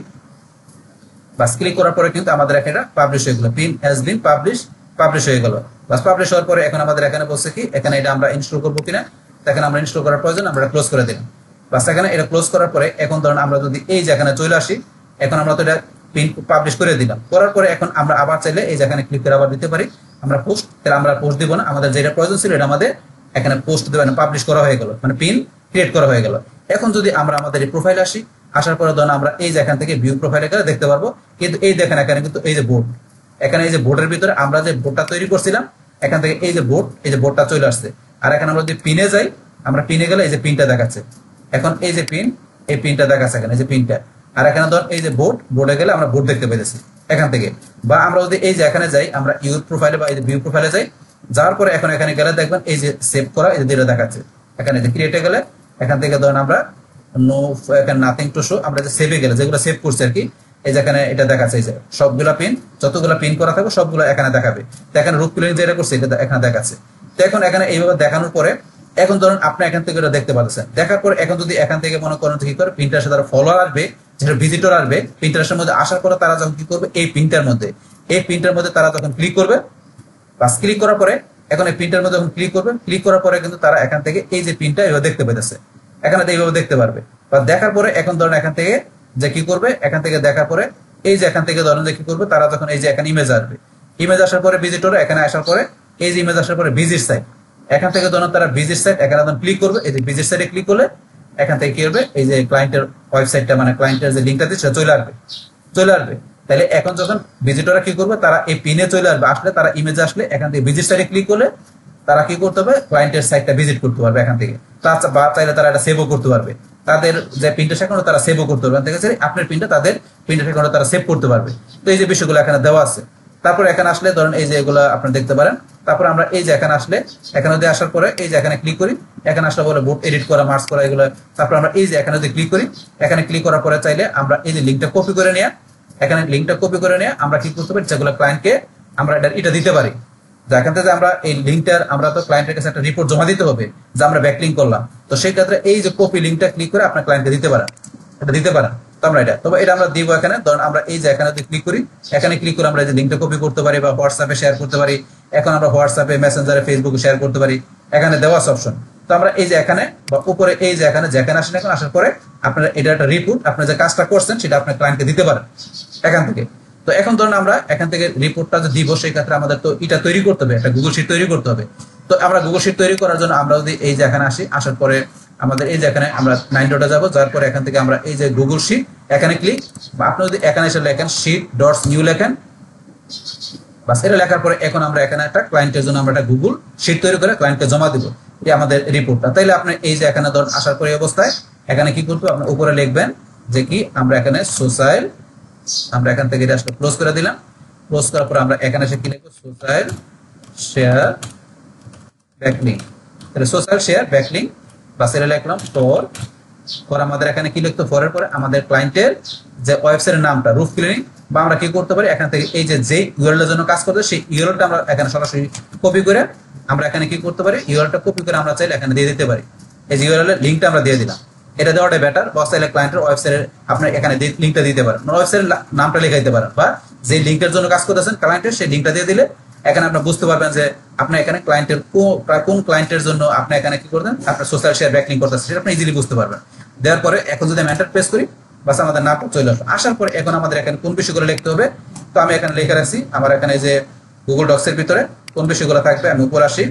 বাস ক্লিক করার পরে কিন্তু আমাদের এখানে পাবলিশ হয়ে গেল, পিন হ্যাজ বিন পাবলিশ হয়ে গেল। বাস পাবলিশ হওয়ার পরে এখন আমাদের এখানে বলছে কি এখানে এটা আমরা ইনস্টল করবো কিনা, এখানে আমরা ইনস্টল করার প্রয়োজন, আমরা ক্লোজ করে দিলাম। বাস এখানে এটা ক্লোজ করার পরে এখন ধরুন আমরা যদি এই যে এখানে চলে আসি, এখন আমরা তো এটা পিন পাবলিশ করে দিলাম। করার পরে এখন আমরা আবার চাইলে এই যেখানে ক্লিক করে আবার দিতে পারি আমরা পোস্ট, তাহলে আমরা পোস্ট দিব না, আমাদের যেটা প্রয়োজন ছিল এটা আমাদের এখানে পোস্ট দেবেন, পাবলিশ করা হয়ে গেল, মানে পিন ক্রিয়েট করা হয়ে গেল। এখন যদি আমরা আমাদের এই প্রোফাইল আসি, আসার পরে ধরুন আমরা এই যে এখান থেকে ভিউ প্রোফাইলে গেলে দেখতে পারবো, কিন্তু এই দেখেন এখানে কিন্তু এই যে বোর্ড, এখানে এই যে বোর্ডের ভিতরে আমরা যে বোর্ডটা তৈরি করছিলাম এখান থেকে এই যে বোর্ডটা চলে আসছে। আর এখানে আমরা যদি পিনে যাই, আমরা পিনে গেলে এই যে পিনটা দেখাচ্ছে, এখন এই যে পিন, এই পিনটা দেখাচ্ছে এখানে এই যে পিনটা। আর এখানে ধরুন এই যে বোর্ডে গেলে আমরা বোর্ড দেখতে পেয়েছি এখান থেকে। বা আমরা যদি এই যে এখানে যাই, আমরা ইউর প্রোফাইলে বা এই যে ভিউ প্রোফাইলে যাই, যাওয়ার পরে এখন এখানে গেলে দেখবেন এই যে সেভ করা এই যে দেখাচ্ছে, এখানে যে ক্রিয়েটে গেলে এখান থেকে ধরুন আমরা নো এখানে নাথিং টু শো, আমরা যে সেভে গেলে যেগুলো সেভ করছি আর কি, এই যে এখানে এটা দেখাচ্ছে, এই যে সবগুলা পিন যতগুলো পিন করা থাকবে সবগুলো এখানে দেখাবে। তো এখানে রুফ ক্লিনিং যেটা করছে এটা এখানে দেখাচ্ছে। তো এখন এখানে এইভাবে দেখানোর পরে এখন ধরুন আপনি এখান থেকে এটা দেখতে পাচ্ছেন, দেখার পরে এখন যদি এখান থেকে মনে করেন কি করে প্রিন্টারের সাথে ফলোয়ার আসবে, যেটা ভিজিটর আসবে প্রিন্টারের মধ্যে আসার পরে তারা যখন কি করবে এই প্রিন্টার মধ্যে তারা যখন ক্লিক করবে, বাস ক্লিক করার পরে এখন এই প্রিন্টার মধ্যে যখন ক্লিক করার পরে কিন্তু তারা এখান থেকে এই যে প্রিন্টটা এইভাবে দেখতে পেতেছে, এখানে এইভাবে দেখতে পারবে। বা দেখার পরে এখন ধরেন এখান থেকে যে কি করবে, এখান থেকে দেখার পরে এই যে এখান থেকে ধরেন যে কি করবে, তারা যখন এই যে এখানে ইমেজ আসবে, ইমেজ আসার পরে ভিজিটর এখানে আসার পরে এই যে ইমেজ আসার পরে ভিজিট সাইট, এখান থেকে ধরুন তারা ভিজিট সাইট এখানে যখন ক্লিক করবে, এই যে ভিজিট সাইটে ক্লিক করলে এখান থেকে কি হবে, এই যে ক্লায়েন্টের ওয়েবসাইটটা মানে ক্লায়েন্টের যে লিঙ্কটা দিচ্ছে চলে আসবে। তাহলে এখন যখন ভিজিটররা কি করবে, তারা এই পিনে চলে আসলে তারা ইমেজ আসলে এখান থেকে ভিজিট সাইটে ক্লিক করলে তারা কি করতে হবে, ক্লায়েন্টের সাইটটা ভিজিট করতে পারবে এখান থেকে। বা চাইলে তারা এটা সেভও করতে পারবে, তাদের যে প্রিন্টার অ্যাকাউন্ট তারা সেভও করতে পারবে, ঠিক আছে, আপনার প্রিন্টটা তাদের প্রিন্টার অ্যাকাউন্টে তারা সেভ করতে পারবে। তো এই যে বিষয়গুলো এখানে দেওয়া আছে। তারপর এখানে আসলে ধরেন এই যে এগুলো আপনি দেখতে পারেন। তারপর আমরা এই যে এখানে আসলে এখানে যদি আসার পরে এই যে এখানে ক্লিক করি, এখানে আসলে বলে বোর্ড এডিট করা, মার্কস করা এগুলো। তারপর আমরা এই যে এখানে যদি ক্লিক করি, এখানে ক্লিক করার পরে চাইলে আমরা এই যে লিঙ্কটা কপি করে নিয়ে এখানে লিঙ্কটা কপি করে নিয়ে আমরা কি করতে পারি, যেগুলো ক্লায়েন্টকে আমরা এটা দিতে পারি। যেখান থেকে আমরা এই লিঙ্কটার আমরা তো ক্লায়েন্টের কাছে একটা রিপোর্ট জমা দিতে হবে যে আমরা ব্যাকলিঙ্ক করলাম। তো সেই ক্ষেত্রে এই যে কপি লিঙ্কটা ক্লিক করে আপনার ক্লায়েন্টকে দিতে পারেন, এটা দিতে পারেন। তো আমরা এটা, তবে এটা আমরা দিব এখানে। ধরুন আমরা এই যে এখানে ক্লিক করি, এখানে ক্লিক করে আমরা এই যে লিঙ্কটা কপি করতে পারি বা হোয়াটসঅ্যাপে শেয়ার করতে পারি। এখন আমরা হোয়াটসঅ্যাপে, মেসেঞ্জারে, ফেসবুকে শেয়ার করতে পারি। এখানে দেওয়া আছে অপশন। তো আমরা এই যে এখানে বা উপরে এই যে এখানে যেখানে আসেন, এখন আসার পরে আপনারা এটা একটা রিপোর্ট আপনার যে কাজটা করছেন সেটা আপনার ক্লায়েন্টকে দিতে পারেন এখান থেকে। তো এখন ধরুন আমরা এখান থেকে রিপোর্টটা যে দিব, সেই ক্ষেত্রে আমাদের তো এটা তৈরি করতে হবে, একটা গুগল শিট তৈরি করতে হবে। তো আমরা গুগল শিট তৈরি করার জন্য আমরা যদি এই যে এখানে আসি, আসার পরে আমাদের এই যে এখানে আমরা 9 ডটে যাবো, যাওয়ার পরে এখান থেকে আমরা এই যে গুগল শিট এখানে ক্লিক, বা আপনি যদি এখানে এসে লেখেন শিট ডটস নিউ লেখেন, বাস এটা লেখার পরে এখন আমরা এখানে একটা ক্লায়েন্টের জন্য আমরা একটা গুগল শিট তৈরি করে ক্লায়েন্টকে জমা দিব এই আমাদের রিপোর্টটা। তাইলে আপনি এই যে এখানে ধরুন আসার পরে অবস্থায় এখানে কি করতে, আপনি উপরে লিখবেন যে কি আমরা এখানে সোশ্যাল, আমরা এখান থেকে এটা ক্লোজ করে দিলাম। ক্লোজ করার পর আমরা এখানে এসে কি লিখবো, সোশ্যাল শেয়ার ব্যাকলিঙ্ক। তাহলে সোশ্যাল শেয়ার ব্যাকলিঙ্ক বাস এটা লিখলাম ফর আমাদের এখানে কি লিখতো, ফরের পরে আমাদের ক্লায়েন্টের যে ওয়েবসাইটের নামটা রুফ ক্লিনিং, বা আমরা কি করতে পারি এখান থেকে এই যে ইউআরএল এর জন্য কাজ করতে সেই ইউআরএলটা আমরা এখানে সরাসরি কপি করে আমরা এখানে কি করতে পারি, ইউআরএলটা কপি করে আমরা চাইলে এখানে দিয়ে দিতে পারি। এই যে ইউআরএল এর লিংকটা আমরা দিয়ে দিলাম, এটা দেওয়াটা বেটার। বা চাইলে ক্লায়েন্টের ওয়েবসাইটের আপনি এখানে লিংকটা দিতে পারেন, ওয়েবসাইটের নামটা লিখে দিতে পারেন, বা যে লিংকের জন্য কাজ করতেছেন ক্লায়েন্টের সেই লিংকটা দিয়ে দিলে এখানে আপনি বুঝতে পারবেন যে আপনি এখানে ক্লায়েন্টের কোন ক্লায়েন্টের জন্য আপনি এখানে কি করতেন, আপনার সোশ্যাল শেয়ার ব্যাকলিঙ্ক করতেছেন সেটা আপনি ইজিলি বুঝতে পারবেন। দেওয়ার পরে এখন যদি আমি এন্টার প্রেস করি, বাস আমাদের নামটা চলে আসবে। আসার পরে এখন আমাদের এখানে কোন বিষয়গুলো লিখতে হবে, তো আমি এখানে লিখে রাখছি আমার এখানে যে গুগল ডক্স এর ভিতরে কোন বিষয়গুলো থাকবে। আমি উপর আসি,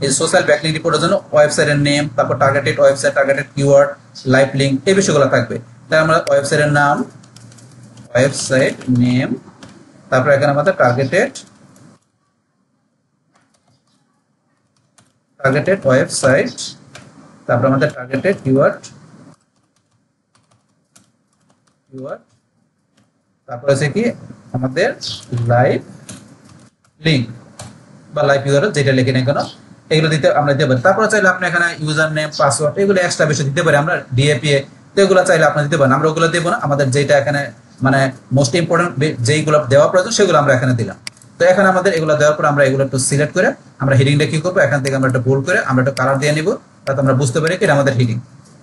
এই সোশ্যাল ব্যাকলিঙ্ক রিপোর্টের জন্য ওয়েবসাইটের নেম, তারপর targeted website, targeted keyword, live link, এই বিষয়গুলো থাকবে। তাই আমরা ওয়েবসাইটের নাম, ওয়েবসাইট নেম, তারপর এখানে আমাদের টার্গেটেড ওয়েবসাইট, তারপর আমাদের টার্গেটেড কিওয়ার্ড, তারপর আছে কি আমাদের লাইভ লিঙ্ক বা লাইভ ইউআরএল, যেটা লিখে না কেন এগুলো দিতে আমরা দিতে পারি। তারপর চাইলে আপনি এখানে ইউজার নেম, পাসওয়ার্ড এগুলো এক্সট্রা বেশি দিতে পারি আমরা, ডিএপিএ তো এগুলো চাইলে আপনি দিতে পারেন। আমরা ওগুলো দেবো না, আমাদের যেটা এখানে মানে মোস্ট ইম্পর্টেন্ট যেইগুলো দেওয়া প্রয়োজন সেগুলো আমরা এখানে দিলাম। তো এখন আমাদের এগুলো দেওয়ার পর আমরা এগুলো একটু সিলেক্ট করে আমরা হেডিংটা কি করবো, এখান থেকে আমরা একটা বোল্ড করে আমরা একটা কালার দিয়ে নিব, তাতে আমরা বুঝতে পারি কি আমাদের হেডিং।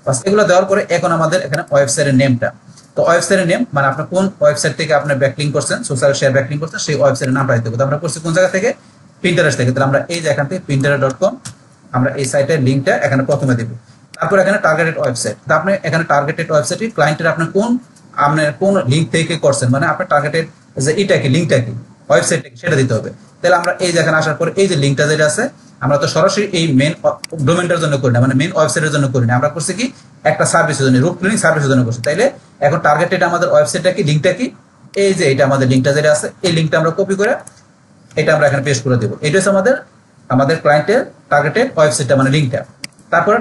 বাস এগুলো দেওয়ার পরে এখন আমাদের এখানে ওয়েবসাইটের নেমটা, তো ওয়েবসাইটের নেম মানে আপনি কোন ওয়েবসাইট থেকে আপনি ব্যাকলিঙ্ক করছেন, সোশ্যাল শেয়ার ব্যাকলিঙ্ক করছেন সেই ওয়েবসাইটের নামটা দিতে হবে। আমরা করছি কোন জায়গা থেকে, পিন্টারেস্ট থেকে। তাহলে আমরা এই যে এখান থেকে pinterest.com আমরা এই সাইটের লিংকটা এখানে প্রথমে দিব। তারপর এখানে টার্গেটেড ওয়েবসাইট, তো আপনি এখানে টার্গেটেড ওয়েবসাইটে ক্লায়েন্টের আপনি কোন লিংক থেকে করছেন, মানে আপনার টার্গেটেড যে এটা কি লিংকটা কি ওয়েবসাইটটা কি সেটা দিতে হবে। তাহলে আমরা এই যে এখানে আসার পরে এই যে লিংকটা যেটা আছে, আমরা তো সরাসরি এই মেন ডোমেনটার জন্য করি না, মানে মেন ওয়েবসাইটের জন্য করি না, আমরা করছি কি একটা সার্ভিসের জন্য, রুট ক্লিনিং সার্ভিসের জন্য করছি। তাইলে এখন টার্গেটেড আমাদের ওয়েবসাইটটা কি, লিংকটা কি, এই যে এটা আমাদের লিংকটা যেটা আছে এই লিংকটা আমরা কপি করে এটা আমরা এখানে পেস্ট করে দেবো। এটা হচ্ছে আমাদের ক্লায়েন্টের টার্গেটেড ওয়েবসাইটটা মানে লিংকটা। তারপর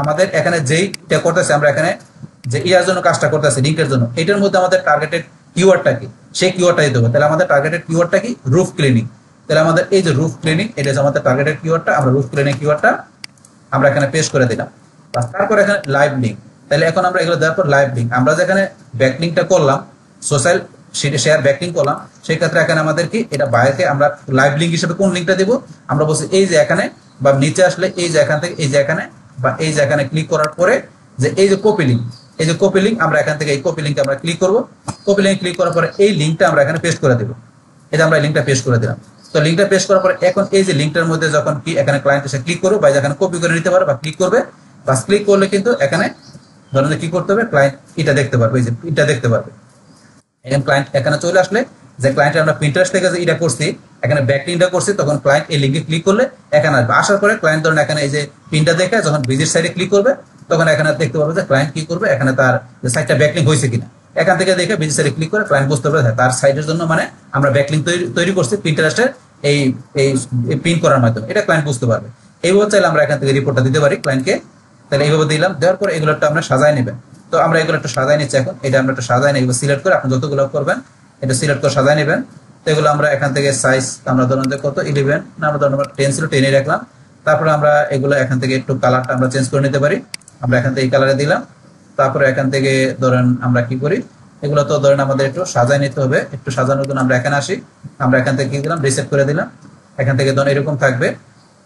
আমাদের এখানে যেইটা করতেছে আমরা এখানে যে ইয়ার জন্য কাজটা করতেছে লিংকের জন্য, এটার মধ্যে আমাদের টার্গেটেড কিওয়ার্ডটা কি সেই কিওয়ার্ডটা দিতে হবে। তাহলে আমাদের টার্গেটেড কিওয়ার্ডটা কি, রুফ ক্লিনিং। তাহলে আমাদের এই যে রুফ ক্লিনিং এটা হচ্ছে আমাদের টার্গেটেড কিওয়ার্ডটা, আমরা রুফ ক্লিনিং কিওয়ার্ডটা আমরা এখানে পেস্ট করে দিলাম। তারপর এখানে লাইভ লিঙ্ক, তাহলে এখন আমরা এগুলো দেওয়ার পর লাইভ লিঙ্ক আমরা যেখানে ব্যাকলিঙ্কটা করলাম সোশ্যাল শেয়ার ব্যাকলিঙ্ক করলাম, সেই ক্ষেত্রে এখানে আমাদের কি এটা বাইরে আমরা লাইভ লিঙ্ক হিসেবে কোন লিঙ্কটা দেবো, আমরা বলছি এই যে এখানে বা নিচে আসলে এই যে এখান থেকে এই যে এখানে বা এই যে এখানে ক্লিক করার পরে যে এই যে কপি লিঙ্ক, এই যে কপি লিঙ্ক আমরা এখান থেকে এই কপি লিঙ্কে আমরা ক্লিক করবো। কপি লিঙ্ক ক্লিক করার পরে এই লিঙ্কটা আমরা এখানে পেস্ট করে দেবো। এটা আমরা লিঙ্কটা পেস্ট করে দিলাম। তো লিঙ্কটা পেস্ট করার পরে এখন এই যে লিঙ্কটার মধ্যে যখন কি এখানে ক্লায়েন্ট এসে ক্লিক করবে বা এখানে কপি করে নিতে পারে বা ক্লিক করবে, বাস ক্লিক করলে কিন্তু এখানে ধরেন কি করতে হবে, ক্লায়েন্ট এটা দেখতে পারবে, এই যে এটা দেখতে পারবে। এখন ক্লায়েন্ট এখানে চলে আসলে যে ক্লায়েন্ট আমরা পিন্টারেস্ট থেকে যে এটা করছি এখানে ব্যাকলিঙ্কটা করছি, তখন ক্লায়েন্ট এই লিঙ্কে ক্লিক করলে এখানে আসবে। আসার পরে ক্লায়েন্ট ধরেন এখানে এই যে পিনটা দেখে যখন ভিজিট সাইটে ক্লিক করবে তখন এখানে দেখতে পারবে যে ক্লায়েন্ট কি করবে, এখানে তার যে সাইটটা ব্যাকলিঙ্ক হয়েছে কিনা এখান থেকে দেখে ভিজিট সাইটে ক্লিক করে ক্লায়েন্ট বুঝতে পারবে তার সাইটের জন্য মানে আমরা ব্যাকলিঙ্ক তৈরি করছি পিন্টারেস্টের এই পিন করার মাধ্যমে, এটা ক্লায়েন্ট বুঝতে পারবে। এইভাবে চাইলে আমরা এখান থেকে রিপোর্টটা দিতে পারি ক্লায়েন্টকে। তাহলে এইভাবে দিলাম, দেওয়ার পর এগুলো একটা আমরা সাজায় নেবেন। তো আমরা এগুলো একটু সাজায় নিচ্ছি। এখন এটা আমরা একটু সাজায় নেব, সিলেক্ট করে আপনি যতগুলো করবেন এটা সিলেক্ট করে সাজায় নেবেন। তো এগুলো আমরা এখান থেকে সাইজ আমরা ধরুন কত 11 না আমরা ধরুন 10 ছিল 10 রাখলাম। তারপরে আমরা এগুলো এখান থেকে একটু কালারটা আমরা চেঞ্জ করে নিতে পারি, আমরা এখান থেকে এই কালারে দিলাম। তারপরে এখান থেকে ধরেন আমরা কি করি এগুলো তো ধরেন আমাদের একটু সাজায় নিতে হবে। একটু সাজানোর জন্য আমরা এখানে আসি, আমরা এখান থেকে কি দিলাম, রিসেট করে দিলাম। এখান থেকে ধরেন এরকম থাকবে।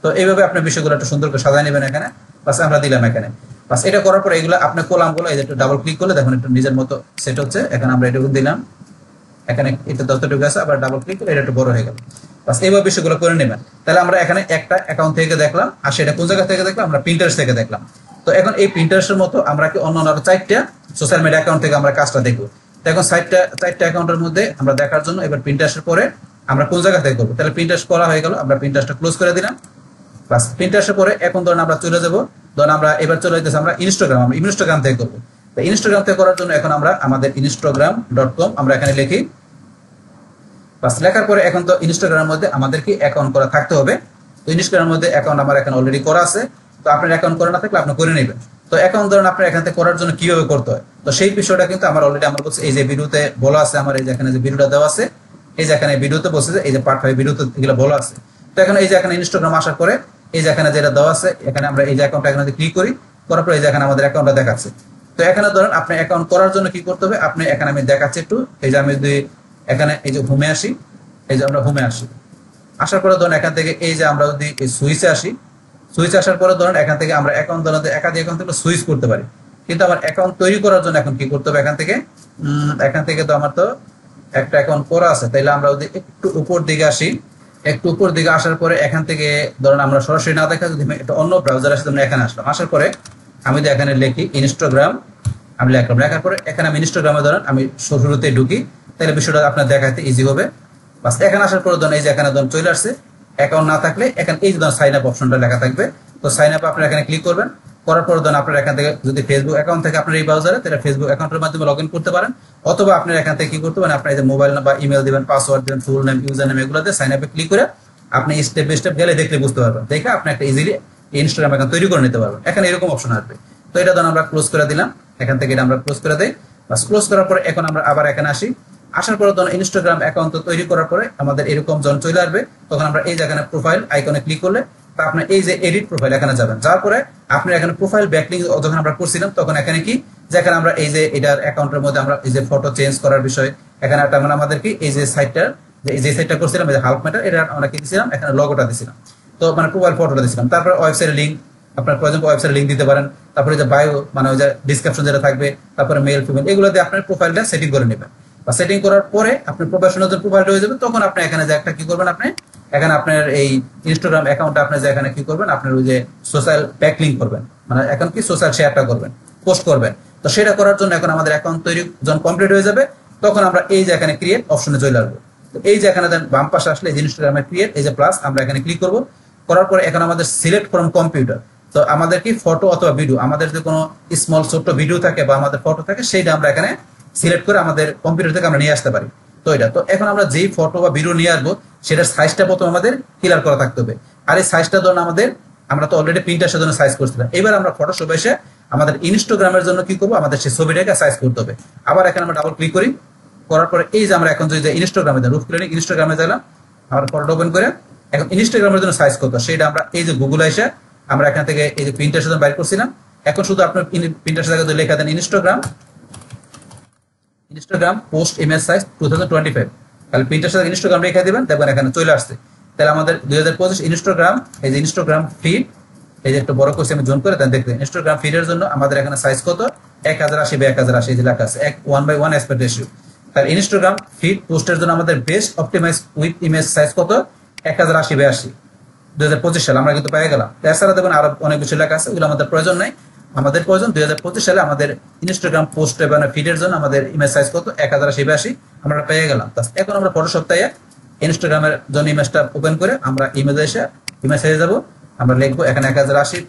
তো এইভাবে আপনার বিষয়গুলো একটু সুন্দর করে সাজায় নেবেন এখানে। বাস আমরা দিলাম এখানে। বাস এটা করার পরে এগুলো আপনার কলামগুলো এই যে একটু ডাবল ক্লিক করলে দেখুন একটু নিজের মতো সেট হচ্ছে। এখানে আমরা এটুকু দিলাম, এখানে এটা যতটুকু আছে আবার ডাবল ক্লিক করে এটা একটু বড় হয়ে গেল। বাস এইভাবে বিষয়গুলো করে নেবেন। তাহলে আমরা এখানে একটা অ্যাকাউন্ট থেকে দেখলাম, আর সেটা কোন জায়গা থেকে দেখলাম, আমরা প্রিন্টার্স থেকে দেখলাম। তো এখন এই প্রিন্টার্সের মতো আমরা কি অন্য আরো 4টা সোশ্যাল মিডিয়া অ্যাকাউন্ট থেকে আমরা কাজটা দেখবো। তো এখন 4টা অ্যাকাউন্টের মধ্যে আমরা দেখার জন্য এবার প্রিন্টার্সের পরে আমরা কোন জায়গা থেকে করবো। তাহলে প্রিন্টার্স করা হয়ে গেল, আমরা প্রিন্টার্সটা ক্লোজ করে দিলাম। বাস প্রিন্টার্সের পরে এখন ধরুন আমরা চলে যাবো, ধরুন আমরা এবার চলে যেতেছি আমরা ইনস্টাগ্রাম, আমরা ইনস্টাগ্রাম থেকে করবো। তো ইনস্টাগ্রাম থেকে করার জন্য এখন আমরা আমাদের instagram.com আমরা এখানে লিখি। বাস লেখার পরে এখন তো ইনস্টাগ্রামের মধ্যে আমাদের কি অ্যাকাউন্ট করা থাকতে হবে। তো ইনস্টাগ্রামের মধ্যে অ্যাকাউন্ট আমার এখানে অলরেডি করা আছে। তো আপনার অ্যাকাউন্ট করা না থাকলে আপনি করে নেবেন। তো অ্যাকাউন্ট ধরুন আপনার এখান থেকে করার জন্য কিভাবে করতে হয়, তো সেই বিষয়টা কিন্তু আমার অলরেডি আমার বলছে এই যে ভিডিওতে বলা আছে, আমার এই যে এখানে যে ভিডিওটা দেওয়া আছে, এই যে এখানে ভিডিওতে বলছে যে এই যে পার্ট 5 ভিডিওতে এগুলো বলা আছে। তো এখন এই যে এখানে ইনস্টাগ্রাম আসার পরে এই যে এখানে যেটা দেওয়া আছে, এখানে আমরা এই যে অ্যাকাউন্টটা এখানে ক্লিক করি, করার পরে এই যে এখানে আমাদের অ্যাকাউন্টটা দেখাচ্ছে। তো এখানে ধরেন আপনি অ্যাকাউন্ট করার জন্য কি করতে হবে, আপনি এখানে আমি দেখাচ্ছি একটু, এই যে আমি যদি এখানে এই যে হোমে আসি, এই যে আমরা হোমে আসি, আসার পরে ধরুন এখান থেকে এই যে আমরা যদি এই সুইচে আসি, সুইচে আসার পরে ধরুন এখান থেকে আমরা অ্যাকাউন্ট ধরুন একাধিক অ্যাকাউন্ট থেকে সুইচ করতে পারি। কিন্তু আমার অ্যাকাউন্ট তৈরি করার জন্য এখন কি করতে হবে, এখান থেকে তো আমার তো একটা অ্যাকাউন্ট করা আছে। তাইলে আমরা যদি একটু উপর দিকে আসি, একটু উপর দিকে আসার পরে এখান থেকে ধরুন আমরা সরাসরি না দেখা যদি একটা অন্য ব্রাউজার আসে, আমরা এখানে আসলাম, আসার পরে আমি যদি এখানে লিখি ইনস্টাগ্রাম, আমি লিখলাম, লেখার পরে এখানে আমি ইনস্টাগ্রামে ধরেন আমি শুরুতে ঢুকি, তাহলে বিষয়টা আপনার দেখাতে ইজি হবে। বাস এখানে আসার পরে ধরুন এই যে এখানে ধরুন চলে আসছে। অ্যাকাউন্ট না থাকলে এখানে এই যে ধরুন সাইন আপ অপশনটা লেখা থাকবে। তো সাইন আপ আপনারা এখানে ক্লিক করবেন, করার পর ধরুন আপনার এখান থেকে যদি ফেসবুক অ্যাকাউন্ট থেকে আপনার এই ব্রাউজারে, তাহলে ফেসবুক অ্যাকাউন্টের মাধ্যমে লগ ইন করতে পারেন। অথবা আপনার এখান থেকে কি করতে পারেন, আপনার এই যে মোবাইল নাম্বার, ইমেল দিবেন, পাসওয়ার্ড দিবেন, ফুল নেম, ইউজার নেম, এগুলোতে সাইন আপে ক্লিক করে আপনি স্টেপ বাই স্টেপ গেলে দেখলে বুঝতে পারবেন, দেখে আপনি একটা ইজিলি ইনস্টাগ্রাম অ্যাকাউন্ট তৈরি করে নিতে পারবেন। এখানে এরকম অপশন আসবে। তো এটা ধরুন আমরা ক্লোজ করে দিলাম, এখান থেকে এটা আমরা ক্লোজ করে দেই। বাস ক্লোজ করার পরে এখন আমরা আবার এখানে আসি, আসার পরে ধরুন ইনস্টাগ্রাম অ্যাকাউন্ট তৈরি করার পরে আমাদের এরকম যখন চলে আসবে, তখন আমরা এই জায়গায় প্রোফাইল আইকনে ক্লিক করলে তা আপনার এই যে এডিট প্রোফাইল এখানে যাবেন, যাওয়ার পরে আপনি এখানে প্রোফাইল ব্যাকলিংক যখন আমরা করছিলাম তখন এখানে কি যেখানে আমরা এই যে এটার অ্যাকাউন্টের মধ্যে আমরা এই যে ফটো চেঞ্জ করার বিষয়, এখানে একটা মানে আমাদের কি এই যে সাইটটার যে সাইটটা করছিলাম, এই যে হাল্ক ম্যাটার, এটা আমরা কি দিয়েছিলাম, এখানে লোগোটা দিয়েছিলাম। তো মানে প্রোফাইল ফটোটা দিয়েছিলাম। তারপরে ওয়েবসাইটের লিঙ্ক, আপনার প্রয়োজন ওয়েবসাইটের লিঙ্ক দিতে পারেন। তারপরে যে বায়ো মানে ওই যে ডিসক্রিপশন যেটা থাকবে, তারপরে মেল ফিমেল, এগুলো দিয়ে আপনার প্রোফাইলটা সেটিং করে নেবেন। বা সেটিং করার পরে আপনি প্রফেশনাল যে প্রোফাইলটা হয়ে যাবে, তখন আপনি এখানে যে একটা কি করবেন, আপনি এখানে আপনার এই ইনস্টাগ্রাম অ্যাকাউন্টে আপনি যে এখানে কি করবেন, আপনার ওই যে সোশ্যাল ব্যাকলিংক করবেন, মানে এখন কি সোশ্যাল শেয়ারটা করবেন, পোস্ট করবেন। তো সেটা করার জন্য এখন আমাদের অ্যাকাউন্ট তৈরি যখন কমপ্লিট হয়ে যাবে, তখন আমরা এই যে এখানে ক্রিয়েট অপশনে চলে আসবো। তো এই যে এখানে বাম পাশে আসলে এই ইনস্টাগ্রামের ক্রিয়েট, এই যে প্লাস, আমরা এখানে ক্লিক করবো। করার পরে এখন আমাদের সিলেক্ট ফ্রম কম্পিউটার, তো আমাদের কি ফটো অথবা ভিডিও, আমাদের যে কোনো স্মল ছোট্ট ভিডিও থাকে বা আমাদের ফটো থাকে, সেইটা আমরা এখানে সিলেক্ট করে আমাদের কম্পিউটার থেকে আমরা নিয়ে আসতে পারি। তো এটা তো এখন আমরা যেই ফটো বা ভিডিও নিয়ে আসবো, সেটার সাইজটা প্রথমে আমাদের ক্লিয়ার করা থাকতে হবে। আর এই সাইজটা ধরুন আমাদের, আমরা তো অলরেডি প্রিন্টারের জন্য সাইজ করছিলাম, এবার আমরা ফটোশপে এসে আমাদের ইনস্টাগ্রামের জন্য কি করবো, আমাদের সেই ছবিটাকে সাইজ করতে হবে। আবার এখানে আমরা ডাবল ক্লিক করি, করার পরে এই যে আমরা এখন যদি ইনস্টাগ্রামে রুফ ক্লিনিক ইনস্টাগ্রামে গেলাম, আমরা ফটো ওপেন করে এখন ইনস্টাগ্রামের জন্য সাইজ করতে, সেটা আমরা এই যে গুগলে এসে আমরা এখান থেকে এই যে প্রিন্টারের জন্য বাইর করছিলাম। এখন শুধু আপনার প্রিন্টারের জায়গায় যদি লেখা দেন ইনস্টাগ্রাম পোস্ট ইমেজ সাইজ 2025, তাহলে প্রিন্টারের সাথে ইনস্টাগ্রাম রেখে দিবেন, দেখবেন এখানে চলে আসছে। তাহলে আমাদের 2025 ইনস্টাগ্রাম, এই যে ইনস্টাগ্রাম ফিড, এই যে একটু বড় করছি আমি জুম করে দেন, দেখতে ইনস্টাগ্রাম ফিডের জন্য আমাদের এখানে সাইজ কত, 1080 বাই 1080, এই যে লেখা আছে 1:1 অ্যাসপেক্ট রেশিও। তাহলে ইনস্টাগ্রাম ফিড পোস্টের জন্য আমাদের best optimize with image size কত, 1080 বাই 80, 2025 সালে আমরা কিন্তু পেয়ে গেলাম। এছাড়া দেখুন আরো অনেক কিছু লেখা আছে, ওগুলো আমাদের প্রয়োজন নাই। আমাদের প্রয়োজন 2025 সালে আমাদের ইনস্টাগ্রাম পোস্ট এবং ফিডের জন্য আমাদের ইমেজ সাইজ কত, 1080 বাই 80 আমরা পেয়ে গেলাম। এখন আমরা ফটোশপ থেকে ইনস্টাগ্রামের জন্য ইমেজটা ওপেন করে আমরা ইমেজে এসে ইমেজ সাইজে যাব, আমরা লিখবো এখানে 1080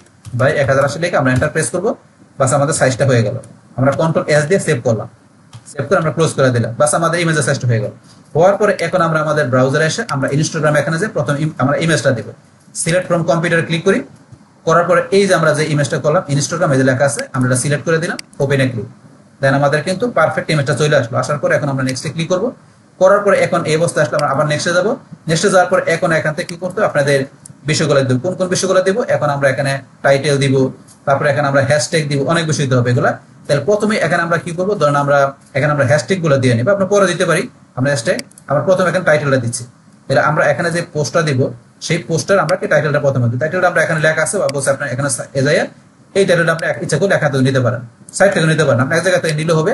বাই 1080 লিখে আমরা এন্টার প্রেস করবো, বাস আমাদের সাইজটা হয়ে গেল। আমরা কন্ট্রোল এস দিয়ে সেভ করলাম, সেভ করে আমরা ক্লোজ করে দিলাম, বাস আমাদের ইমেজের সাইজটা হয়ে গেল। হওয়ার পরে এখন আমরা আমাদের ব্রাউজারে এসে আমরা ইনস্টাগ্রাম এখানে যে প্রথম আমরা ইমেজটা দেবো, সিলেক্ট ফ্রম কম্পিউটার ক্লিক করি, করার পরে এই যে আমরা যে ইমেজটা করলাম ইনস্টাগ্রাম এই যে লেখা আছে, আমরা এটা সিলেক্ট করে দিলাম, ওপেনে ক্লিক, দেন আমাদের কিন্তু পারফেক্ট ইমেজটা চলে আসলো। আসার পরে এখন আমরা নেক্সটে ক্লিক করবো, করার পরে এখন এই অবস্থা আসলে আমরা আবার নেক্সটে যাবো। নেক্সটে যাওয়ার পরে এখন এখান থেকে কি করতে হবে, আপনাদের বিষয়গুলো দিব, কোন কোন বিষয়গুলো দিব, এখন আমরা এখানে টাইটেল দিব, তারপরে এখানে আমরা হ্যাশট্যাগ দিব, অনেক বিষয় দিতে হবে এগুলা। তাহলে প্রথমে এখানে আমরা কি করবো, ধরুন আমরা এখানে আমরা হ্যাশট্যাগ গুলো দিয়ে নিবো, আমরা পরে দিতে পারি আমরা হ্যাশট্যাগ। আমরা প্রথমে এখানে টাইটেলটা দিচ্ছি, তাহলে আমরা এখানে যে পোস্টটা দিব সেই পোস্টার আমরা কি টাইটেলটা প্রথমে দিই, টাইটেলটা আমরা এখানে লেখা আছে বা বলছে আপনার এখানে এজাইয়া এই টাইটেলটা আপনি ইচ্ছা করে লেখা থেকে নিতে পারেন, সাইট থেকে নিতে পারেন, আপনি এক জায়গা থেকে নিলে হবে।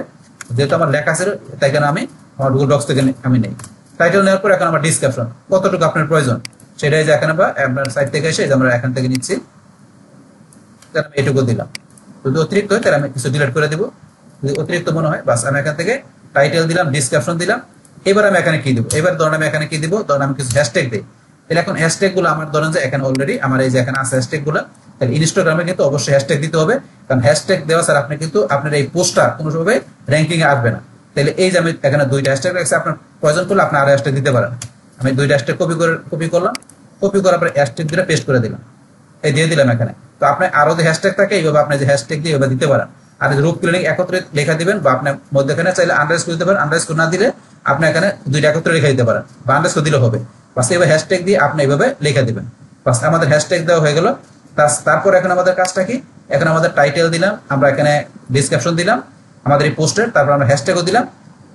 যেহেতু আমার লেখা আছে তাই কারণে আমি আমার গুগল ডক্স থেকে আমি নেই। টাইটেল নেওয়ার পর এখন আমার ডিসক্রিপশন কতটুকু আপনার প্রয়োজন সেটাই যে এখানে বা আপনার সাইট থেকে এসে আমরা এখান থেকে নিচ্ছি, এটুকু দিলাম। যদি অতিরিক্ত হয় তাহলে আমি কিছু ডিলিট করে দিব, যদি অতিরিক্ত মনে হয় বাস আমি এখান থেকে টাইটেল দিলাম, ডিসক্রিপশন দিলাম। এবার আমি এখানে কি দিব, এবার ধরেন আমি এখানে কি দিব, ধরেন আমি কিছু হ্যাশট্যাগ দিই। তাহলে এখন হ্যাশট্যাগ গুলো আমার ধরেন যে এখানে অলরেডি আমার এই যে এখানে আছে হ্যাশট্যাগ গুলো, তাহলে ইনস্টাগ্রামে কিন্তু অবশ্যই হ্যাশট্যাগ দিতে হবে, কারণ হ্যাশট্যাগ দেওয়া স্যার আপনি কিন্তু আপনার এই পোস্টটা কোনোভাবে র্যাঙ্কিং এ আসবে না। তাহলে এই যে আমি এখানে দুইটা হ্যাশট্যাগ রাখছি, আপনার প্রয়োজন করলে আপনি আরো হ্যাশট্যাগ দিতে পারেন। আমি দুইটা হ্যাশট্যাগ কপি করলাম, কপি করার পরে হ্যাশট্যাগ দিয়ে পেস্ট করে দিলাম, এই দিয়ে দিলাম এখানে। তো আপনি আরো যে হ্যাশট্যাগ থাকে এইভাবে আপনি যে হ্যাশট্যাগ দিয়ে এভাবে দিতে পারেন। আর রূপ ক্লিনিক একত্রে লেখা দিবেন, বা আপনার মধ্যখানে চাইলে আন্ডারস্কোর দিতে পারেন, আন্ডারস্কোর না দিলে আপনি এখানে দুইটা একত্রে লেখা দিতে পারেন, বা আন্ডারস্কোর দিলে হবে। বাস এবার হ্যাশট্যাগ দিয়ে আপনি এইভাবে লেখা দিবেন। বাস আমাদের হ্যাশট্যাগ দেওয়া হয়ে গেল। তারপর এখন আমাদের কাজটা কি, এখন আমাদের টাইটেল দিলাম, আমরা এখানে ডিসক্রিপশন দিলাম আমাদের এই পোস্টের, তারপর আমরা হ্যাশট্যাগও দিলাম।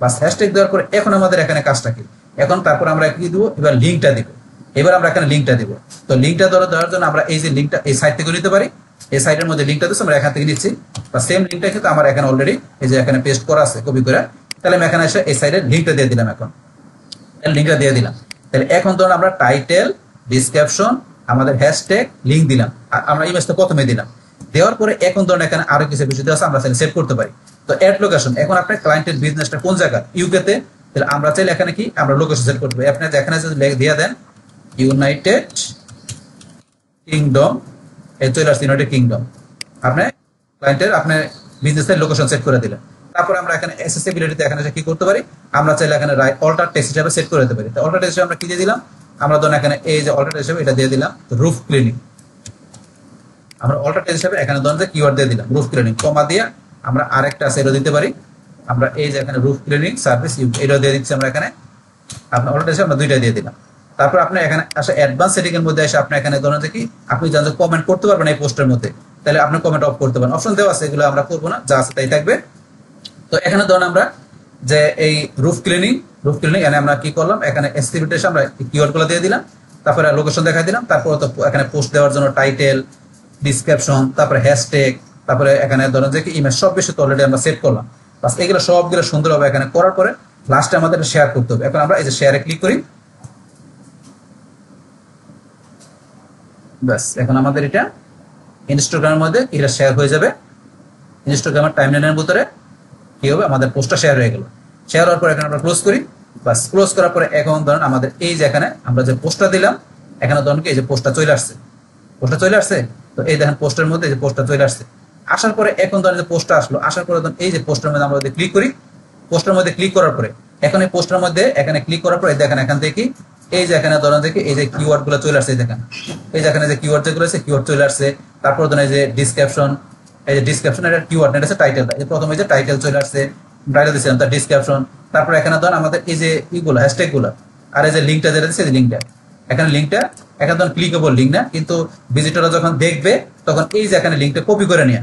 বাস হ্যাশট্যাগ দেওয়ার পরে এখন আমাদের এখানে কাজটা কি, এখন তারপর আমরা কি দিব, এবার লিঙ্কটা দিব। এবার আমরা এখানে লিঙ্কটা দিব। তো লিঙ্কটা দেওয়ার জন্য আমরা এই যে লিঙ্কটা এই সাইট থেকে নিতে পারি, এই সাইটের মধ্যে লিঙ্কটা দিচ্ছি আমরা এখান থেকে নিচ্ছি, বা সেম লিঙ্কটা কিন্তু আমার এখানে অলরেডি এই যে এখানে পেস্ট করা আছে কপি করে। তাহলে আমি এখানে এসে এই সাইডের লিঙ্কটা দিয়ে দিলাম, এখন লিঙ্কটা দিয়ে দিলাম। তাহলে এখন ধরুন আমরা টাইটেল, ডিসক্রিপশন, আমাদের হ্যাশট্যাগ, লিঙ্ক দিলাম, আর আমরা ইমেজটা প্রথমে দিলাম। দেওয়ার পরে এখন ধরুন এখানে আরো কিছু বিষয় আছে আমরা চাইলে সেভ করতে পারি। তো অ্যাড লোকেশন, এখন আপনার ক্লায়েন্টের বিজনেসটা কোন জায়গা, ইউকে তে, তাহলে আমরা চাইলে এখানে কি আমরা লোকেশন সেট করতে পারি। আপনি এখানে দিয়ে দেন ইউনাইটেড কিংডম, এই চলে আসছে ইউনাইটেড কিংডম, আপনার ক্লায়েন্টের আপনার বিজনেসের লোকেশন সেট করে দিলেন। তারপর আমরা এখানে অ্যাক্সেসিবিলিটিতে এখানে কি করতে পারি, আমরা চাইলে এখানে অল্টার টেক্সট হিসেবে সেট করে দিতে পারি। তো অল্টার টেক্সট হিসেবে আমরা কি দিয়ে দিলাম, আমরা ধরুন এখানে এই যে অল্টার টেক্সট হিসেবে এটা দিয়ে দিলাম রুফ ক্লিনিং। আমরা অল্টার টেক্সট হিসেবে এখানে ধরুন যে কিওয়ার্ড দিয়ে দিলাম রুফ ক্লিনিং, কমা দিয়ে আমরা আরেকটা সেটা দিতে পারি। আমরা এই যে এখানে রুফ ক্লিনিং সার্ভিস এটা দিয়ে দিচ্ছি আমরা এখানে, আপনার অল্টার টেক্সট আমরা দুইটা দিয়ে দিলাম। তারপর আপনি এখানে আসে অ্যাডভান্স সেটিং এর মধ্যে এসে আপনি এখানে ধরুন যে কি আপনি জানেন কমেন্ট করতে পারবেন এই পোস্টের মধ্যে, তাহলে আপনি কমেন্ট অফ করতে পারেন, অপশন দেওয়া আছে, এগুলো আমরা করবো না, যা আছে তাই থাকবে। তো এখানে ধরুন আমরা যে এই রুফ ক্লিনিং এখানে আমরা কি করলাম, এখানে এসটিভিটেশন আমরা কিওয়ার্ড গুলো দিয়ে দিলাম, তারপরে লোকেশন দেখা দিলাম, তারপর তো এখানে পোস্ট দেওয়ার জন্য টাইটেল, ডিসক্রিপশন, তারপরে হ্যাশট্যাগ, তারপরে এখানে ধরুন যে কি ইমেজ, সব কিছু তো অলরেডি আমরা সেট করলাম। বাস এগুলো সবগুলো সুন্দরভাবে এখানে করার পরে লাস্টে আমাদের শেয়ার করতে হবে। এখন আমরা এই যে শেয়ারে ক্লিক করি, বাস এখন আমাদের এটা ইনস্টাগ্রামের মধ্যে এটা শেয়ার হয়ে যাবে। ইনস্টাগ্রামের টাইমলাইনের ভিতরে কি হবে, আমাদের পোস্টটা শেয়ার হয়ে গেল। শেয়ার হওয়ার পর এখানে আমরা ক্লোজ করি, বাস ক্লোজ করার পরে এখন ধরেন আমাদের এই যে এখানে আমরা যে পোস্টটা দিলাম, এখানে ধরেন কি এই যে পোস্টটা চলে আসছে, তো এই দেখেন পোস্টের মধ্যে এই যে পোস্টটা চলে আসছে। আসার পরে এখন ধরেন যে পোস্টটা আসলো, আসার পরে ধরেন এই যে পোস্টের মধ্যে আমরা ক্লিক করি, পোস্টের মধ্যে ক্লিক করার পরে এখন এই পোস্টের মধ্যে এখানে ক্লিক করার পরে দেখেন এখান থেকে এই যে এখানে ধরেন যে এই যে কিওয়ার্ড গুলো চলে আসছে, দেখেন এই যে এখানে যে কিওয়ার্ড যেগুলো আছে কিওয়ার্ড চলে আসছে। তারপর ধরেন এই যে ডিসক্রিপশন, এই যে ডিসক্রিপশন এটা কিওয়ার্ড, এটা আছে টাইটেলটা, এই প্রথমে যে টাইটেল চলে আসছে, টাইটেল দিয়েছিলাম তার ডিসক্রিপশন, তারপর এখানে ধরেন আমাদের এই যে ইগুলো হ্যাশট্যাগ গুলো, আর এই যে লিঙ্কটা যেটা দিচ্ছে লিঙ্কটা, এখানে লিঙ্কটা এখানে ধরেন ক্লিকেবল লিঙ্ক না, কিন্তু ভিজিটররা যখন দেখবে তখন এই যে এখানে লিঙ্কটা কপি করে নিয়ে,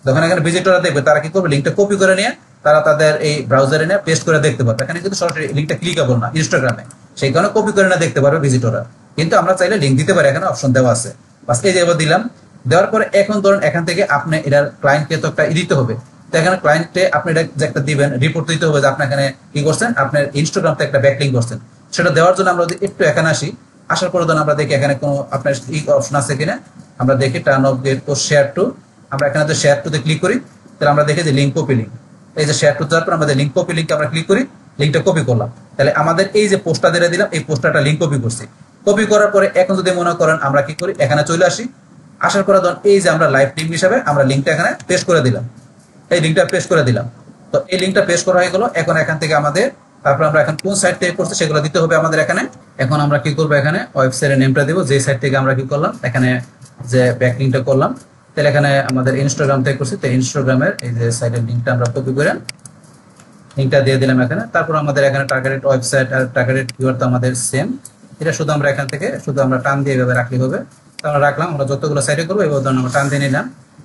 যখন এখানে ভিজিটররা দেখবে তারা কি করবে, লিঙ্কটা কপি করে নিয়ে তারা তাদের এই ব্রাউজারে নিয়ে পেস্ট করে দেখতে পারবে। এখানে কিন্তু সরাসরি লিঙ্কটা ক্লিকেবল না ইনস্টাগ্রামে, সেই কারণে কপি করে না দেখতে পারবে ভিজিটররা, কিন্তু আমরা চাইলে লিঙ্ক দিতে পারি, এখানে অপশন দেওয়া আছে। বাস এই যে এবার দিলাম, দেওয়ার পরে এখন ধরুন এখান থেকে আপনি এটার ক্লায়েন্টকে তো একটা দিতে হবে, তো এখানে ক্লায়েন্টে আপনি এটা যে একটা দিবেন রিপোর্ট দিতে হবে যে আপনি এখানে কি করছেন, আপনার ইনস্টাগ্রামতে একটা ব্যাকলিঙ্ক করছেন। সেটা দেওয়ার জন্য আমরা যদি একটু এখানে আসি, আসার পরে ধরুন আমরা দেখি এখানে কোনো আপনার অপশন আছে কিনা, আমরা দেখি turn off get post share to, আমরা এখানে তো শেয়ার টুতে ক্লিক করি, তাহলে আমরা দেখি যে লিঙ্ক কপি লিঙ্ক, এই যে শেয়ার টু যাওয়ার পর আমাদের লিঙ্ক কপি লিঙ্ক আমরা ক্লিক করি, লিঙ্কটা কপি করলাম, তাহলে আমাদের এই যে পোস্টটা দিয়ে দিলাম এই পোস্টটা লিঙ্ক কপি করছি। কপি করার পরে এখন যদি মনে করেন আমরা কি করি, এখানে চলে আসি, আসার পরে ধরুন এই যে আমরা লাইভ লিঙ্ক হিসাবে আমরা লিঙ্কটা এখানে পেস্ট করে দিলাম, এই লিঙ্কটা পেস্ট করে দিলাম। তো এই লিঙ্কটা পেস্ট করা হয়ে গেল। এখন এখান থেকে আমাদের তারপর আমরা এখন কোন সাইট থেকে করছি সেগুলো দিতে হবে আমাদের এখানে। এখন আমরা কি করবো, এখানে ওয়েবসাইটের নেমটা দিব, যে সাইট থেকে আমরা কি করলাম এখানে যে ব্যাকলিঙ্কটা করলাম, তাহলে এখানে আমাদের ইনস্টাগ্রাম থেকে করছি, তো ইনস্টাগ্রামের এই যে সাইটের লিঙ্কটা আমরা কপি করে লিঙ্কটা দিয়ে দিলাম এখানে। তারপর আমাদের এখানে টার্গেটেড ওয়েবসাইট আর টার্গেটেড কিওয়ার্ড তো আমাদের সেম, এটা শুধু আমরা এখান থেকে শুধু আমরা টান দিয়ে এভাবে রাখলে হবে। তো আমরা রাখলাম, আমরা যতগুলো সাইটে করবো এবার ধরুন আমরা টান দিয়ে নিলাম,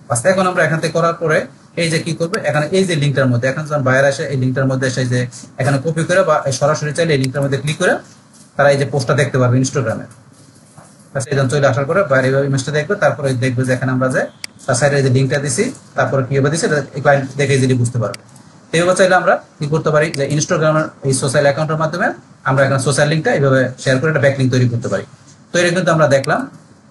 বাস এখন আমরা এখান থেকে করার পরে এই যে কি করবে, এখানে এই যে লিঙ্কটার মধ্যে এখন যখন বাইরে আসে এই লিঙ্কটার মধ্যে এসে যে এখানে কপি করে বা সরাসরি চাইলে এই লিঙ্কটার মধ্যে ক্লিক করে তারা এই যে পোস্টটা দেখতে পারবে ইনস্টাগ্রামে। এই চলে আসার পরে বাইরে ইমেজটা দেখবে, তারপরে দেখবে যে এখানে আমরা যে তার সাইডে যে লিঙ্কটা দিছি তারপরে কিভাবে দিছি ক্লায়েন্ট দেখে ইজিলি বুঝতে পারবে। এইভাবে চাইলে আমরা কি করতে পারি যে ইনস্টাগ্রামের এই সোশ্যাল অ্যাকাউন্টের মাধ্যমে আমরা এখানে সোশ্যাল লিঙ্কটা এইভাবে শেয়ার করে একটা ব্যাকলিঙ্ক তৈরি করতে পারি। তো এটা কিন্তু আমরা দেখলাম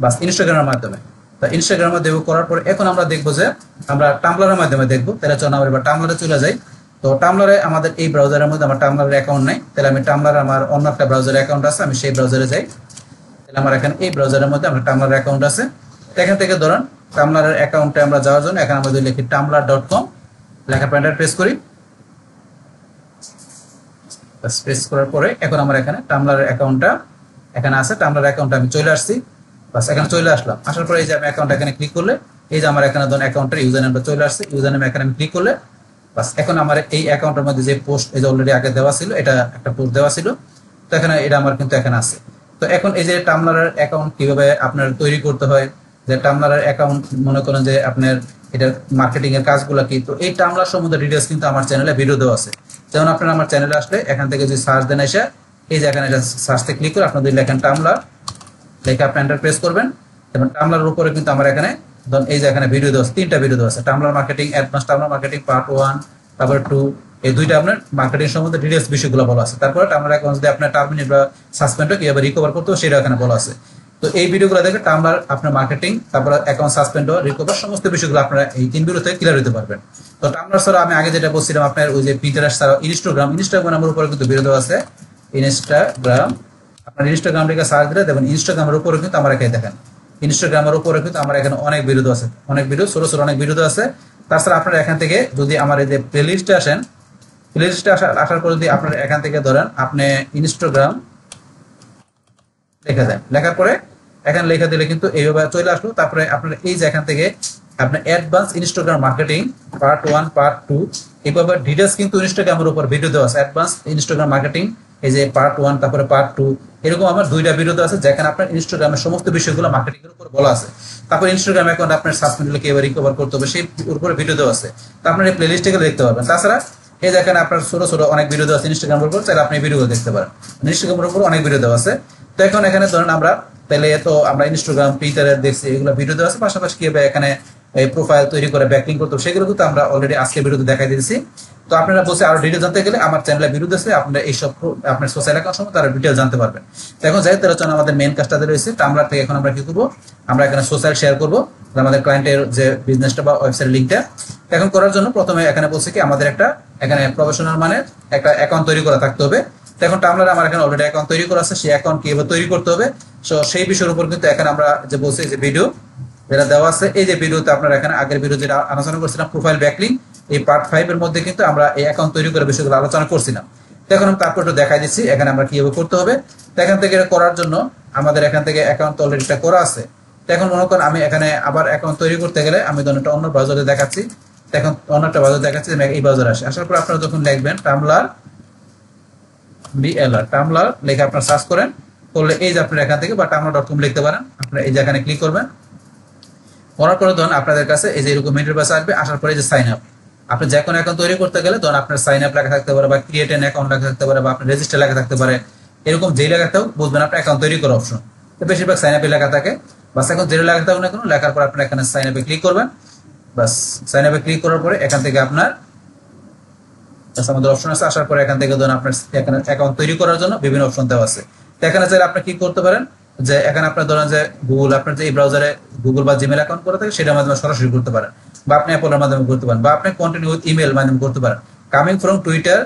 বাস ইনস্টাগ্রামের মাধ্যমে। তা ইনস্টাগ্রামের মাধ্যমে করার পরে এখন আমরা দেখবো যে আমরা টাম্বলারের মাধ্যমে দেখবো। তাহলে চলো আমরা এবার টাম্বলারে চলে যাই। তো টাম্বলারে আমাদের এই ব্রাউজারের মধ্যে আমার টাম্বলারের অ্যাকাউন্ট নাই, তাহলে আমি টাম্বলারে আমার অন্য একটা ব্রাউজার অ্যাকাউন্ট আছে, আমি সেই ব্রাউজারে যাই। তাহলে আমার এখানে এই ব্রাউজারের মধ্যে আমার টাম্বলার অ্যাকাউন্ট আছে। এখান থেকে ধরুন টাম্বলারের অ্যাকাউন্টে আমরা যাওয়ার জন্য এখানে আমাদের লিখি tumblr.com, লেখা এন্টার প্রেস করি। প্রেস করার পরে এখন আমার এখানে টাম্বলারের অ্যাকাউন্টটা এখানে আছে, টাম্বলার অ্যাকাউন্টে আমি চলে আসছি। বাস এখানে চলে আসলাম, আসার পরে এই যে আমি অ্যাকাউন্ট এখানে ক্লিক করলে এই যে আমার এখানে ধরুন অ্যাকাউন্টের ইউজার নেমটা চলে আসছে, ইউজার নেম এখানে আমি ক্লিক করলে বাস এখন আমার এই অ্যাকাউন্টের মধ্যে যে পোস্ট এই যে অলরেডি আগে দেওয়া ছিল, এটা একটা পোস্ট দেওয়া ছিল, তো এখানে এটা আমার কিন্তু এখানে আছে। তো এখন এই যে টাম্বলারের অ্যাকাউন্ট কিভাবে আপনার তৈরি করতে হয়, যে টাম্বলারের অ্যাকাউন্ট মনে করেন যে আপনার এটা মার্কেটিং এর কাজগুলো কি, তো এই টাম্বলার সম্বন্ধে ডিটেইলস কিন্তু আমার চ্যানেলে ভিডিও দেওয়া আছে। যেমন আপনারা আমার চ্যানেলে আসলে এখান থেকে যদি সার্চ দেন এসে এই যে এখানে সার্চতে ক্লিক করে আপনাদের লেখেন টাম্বলার, লেখা আপনি এন্টার প্রেস করবেন এবং টাম্বলারের উপরে কিন্তু আমার এখানে ধরুন এই যে এখানে ভিডিও দেওয়া আছে, 3টা ভিডিও দেওয়া আছে, tumbler marketing, advance tumbler marketing part 1 তারপর 2, এই দুইটা আপনার মার্কেটিং সম্বন্ধে ডিটেইলস বিষয়গুলো বলা আছে। তারপরে টাম্বলার অ্যাকাউন্ট যদি আপনার টার্মিনেট বা সাসপেন্ড কিভাবে রিকভার করতে হবে সেটা এখানে বলা আছে। তো এই ভিডিওগুলো দেখে টাম্বলার আপনার মার্কেটিং তারপর অ্যাকাউন্ট সাসপেন্ড ও রিকভার সমস্ত বিষয়গুলো আপনারা এই 3 ভিডিও থেকে ক্লিয়ার হতে পারবেন। তো টাম্বলার ছাড়া আমি আগে যেটা বলছিলাম আপনার ওই যে পিন্টারেস্ট ছাড়া ইনস্টাগ্রামের উপরে কিন্তু ভিডিও দেওয়া আছে। ইনস্টাগ্রাম আপনার ইনস্টাগ্রাম লিখে সার্চ দিলে দেখবেন ইনস্টাগ্রামের উপরে কিন্তু আমার এখানে দেখেন ইনস্টাগ্রামের উপরে কিন্তু আমার এখানে অনেক ভিডিও আছে, অনেক ভিডিও ছোট ছোট অনেক ভিডিও আছে। তাছাড়া আপনারা এখান থেকে যদি আমার এই যে প্লেলিস্টে আসেন, প্লেলিস্টে আসার পর যদি আপনারা এখান থেকে ধরেন আপনি ইনস্টাগ্রাম লেখা দেন, লেখার পরে এখানে লেখা দিলে কিন্তু এইভাবে চলে আসলো। তারপরে আপনার এই যে এখান থেকে আপনার advance Instagram marketing part 1 part 2 এইভাবে ডিটেইলস কিন্তু ইনস্টাগ্রামের উপর ভিডিও দেওয়া আছে। অ্যাডভান্স ইনস্টাগ্রাম মার্কেটিং এই যে পার্ট 1 তারপরে পার্ট 2 এরকম আমার 2টা ভিডিও দেওয়া আছে, যেখানে আপনার ইনস্টাগ্রামের সমস্ত বিষয়গুলো মার্কেটিং এর উপর বলা আছে। তারপর ইনস্টাগ্রাম অ্যাকাউন্ট আপনার সাসপেন্ড হলে কিভাবে রিকভার করতে হবে সেই উপরে ভিডিও দেওয়া আছে, তো আপনার এই প্লেলিস্টে গেলে দেখতে পাবেন। তাছাড়া এই দেখেন আপনার ছোট ছোট অনেক ভিডিও দেওয়া আছে ইনস্টাগ্রামের উপর, চাইলে আপনি ভিডিওগুলো দেখতে পারেন, ইনস্টাগ্রামের উপর অনেক ভিডিও দেওয়া আছে। তো এখন এখানে ধরেন আমরা তাহলে তো আমরা ইনস্টাগ্রাম টুইটারে দেখছি এগুলো ভিডিও দেওয়া আছে, পাশাপাশি কিভাবে এখানে এই প্রোফাইল তৈরি করে ব্যাকলিং করতে হবে সেগুলো কিন্তু আমরা অলরেডি আজকে ভিডিওতে দেখাই দিয়েছি। তো আপনারা বসে আরো ডিটেইল জানতে গেলে আমার চ্যানেলে ভিডিও আছে, আপনারা এইসব আপনার সোশ্যাল অ্যাকাউন্ট সম্বন্ধে তারা ডিটেইল জানতে পারবেন। তো এখন যাই তাহলে চলুন আমাদের মেইন কাজটা রয়েছে টাম্বলার থেকে এখন আমরা কি করব, আমরা এখানে সোশ্যাল শেয়ার করব আমাদের ক্লায়েন্টের যে বিজনেসটা বা ওয়েবসাইট লিংকটা। এখন করার জন্য প্রথমে এখানে বলছে কি আমাদের একটা এখানে প্রফেশনাল মানে একটা অ্যাকাউন্ট তৈরি করা থাকতে হবে। তো এখন টাম্বলারে আমার এখানে অলরেডি অ্যাকাউন্ট তৈরি করা আছে, সেই অ্যাকাউন্ট কিভাবে তৈরি করতে হবে সো সেই বিষয়ের উপর কিন্তু এখানে আমরা যে বলছি যে ভিডিও যেটা দেওয়া আছে, এই যে ভিডিওতে আপনারা এখানে আগের ভিডিও যেটা আলোচনা করছিলাম প্রোফাইল ব্যাকলিং, এই পার্ট 5 এর মধ্যে কিন্তু আমরা এই অ্যাকাউন্ট তৈরি করে বিষয়গুলো আলোচনা করছিলাম। তো এখন আমি তারপর একটু দেখাই দিচ্ছি এখানে আমরা কিভাবে করতে হবে। তো এখান থেকে করার জন্য আমাদের এখান থেকে অ্যাকাউন্ট অলরেডি করা আছে। তো এখন মনে করেন আমি এখানে আবার অ্যাকাউন্ট তৈরি করতে গেলে আমি ধরুন একটা অন্য ব্রাউজারে দেখাচ্ছি, এখন অন্য একটা ব্রাউজার দেখাচ্ছি, এই ব্রাউজারে আসে, আসার পর আপনারা যখন লিখবেন টাম্বলার BLR টাম্বলার লিখে আপনারা সার্চ করেন, করলে এই যে আপনারা এখান থেকে বা tumblr.com লিখতে পারেন, আপনারা এই যে এখানে ক্লিক করবেন। করার পরে ধরুন আপনাদের কাছে এই যে এরকম ইন্টারফেস আসবে, আসার পরে যে সাইন আপ, আপনি যে কোনো অ্যাকাউন্ট তৈরি করতে গেলে ধরুন আপনার সাইন আপ লেখা থাকতে পারে বা ক্রিয়েট অ্যান অ্যাকাউন্ট লেখা থাকতে পারে বা আপনার রেজিস্টার লেখা থাকতে পারে, এরকম যেই লেখা থাকুক বুঝবেন আপনার অ্যাকাউন্ট তৈরি করার অপশন। তো বেশিরভাগ সাইন আপে লেখা থাকে, বাস এখন যেটা লেখা থাকুক না কেন লেখার পর আপনার এখানে সাইন আপে ক্লিক করবেন। বাস সাইন আপে ক্লিক করার পরে এখান থেকে আপনার আমাদের অপশন আছে, আসার পরে এখান থেকে ধরুন আপনার এখানে অ্যাকাউন্ট তৈরি করার জন্য বিভিন্ন অপশন দেওয়া আছে। তো এখানে চাইলে আপনি কি করতে পারেন যে এখানে আপনার ধরেন যে গুগল আপনার যে এই ব্রাউজারে গুগল বা জিমেল অ্যাকাউন্ট করা থাকে সেটার মাধ্যমে সরাসরি করতে পারেন, বা আপনি অ্যাপলের মাধ্যমে করতে পারেন, বা আপনি কন্টিনিউ উইথ ইমেল মাধ্যমে করতে পারেন। Coming from Twitter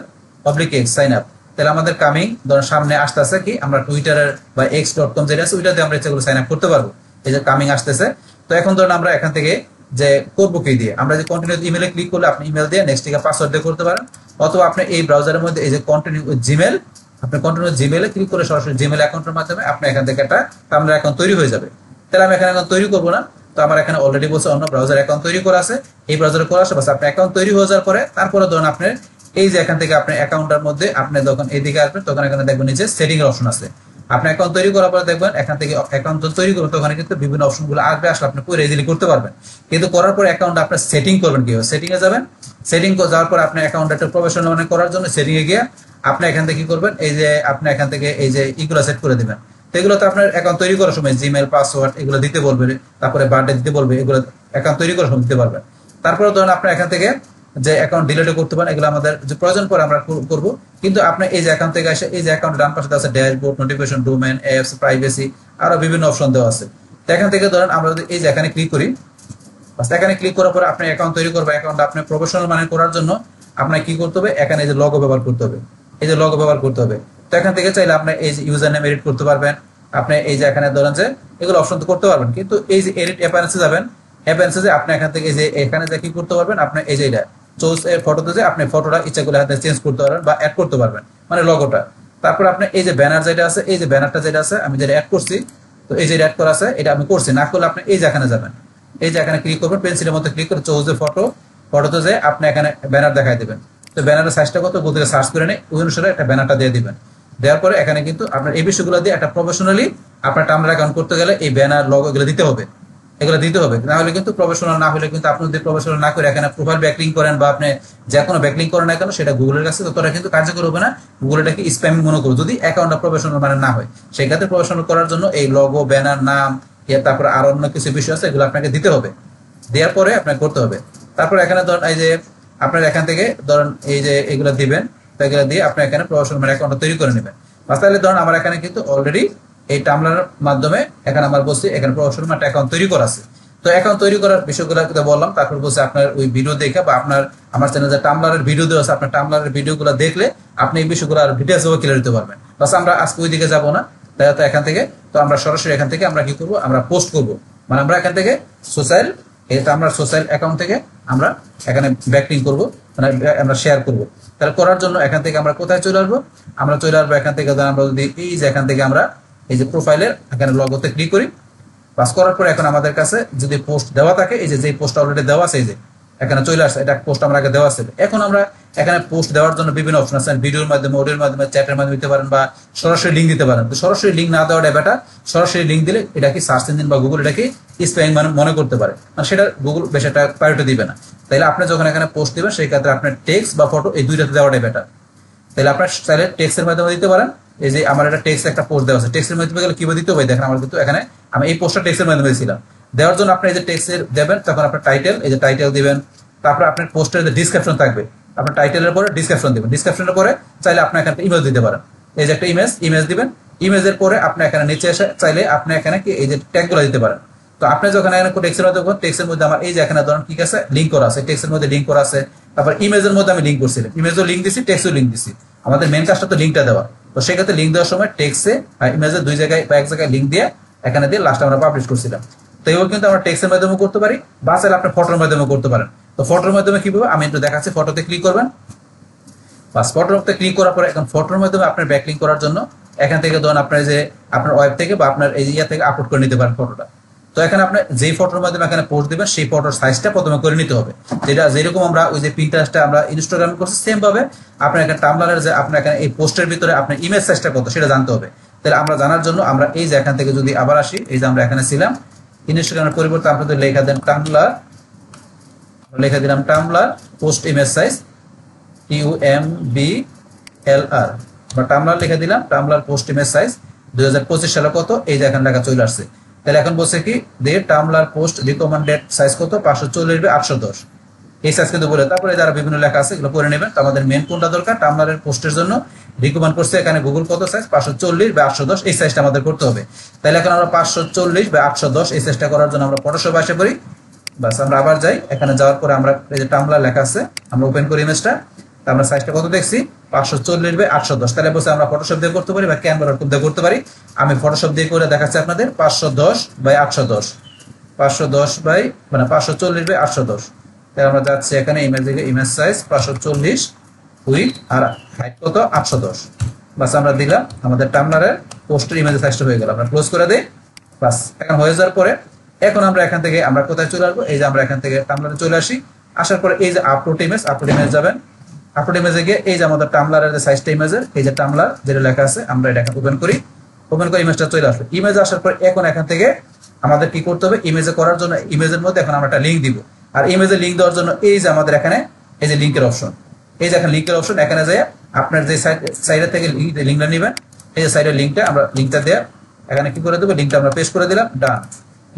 /X sign up, তাহলে আমাদের কামিং ধরেন সামনে আসতেছে কি আমরা টুইটারের বা x.com যেটা আছে ওইটাতে আমরা ইচ্ছা করে সাইন আপ করতে পারবো, এই যে কামিং আসতেছে। তো এখন ধরেন আমরা এখান থেকে যে করবো কি দিয়ে, আমরা যে কন্টিনিউ ইমেলে ক্লিক করলে আপনি ইমেল দিয়ে নেক্সট থেকে পাসওয়ার্ড দিয়ে করতে পারেন, অথবা আপনি এই ব্রাউজারের মধ্যে এই যে কন্টিনিউ উইথ জিমেল আপনি কন্টিনিউ জিমেলে ক্লিক করে সরাসরি জিমেল অ্যাকাউন্টের মাধ্যমে আপনি এখান থেকে একটা টাম্বলার অ্যাকাউন্ট তৈরি হয়ে যাবে। তাহলে আমি এখানে অ্যাকাউন্ট তৈরি করবো না, তো আমার এখানে অলরেডি বলছে অন্য ব্রাউজার অ্যাকাউন্ট তৈরি করা আছে, এই ব্রাউজারে করা আছে, বাস আপনি অ্যাকাউন্ট তৈরি হয়ে যাওয়ার পরে তারপরে ধরুন আপনি এই যে এখান থেকে আপনি অ্যাকাউন্টের মধ্যে আপনি যখন এইদিকে আসবেন তখন এখানে দেখবেন নিচে সেটিং এর অপশন আছে, আপনি অ্যাকাউন্ট তৈরি করার পরে দেখবেন এখান থেকে অ্যাকাউন্ট তৈরি করবেন তখন কিন্তু বিভিন্ন অপশনগুলো আসবে, আসলে আপনি পুরো ইজিলি করতে পারবেন। কিন্তু করার পরে অ্যাকাউন্ট আপনার সেটিং করবেন কিভাবে, সেটিং এ যাবেন, সেটিং যাওয়ার পরে আপনি অ্যাকাউন্ট একটা প্রফেশনাল মানে করার জন্য সেটিং এ গিয়ে আপনি এখান থেকে কি করবেন, এই যে আপনি এখান থেকে এই যে ইগুলো সেট করে দিবেন। তো এগুলো তো আপনার অ্যাকাউন্ট তৈরি করার সময় জিমেল পাসওয়ার্ড এগুলো দিতে বলবে, তারপরে বার্থডে দিতে বলবে, এগুলো অ্যাকাউন্ট তৈরি করার সময় দিতে পারবেন। তারপরে ধরেন আপনি এখান থেকে যে অ্যাকাউন্ট ডিলিট করতে পারেন, এগুলো আমাদের যে প্রয়োজন পরে আমরা করব। কিন্তু আপনি এই যে অ্যাকাউন্ট থেকে আসে এই যে অ্যাকাউন্ট ডান পাশে আছে dashboard, notification, domain, apps, privacy, আরো বিভিন্ন অপশন দেওয়া আছে। তো এখান থেকে ধরেন আমরা যদি এই যে এখানে ক্লিক করি, এখানে ক্লিক করার পরে আপনি অ্যাকাউন্ট তৈরি করবেন। অ্যাকাউন্ট আপনি প্রফেশনাল মানে করার জন্য আপনার কি করতে হবে, এখানে এই যে লগো ব্যবহার করতে হবে, এই যে লগো ব্যবহার করতে হবে। তো এখান থেকে চাইলে আপনি এই যে ইউজার নেম এডিট করতে পারবেন, আপনি এই যে এখানে ধরেন যে এগুলো অপশন তো করতে পারবেন। কিন্তু এই যে এডিট অ্যাপিয়ারেন্সে যাবেন, অ্যাপিয়ারেন্সে আপনি এখান থেকে এই যে এখানে যে কি করতে পারবেন, আপনি এই যে এটা চুজ এর ফটোতে যে আপনি ফটোটা ইচ্ছা করে হাতে চেঞ্জ করতে পারবেন বা অ্যাড করতে পারবেন, মানে লগোটা। তারপর আপনি এই যে ব্যানার যেটা আছে, এই যে ব্যানারটা যেটা আছে আমি যেটা অ্যাড করছি, তো এই যে অ্যাড করা আছে এটা আমি করছি না করলে আপনি এই যে এখানে যাবেন, এই যে এখানে ক্লিক করবেন, পেন্সিলের মধ্যে ক্লিক করে চুজ এ ফটো, ফটোতে যে আপনি এখানে ব্যানার দেখাই দিবেন। তো ব্যানারের সাইজটা কত গুগলে সার্চ করে নেই, ওই অনুসারে একটা ব্যানারটা দিয়ে দিবেন। দেওয়ার পরে এখানে কিন্তু আপনার এই বিষয়গুলো দিয়ে একটা প্রফেশনালি আপনার টার্ম অ্যাকাউন্ট করতে গেলে এই ব্যানার লগো এগুলো দিতে হবে, এগুলো দিতে হবে। না হলে কিন্তু প্রফেশনাল না হলে কিন্তু আপনি যদি প্রফেশনাল না করে এখানে প্রোফাইল ব্যাকলিং করেন বা আপনি যে কোনো ব্যাকলিং করেন না কেন, সেটা গুগলের কাছে ততটা কিন্তু কার্যকর হবে না। গুগল এটাকে স্প্যামিং মনে করবে যদি অ্যাকাউন্টটা প্রফেশনাল মানে না হয়। সেই ক্ষেত্রে প্রফেশনাল করার জন্য এই লগো, ব্যানার, নাম, তারপরে আর অন্য কিছু বিষয় আছে, এগুলো আপনাকে দিতে হবে। দেওয়ার পরে আপনাকে করতে হবে। তারপর এখানে ধরেন এই যে আপনার এখান থেকে ধরেন এই যে এগুলো দিবেন, তো এগুলো দিয়ে আপনি এখানে প্রফেশনাল মানে অ্যাকাউন্টটা তৈরি করে নেবেন। তাহলে ধরেন আমার এখানে কিন্তু অলরেডি এই টামলার মাধ্যমে এখানে আমার বলছি এখানে প্রফেশনাল একটা অ্যাকাউন্ট তৈরি করা আছে। তো অ্যাকাউন্ট তৈরি করার বিষয়গুলো বললাম। তারপর বলছে আপনার ওই ভিডিও দেখে বা আপনার আমার চ্যানেলে যে টামলারের ভিডিও দেওয়া আছে, আপনার টামলারের ভিডিওগুলো দেখলে আপনি এই বিষয়গুলো আর ডিটেলস ভাবে ক্লিয়ার দিতে পারবেন। বাস আমরা আজকে ওই দিকে যাবো না, তাই তো এখান থেকে তো আমরা সরাসরি এখান থেকে আমরা কি করবো, আমরা পোস্ট করব। মানে আমরা এখান থেকে সোশ্যাল এটা আমরা সোশ্যাল অ্যাকাউন্ট থেকে আমরা এখানে ব্যাকলিং করব, মানে আমরা শেয়ার করব। তাহলে করার জন্য এখান থেকে আমরা কোথায় চলে আসবো, আমরা চলে আসবো এখান থেকে আমরা যদি এই যে এখান থেকে আমরা এই যে প্রোফাইলের এখানে লগোতে ক্লিক করি, পাস করার পরে এখন আমাদের কাছে যদি পোস্ট দেওয়া থাকে, এই যে পোস্ট অলরেডি দেওয়া আছে, এই যে এখানে চলে আসছে, এটা পোস্ট আমরা আগে দেওয়া আছে। এখন আমরা এখানে পোস্ট দেওয়ার জন্য বিভিন্ন অপশন আছে, ভিডিওর মাধ্যমে, অডিওর মাধ্যমে, চ্যাটের মাধ্যমে দিতে পারেন বা সরাসরি লিঙ্ক দিতে পারেন। তো সরাসরি লিঙ্ক না দেওয়াটা বেটার। সরাসরি লিঙ্ক দিলে এটা কি সার্চ ইঞ্জিন বা গুগল এটাকে স্প্যামিং মনে করতে পারে, মানে সেটা গুগল বেশ একটা প্রায়োরিটি দিবে না। তাইলে আপনি যখন এখানে পোস্ট দিবেন সেই ক্ষেত্রে আপনার টেক্সট বা ফটো এই দুইটাতে দেওয়াটাই বেটার। তাহলে আপনার চাইলে টেক্সটের মাধ্যমে দিতে পারেন। এই যে আমার একটা টেক্সট একটা পোস্ট দেওয়া আছে, টেক্সটের মাধ্যমে গেলে কিভাবে দিতে হবে দেখেন, আমার কিন্তু এখানে আমি এই পোস্টটা টেক্সটের মাধ্যমে দিয়েছিলাম। দেওয়ার জন্য আপনি এই যে টেক্সটের দেবেন, তখন আপনার টাইটেল, এই যে টাইটেল দিবেন, তারপর আপনার পোস্টের যে ডিসক্রিপশন থাকবে, আপনার টাইটেলের পরে ডিসক্রিপশন দিবেন, ডিসক্রিপশনের পরে চাইলে আপনি এখানে ইমেজ দিতে পারেন, এই যে একটা ইমেজ দিবেন। ইমেজের পরে আপনি এখানে নিচে এসে চাইলে আপনি এখানে কি এই যে ট্যাগগুলো দিতে পারেন। তো আপনি যখন এখানে টেক্সটের মধ্যে টেক্সটের মধ্যে আমার এই যে এখানে ধরুন ঠিক আছে লিঙ্ক করা আছে, টেক্সটের মধ্যে লিঙ্ক করা আছে, তারপর ইমেজের মধ্যে আমি লিঙ্ক করছিলাম, ইমেজও লিঙ্ক দিছি, টেক্সটও লিঙ্ক দিছি। আমাদের মেন কাজটা তো লিঙ্কটা দেওয়া। তো সেক্ষেত্রে লিঙ্ক দেওয়ার সময় টেক্সটে আর ইমেজে দুই জায়গায় বা এক জায়গায় লিঙ্ক দিয়ে এখানে দিয়ে লাস্ট আমরা পাবলিশ করছিলাম। তো এগুলো কিন্তু আমরা টেক্সটের মাধ্যমে করতে পারি বা চাইলে আপনি ফটোর মাধ্যমে করতে পারেন। তো ফটোর মাধ্যমে কিভাবে আমি একটু দেখাচ্ছি। ফটোতে ক্লিক করবেন, বাস ফটোতে ক্লিক করার পরে এখন ফটোর মাধ্যমে আপনার ব্যাকলিং করার জন্য এখান থেকে ধরুন আপনার যে আপনার ওয়েব থেকে বা আপনার এই ইয়া থেকে আপলোড করে নিতে পারেন ফটোটা। তো এখানে আপনি যেই ফটোর মাধ্যমে এখানে পোস্ট দিবেন সেই ফটোর সাইজটা প্রথমে করে নিতে হবে, যেটা যেরকম আমরা ওই যে পিন্টারেস্টে আমরা ইনস্টাগ্রামে করছি সেম ভাবে আপনার এখানে টামলারের যে আপনার এখানে এই পোস্টের ভিতরে আপনার ইমেজ সাইজটা কত সেটা জানতে হবে। তাহলে আমরা জানার জন্য আমরা এই যে এখান থেকে যদি আবার আসি, এই যে আমরা এখানে ছিলাম ইনস্টাগ্রামের পরিবর্তে আপনাদের লেখা দেন টামলার, লেখা দিলাম টামলার পোস্ট ইমেজ সাইজ TUMBLR বা টামলার লিখে দিলাম, টামলার পোস্ট ইমেজ সাইজ 2025 সালে কত, এই যে এখানে লেখা চলে আসছে। তাহলে এখন বলছে কি দে টামলার পোস্ট রিকমেন্ডেড সাইজ কত 540x810, এই সাইজ কিন্তু বলে। তারপরে যারা বিভিন্ন লেখা আছে এগুলো পড়ে নেবেন। তো আমাদের মেন কোনটা দরকার, টামলারের পোস্টের জন্য রিকমেন্ড করছে এখানে গুগল কত সাইজ 540x810, এই সাইজটা আমাদের করতে হবে। তাহলে এখন আমরা 540x810 এই সাইজটা করার জন্য আমরা ফটোশপে আসে পড়ি। বাস আমরা আবার যাই, এখানে যাওয়ার পরে আমরা এই যে টামলার লেখা আছে আমরা ওপেন করি ইমেজটা। আমরা সাইজটা কত দেখছি 540x810। তাহলে বলছে আমরা ফটোশপ দিয়ে করতে পারি বা ক্যানভা দিয়ে করতে পারি। আমি ফটোশপ দিয়ে করে দেখাচ্ছি আপনাদের 510x810, 510 বাই মানে 540x810। তাহলে আমরা যাচ্ছি এখানে ইমেজ দিকে, ইমেজ সাইজ 540 উইথ আর হাইট কত 810। বাস আমরা দিলাম, আমাদের টামলারের পোস্টের ইমেজ সাইজটা হয়ে গেল। আমরা ক্লোজ করে দিই। বাস এখন হয়ে যাওয়ার পরে এখন আমরা এখান থেকে আমরা কোথায় চলে আসবো, এই যে আমরা এখান থেকে টামলারে চলে আসি। আসার পরে এই যে আপলোড ইমেজ যাবেন, আপলোড ইমেজে গিয়ে এই যে আমাদের টামলারের যে সাইজটা ইমেজের এই যে টামলার যেটা লেখা আছে আমরা এটা ওপেন করি। ওপেন করে ইমেজটা চলে আসলো। ইমেজ আসার পর এখন এখান থেকে আমাদের কি করতে হবে, ইমেজে করার জন্য ইমেজের মধ্যে এখন আমরা একটা লিঙ্ক দিব। আর ইমেজে লিঙ্ক দেওয়ার জন্য এই যে আমাদের এখানে এই যে লিঙ্কের অপশন, এই যে এখানে লিঙ্কের অপশন, এখানে যায় আপনার যে সাইডের থেকে লিঙ্কটা নেবেন, এই যে সাইডের লিঙ্কটা আমরা লিঙ্কটা দেয়া এখানে কি করে দেবো, লিঙ্কটা আমরা পেস্ট করে দিলাম, ডান,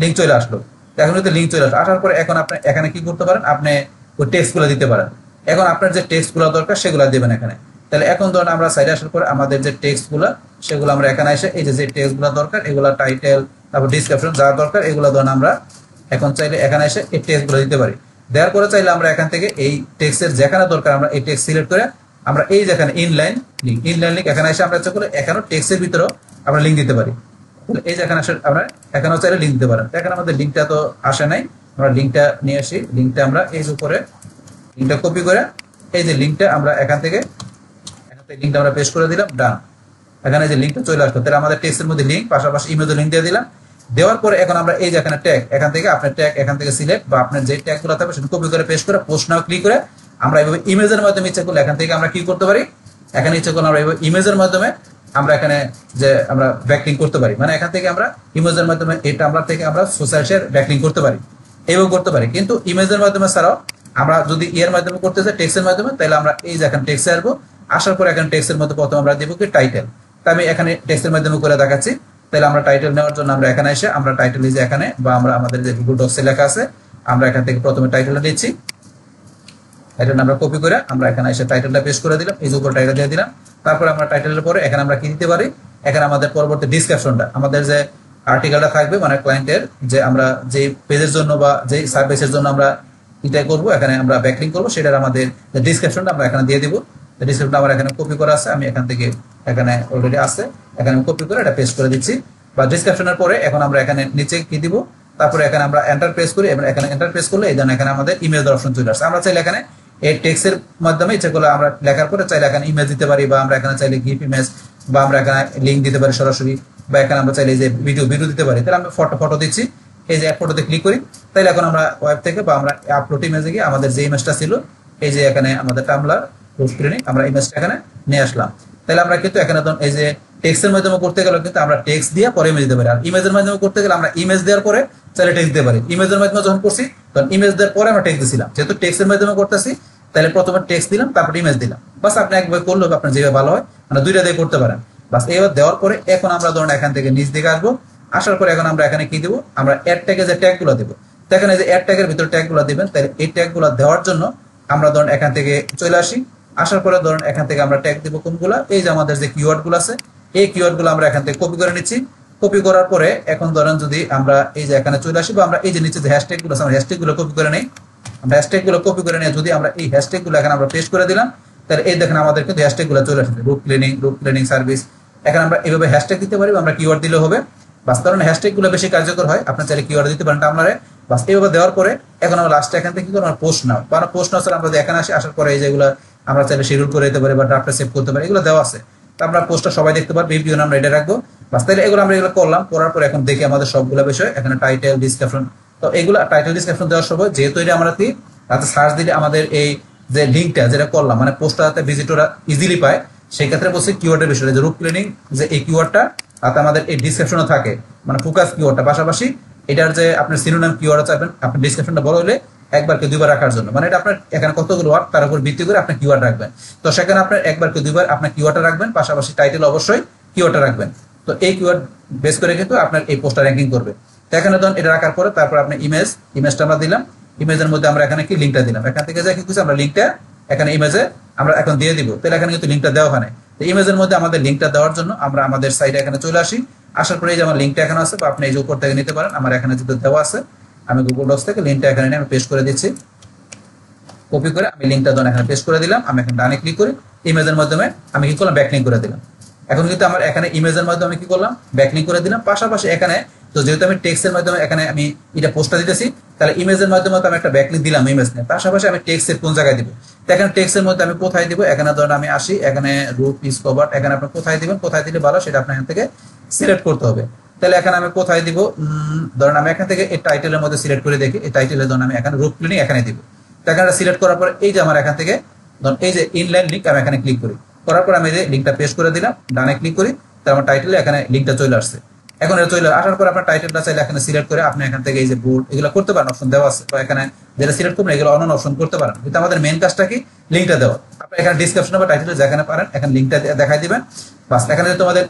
লিঙ্ক চলে আসলো। এখন যদি লিঙ্ক চলে আসলো, আসার পরে এখন আপনি এখানে কি করতে পারেন, আপনি ওই টেক্সটগুলো দিতে পারেন। এখন আপনার যে টেক্সটগুলো দরকার সেগুলো দেবেন এখানে। তাহলে এখন ধরুন আমরা সাইডে আসার পরে আমাদের যে টেক্সটগুলো সেগুলো আমরা এখানে এসে এই যে টেক্সটগুলো দরকার এগুলো টাইটেল তারপর ডিসক্রিপশন যা দরকার এগুলো ধরুন আমরা এখন চাইলে এখানে এসে এই টেক্সটগুলো দিতে পারি। দেওয়ার পরে চাইলে আমরা এখান থেকে এই টেক্সটের যেখানে দরকার আমরা এই টেক্সট সিলেক্ট করে আমরা এই যেখানে ইনলাইন লিঙ্ক এখানে এসে আমরা ইচ্ছা করে এখানেও টেক্সটের ভিতরেও আমরা লিঙ্ক দিতে পারি। এই যে এখানে আমরা এখানেও চাইলে লিঙ্ক দিতে পারেন। এখানে আমাদের লিঙ্কটা তো আসে নাই, আমরা লিঙ্কটা নিয়ে আসি। লিঙ্কটা আমরা এই যে উপরে লিঙ্কটা কপি করে এই যে লিঙ্কটা আমরা এখান থেকে লিঙ্কটা আমরা পেস্ট করে দিলাম, ডান, এখানে যে লিঙ্কটা চলে আসলো। তাহলে আমাদের টেক্সটের মধ্যে লিঙ্ক, পাশাপাশি ইমেজের লিঙ্ক দিয়ে দিলাম। দেওয়ার পরে এখন আমরা এই যে এখানে ট্যাগ এখান থেকে আপনার ট্যাগ এখান থেকে সিলেক্ট বা আপনার যে ট্যাগগুলো থাকবে সেটা কপি করে পেস্ট করে পোস্ট নাও ক্লিক করে আমরা এইভাবে ইমেজের মাধ্যমে ইচ্ছা করলে এখান থেকে আমরা কি করতে পারি, এখানে ইচ্ছা করলে আমরা এইভাবে ইমেজের মাধ্যমে আমরা এখানে যে আমরা ব্যাকলিঙ্ক করতে পারি, মানে এখান থেকে আমরা ইমেজের মাধ্যমে এটা আমরা থেকে আমরা সোশ্যাল শেয়ার ব্যাকলিঙ্ক করতে পারি, এইভাবে করতে পারি। কিন্তু ইমেজের মাধ্যমে ছাড়াও আমরা যদি এর মাধ্যমে করতে চাই টেক্সটের মাধ্যমে, তাহলে আমরা এই যে এখানে টেক্সটে আসবো। আসার পর এখানে টেক্সটের মধ্যে প্রথম আমরা দেবো কি টাইটেল। তা আমি এখানে টেক্সটের মাধ্যমে করে দেখাচ্ছি। তাহলে আমরা টাইটেল নেওয়ার জন্য আমরা এখানে এসে আমরা টাইটেল যে এখানে বা আমরা আমাদের যে গুগল ডক্সে লেখা আছে আমরা এখান থেকে প্রথমে টাইটেলটা নিচ্ছি, টাইটেল আমরা কপি করে আমরা এখানে এসে টাইটেলটা পেস্ট করে দিলাম, এই যে উপর টাইটেল দিয়ে দিলাম। তারপর আমরা টাইটেলের পরে এখানে আমরা কি দিতে পারি, এখানে আমাদের পরবর্তী ডিসক্রিপশনটা আমাদের যে আর্টিকেলটা থাকবে মানে ক্লায়েন্টের যে আমরা যে পেজের জন্য বা যে সার্ভিসের জন্য আমরা এটাই করবো এখানে আমরা ব্যাকলিঙ্ক করবো সেটার আমাদের ডিসক্রিপশনটা আমরা এখানে দিয়ে দিব। ডিসক্রিপশনটা আমার এখানে কপি করা আছে, আমি এখান থেকে এখানে অলরেডি আছে এখানে কপি করে এটা পেস্ট করে দিচ্ছি। বা ডিসক্রিপশনের পরে এখন আমরা এখানে নিচে কি দিব, তারপরে এখানে আমরা এন্টার প্রেস করি এবং এখানে এন্টার প্রেস করলে এই জন্য এখানে আমাদের ইমেজ অপশন চলে আসছে। আমরা চাইলে এখানে এই টেক্সটের মাধ্যমে ইচ্ছা করলে আমরা লেখার পরে চাইলে এখানে ইমেজ দিতে পারি বা আমরা এখানে চাইলে গিফট ইমেজ বা আমরা এখানে লিঙ্ক দিতে পারি সরাসরি, বা এখানে আমরা চাইলে যে ভিডিও দিতে পারি। তাহলে আমরা ফটো দিচ্ছি, এই যে ফটোতে ক্লিক করি। তাহলে এখন আমরা ওয়েব থেকে বা আমরা আপলোড ইমেজে গিয়ে আমাদের যে ইমেজটা ছিল এই যে এখানে আমাদের টামলার স্ক্রিনে আমরা ইমেজটা এখানে নিয়ে আসলাম। তাহলে আমরা কিন্তু এখানে এই যে টেক্সটের মাধ্যমে করতে গেলে কিন্তু আমরা টেক্সট দিয়ে পরে ইমেজ দিতে পারি, আর ইমেজের মাধ্যমে করতে গেলে আমরা ইমেজ দেওয়ার পরে চাইলে টেক্সট দিতে পারি। ইমেজের মাধ্যমে যখন করছি তখন ইমেজ দেওয়ার পরে আমরা টেক্সট দিছিলাম, যেহেতু টেক্সটের মাধ্যমে করতেছি তাহলে প্রথমে টেক্সট দিলাম তারপর ইমেজ দিলাম। বাস আপনি একবার করলে আপনার যেভাবে ভালো হয় মানে দুইটা দিয়ে করতে পারেন। বাস এইবার দেওয়ার পরে এখন আমরা ধরুন এখান থেকে নিচ দিকে আসবো, আসার পরে এখন আমরা এখানে কি দিব, আমরা অ্যাড ট্যাগে যে ট্যাগগুলো দেবো, এখানে যে অ্যাড ট্যাগের ভিতরে ট্যাগগুলো দিবেন। তাহলে এই ট্যাগগুলো দেওয়ার জন্য আমরা ধরুন এখান থেকে চলে আসি, আসার পরে ধরুন এখান থেকে আমরা ট্যাগ দিব কোনগুলা, এই যে আমাদের যে কিওয়ার্ডগুলো আছে এই কিওয়ার্ডগুলো আমরা এখান থেকে কপি করে নিচ্ছি। কপি করার পরে এখন ধরেন যদি আমরা এই যে এখানে চলে আসি বা আমরা এই যে নিচে যে হ্যাশট্যাগুলো আছে আমরা হ্যাশট্যাগুলো কপি করে নেই, আমরা হ্যাশট্যাগুলো কপি করে নিয়ে যদি আমরা এই হ্যাশট্যাগুলো এখানে আমরা পেস্ট করে দিলাম, তাহলে এই দেখেন আমাদের কিন্তু হ্যাশট্যাগুলো চলে আসছে, রুট ক্লিনিং সার্ভিস। এখানে আমরা এইভাবে হ্যাশট্যাগ দিতে পারি, আমরা কিওয়ার্ড দিলে হবে। বাস কারণ হ্যাশট্যাগুলো বেশি কার্যকর হয়, আপনার চাইলে কিওয়ার্ড দিতে পারেন টামলারে। বাস এইভাবে দেওয়ার পরে এখন আমরা লাস্টে এখান থেকে কি করবো, পোস্ট নাও বা পোস্ট নাও আমরা এখানে আসি, আসার পরে এই যেগুলো আমরা চাইলে শিডিউল করে দিতে পারি বা ড্রাফটে সেভ করতে পারি, এগুলো দেওয়া আছে। তো আমরা পোস্টটা সবাই দেখতে পারবো, ভিডিও আমরা এটা রাখবো। বাস তাহলে এগুলো আমরা এগুলো করলাম, করার পরে এখন দেখি আমাদের সবগুলো বিষয় এখানে টাইটেল ডিসক্রিপশন। তো এগুলো টাইটেল ডিসক্রিপশন দেওয়ার সময় যেহেতু এটা আমরা কি তাতে সার্চ দিলে আমাদের এই যে লিঙ্কটা যেটা করলাম মানে পোস্টটা যাতে ভিজিটররা ইজিলি পায় সেই ক্ষেত্রে বলছি কিওয়ার্ডের বিষয় যে রুট ক্লিনিং যে এই কিওয়ার্ডটা তাতে আমাদের এই ডিসক্রিপশনে থাকে মানে ফোকাস কিওয়ার্ডটা, পাশাপাশি এটার যে আপনার সিনোনিম কিওয়ার্ড চাইবেন আপনার ডিসক্রিপশনটা বড় হলে একবার কে দুইবার রাখার জন্য, মানে এটা আপনার এখানে কতগুলো ওয়ার্ড তার উপর ভিত্তি করে আপনি কিওয়ার্ড রাখবেন। তো সেখানে আপনার একবার কে দুইবার আপনার কিওয়ার্ডটা রাখবেন, পাশাপাশি টাইটেল অবশ্যই কিওয়ার্ডটা রাখবেন। তো এই কিওয়ার্ড বেস করে কিন্তু আপনার এই পোস্টটা র্যাঙ্কিং করবে। তো এখানে ধরুন এটা রাখার পরে তারপর আপনি ইমেজটা আমরা দিলাম, ইমেজের মধ্যে আমরা এখানে কি লিঙ্কটা দিলাম, এখান থেকে যা কি কিছু আমরা লিঙ্কটা এখানে ইমেজে আমরা এখন দিয়ে দিব। তাহলে এখানে কিন্তু লিঙ্কটা দেওয়া হয়। তো ইমেজের মধ্যে আমাদের লিঙ্কটা দেওয়ার জন্য আমরা আমাদের সাইডে এখানে চলে আসি, আসার পরে এই যে আমার লিঙ্কটা এখানে আছে বা আপনি এই যে উপর থেকে নিতে পারেন, আমার এখানে যেটা দেওয়া আছে আমি গুগল ডক্স থেকে লিঙ্কটা এখানে নিয়ে আমি পেস্ট করে দিচ্ছি। কপি করে আমি লিঙ্কটা ধরুন এখানে পেস্ট করে দিলাম, আমি এখানে ডানে ক্লিক করি, ইমেজের মাধ্যমে আমি কি করলাম ব্যাকলিঙ্ক করে দিলাম। এখন কিন্তু আমার এখানে ইমেজের মাধ্যমে আমি কি করলাম ব্যাকলিঙ্ক করে দিলাম, পাশাপাশি এখানে তো যেহেতু আমি টেক্সটের মাধ্যমে এখানে আমি এটা পোস্টটা দিতেছি তাহলে ইমেজের মাধ্যমে তো আমি একটা ব্যাকলিঙ্ক দিলাম ইমেজ নিয়ে, পাশাপাশি আমি টেক্সটের কোন জায়গায় দিব, তো এখানে টেক্সটের মধ্যে আমি কোথায় দিব, এখানে ধরুন আমি আসি এখানে রুট ইজ কভার্ড, এখানে আপনি কোথায় দিবেন, কোথায় দিলে ভালো সেটা আপনার এখান থেকে সিলেক্ট করতে হবে। তাহলে এখানে আমি কোথায় দিব, ধরুন আমি এখান থেকে এই টাইটেলের মধ্যে সিলেক্ট করে দেখি, এই টাইটেলের ধরুন আমি এখানে রুট ক্লিনিং এখানে দিব। তো এখানে সিলেক্ট করার পর এই যে আমার এখান থেকে ধরুন এই যে ইনলাইন লিঙ্ক আমি এখানে ক্লিক করি, করার পর আমি যে লিঙ্কটা পেস্ট করে দিলাম, ডানে ক্লিক করি, তার আমার টাইটেলে এখানে লিঙ্কটা চলে আসছে। এখন এটা চলে আসার পর আপনার টাইটেলটা চাইলে এখানে সিলেক্ট করে আপনি এখান থেকে এই যে বোল্ড এগুলো করতে পারেন, অপশন দেওয়া আছে, বা এখানে যেটা সিলেক্ট করবেন এগুলো অন অপশন করতে পারেন। কিন্তু আমাদের মেন কাজটা কি, লিঙ্কটা দেওয়া। আপনি এখানে ডিসক্রিপশনে বা টাইটেলে যেখানে পারেন এখানে লিঙ্কটা দেখাই দিবেন। বাস এখানে তোমাদের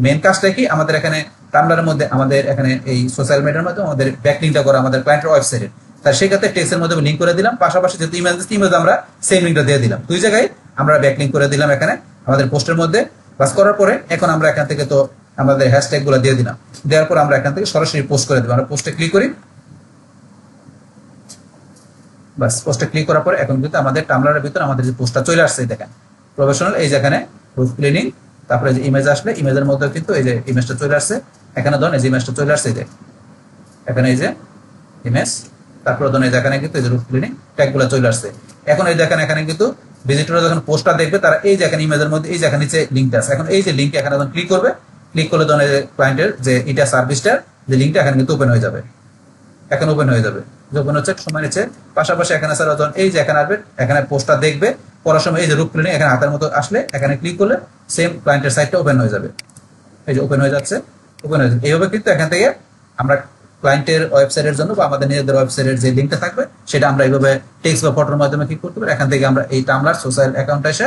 মেন কাজটা কি, আমাদের এখানে টামলারের মধ্যে আমাদের এখানে এই সোশ্যাল মিডিয়ার মধ্যে আমাদের ব্যাকলিংকটা করা আমাদের ক্লায়েন্টের ওয়েবসাইটে, তার সেই ক্ষেত্রে টেক্সটের মধ্যে লিঙ্ক করে দিলাম, পাশাপাশি যেহেতু ইমেজ আমরা সেম লিঙ্কটা দিয়ে দিলাম, দুই জায়গায় আমরা ব্যাকলিংক করে দিলাম এখানে আমাদের পোস্টের মধ্যে। বাস করার পরে এখন আমরা এখান থেকে তো আমাদের হ্যাশট্যাগ গুলো দিয়ে দিলাম, দেওয়ার পর আমরা এখান থেকে সরাসরি পোস্ট করে দেবো। আমরা পোস্টে ক্লিক করি, বাস পোস্টে ক্লিক করার পরে এখন কিন্তু আমাদের টামলারের ভিতরে আমাদের যে পোস্টটা চলে আসছে দেখেন প্রফেশনাল, এই যেখানে রুফ ক্লিনিং, তারপরে যে ইমেজ আসলে ইমেজের মধ্যে কিন্তু এই যে ইমেজটা চলে আসছে, এখানে ধরুন এই যে ইমেজটা চলে আসছে, এই যে এখানে এই যে ইমেজ, তারপরে ধরুন এই যে এখানে কিন্তু এই যে রুফ ক্লিনিং ট্যাগগুলো চলে আসছে। এখন এই দেখেন এখানে কিন্তু ভিজিটররা যখন পোস্টটা দেখবে তারা এই যে এখানে ইমেজের মধ্যে এই যে এখানে নিচে লিঙ্কটা আছে, এখন এই যে লিঙ্কে এখানে যখন ক্লিক করবে, ক্লিক করলে ধরুন এই যে ক্লায়েন্টের যে এটা সার্ভিসটার যে লিঙ্কটা এখানে কিন্তু ওপেন হয়ে যাবে, এখন ওপেন হয়ে যাবে, ওপেন হচ্ছে সময় নিচ্ছে। পাশাপাশি এখানে স্যার যখন এই যে এখানে আসবে এখানে পোস্টটা দেখবে, পড়ার সময় এই যে রুফ ক্লিনিং এখানে হাতের মতো আসলে এখানে ক্লিক করলে সেম ক্লায়েন্টের সাইটটা ওপেন হয়ে যাবে, এই যে ওপেন হয়ে যাচ্ছে, ওপেন হয়ে যাবে। এইভাবে কিন্তু এখান থেকে আমরা ক্লায়েন্টের ওয়েবসাইটের জন্য বা আমাদের নিজেদের ওয়েবসাইটের যে লিঙ্কটা থাকবে সেটা আমরা এইভাবে টেক্সট বা ফটোর মাধ্যমে কি করতে পারি, এখান থেকে আমরা এই টামলার সোশ্যাল অ্যাকাউন্টে এসে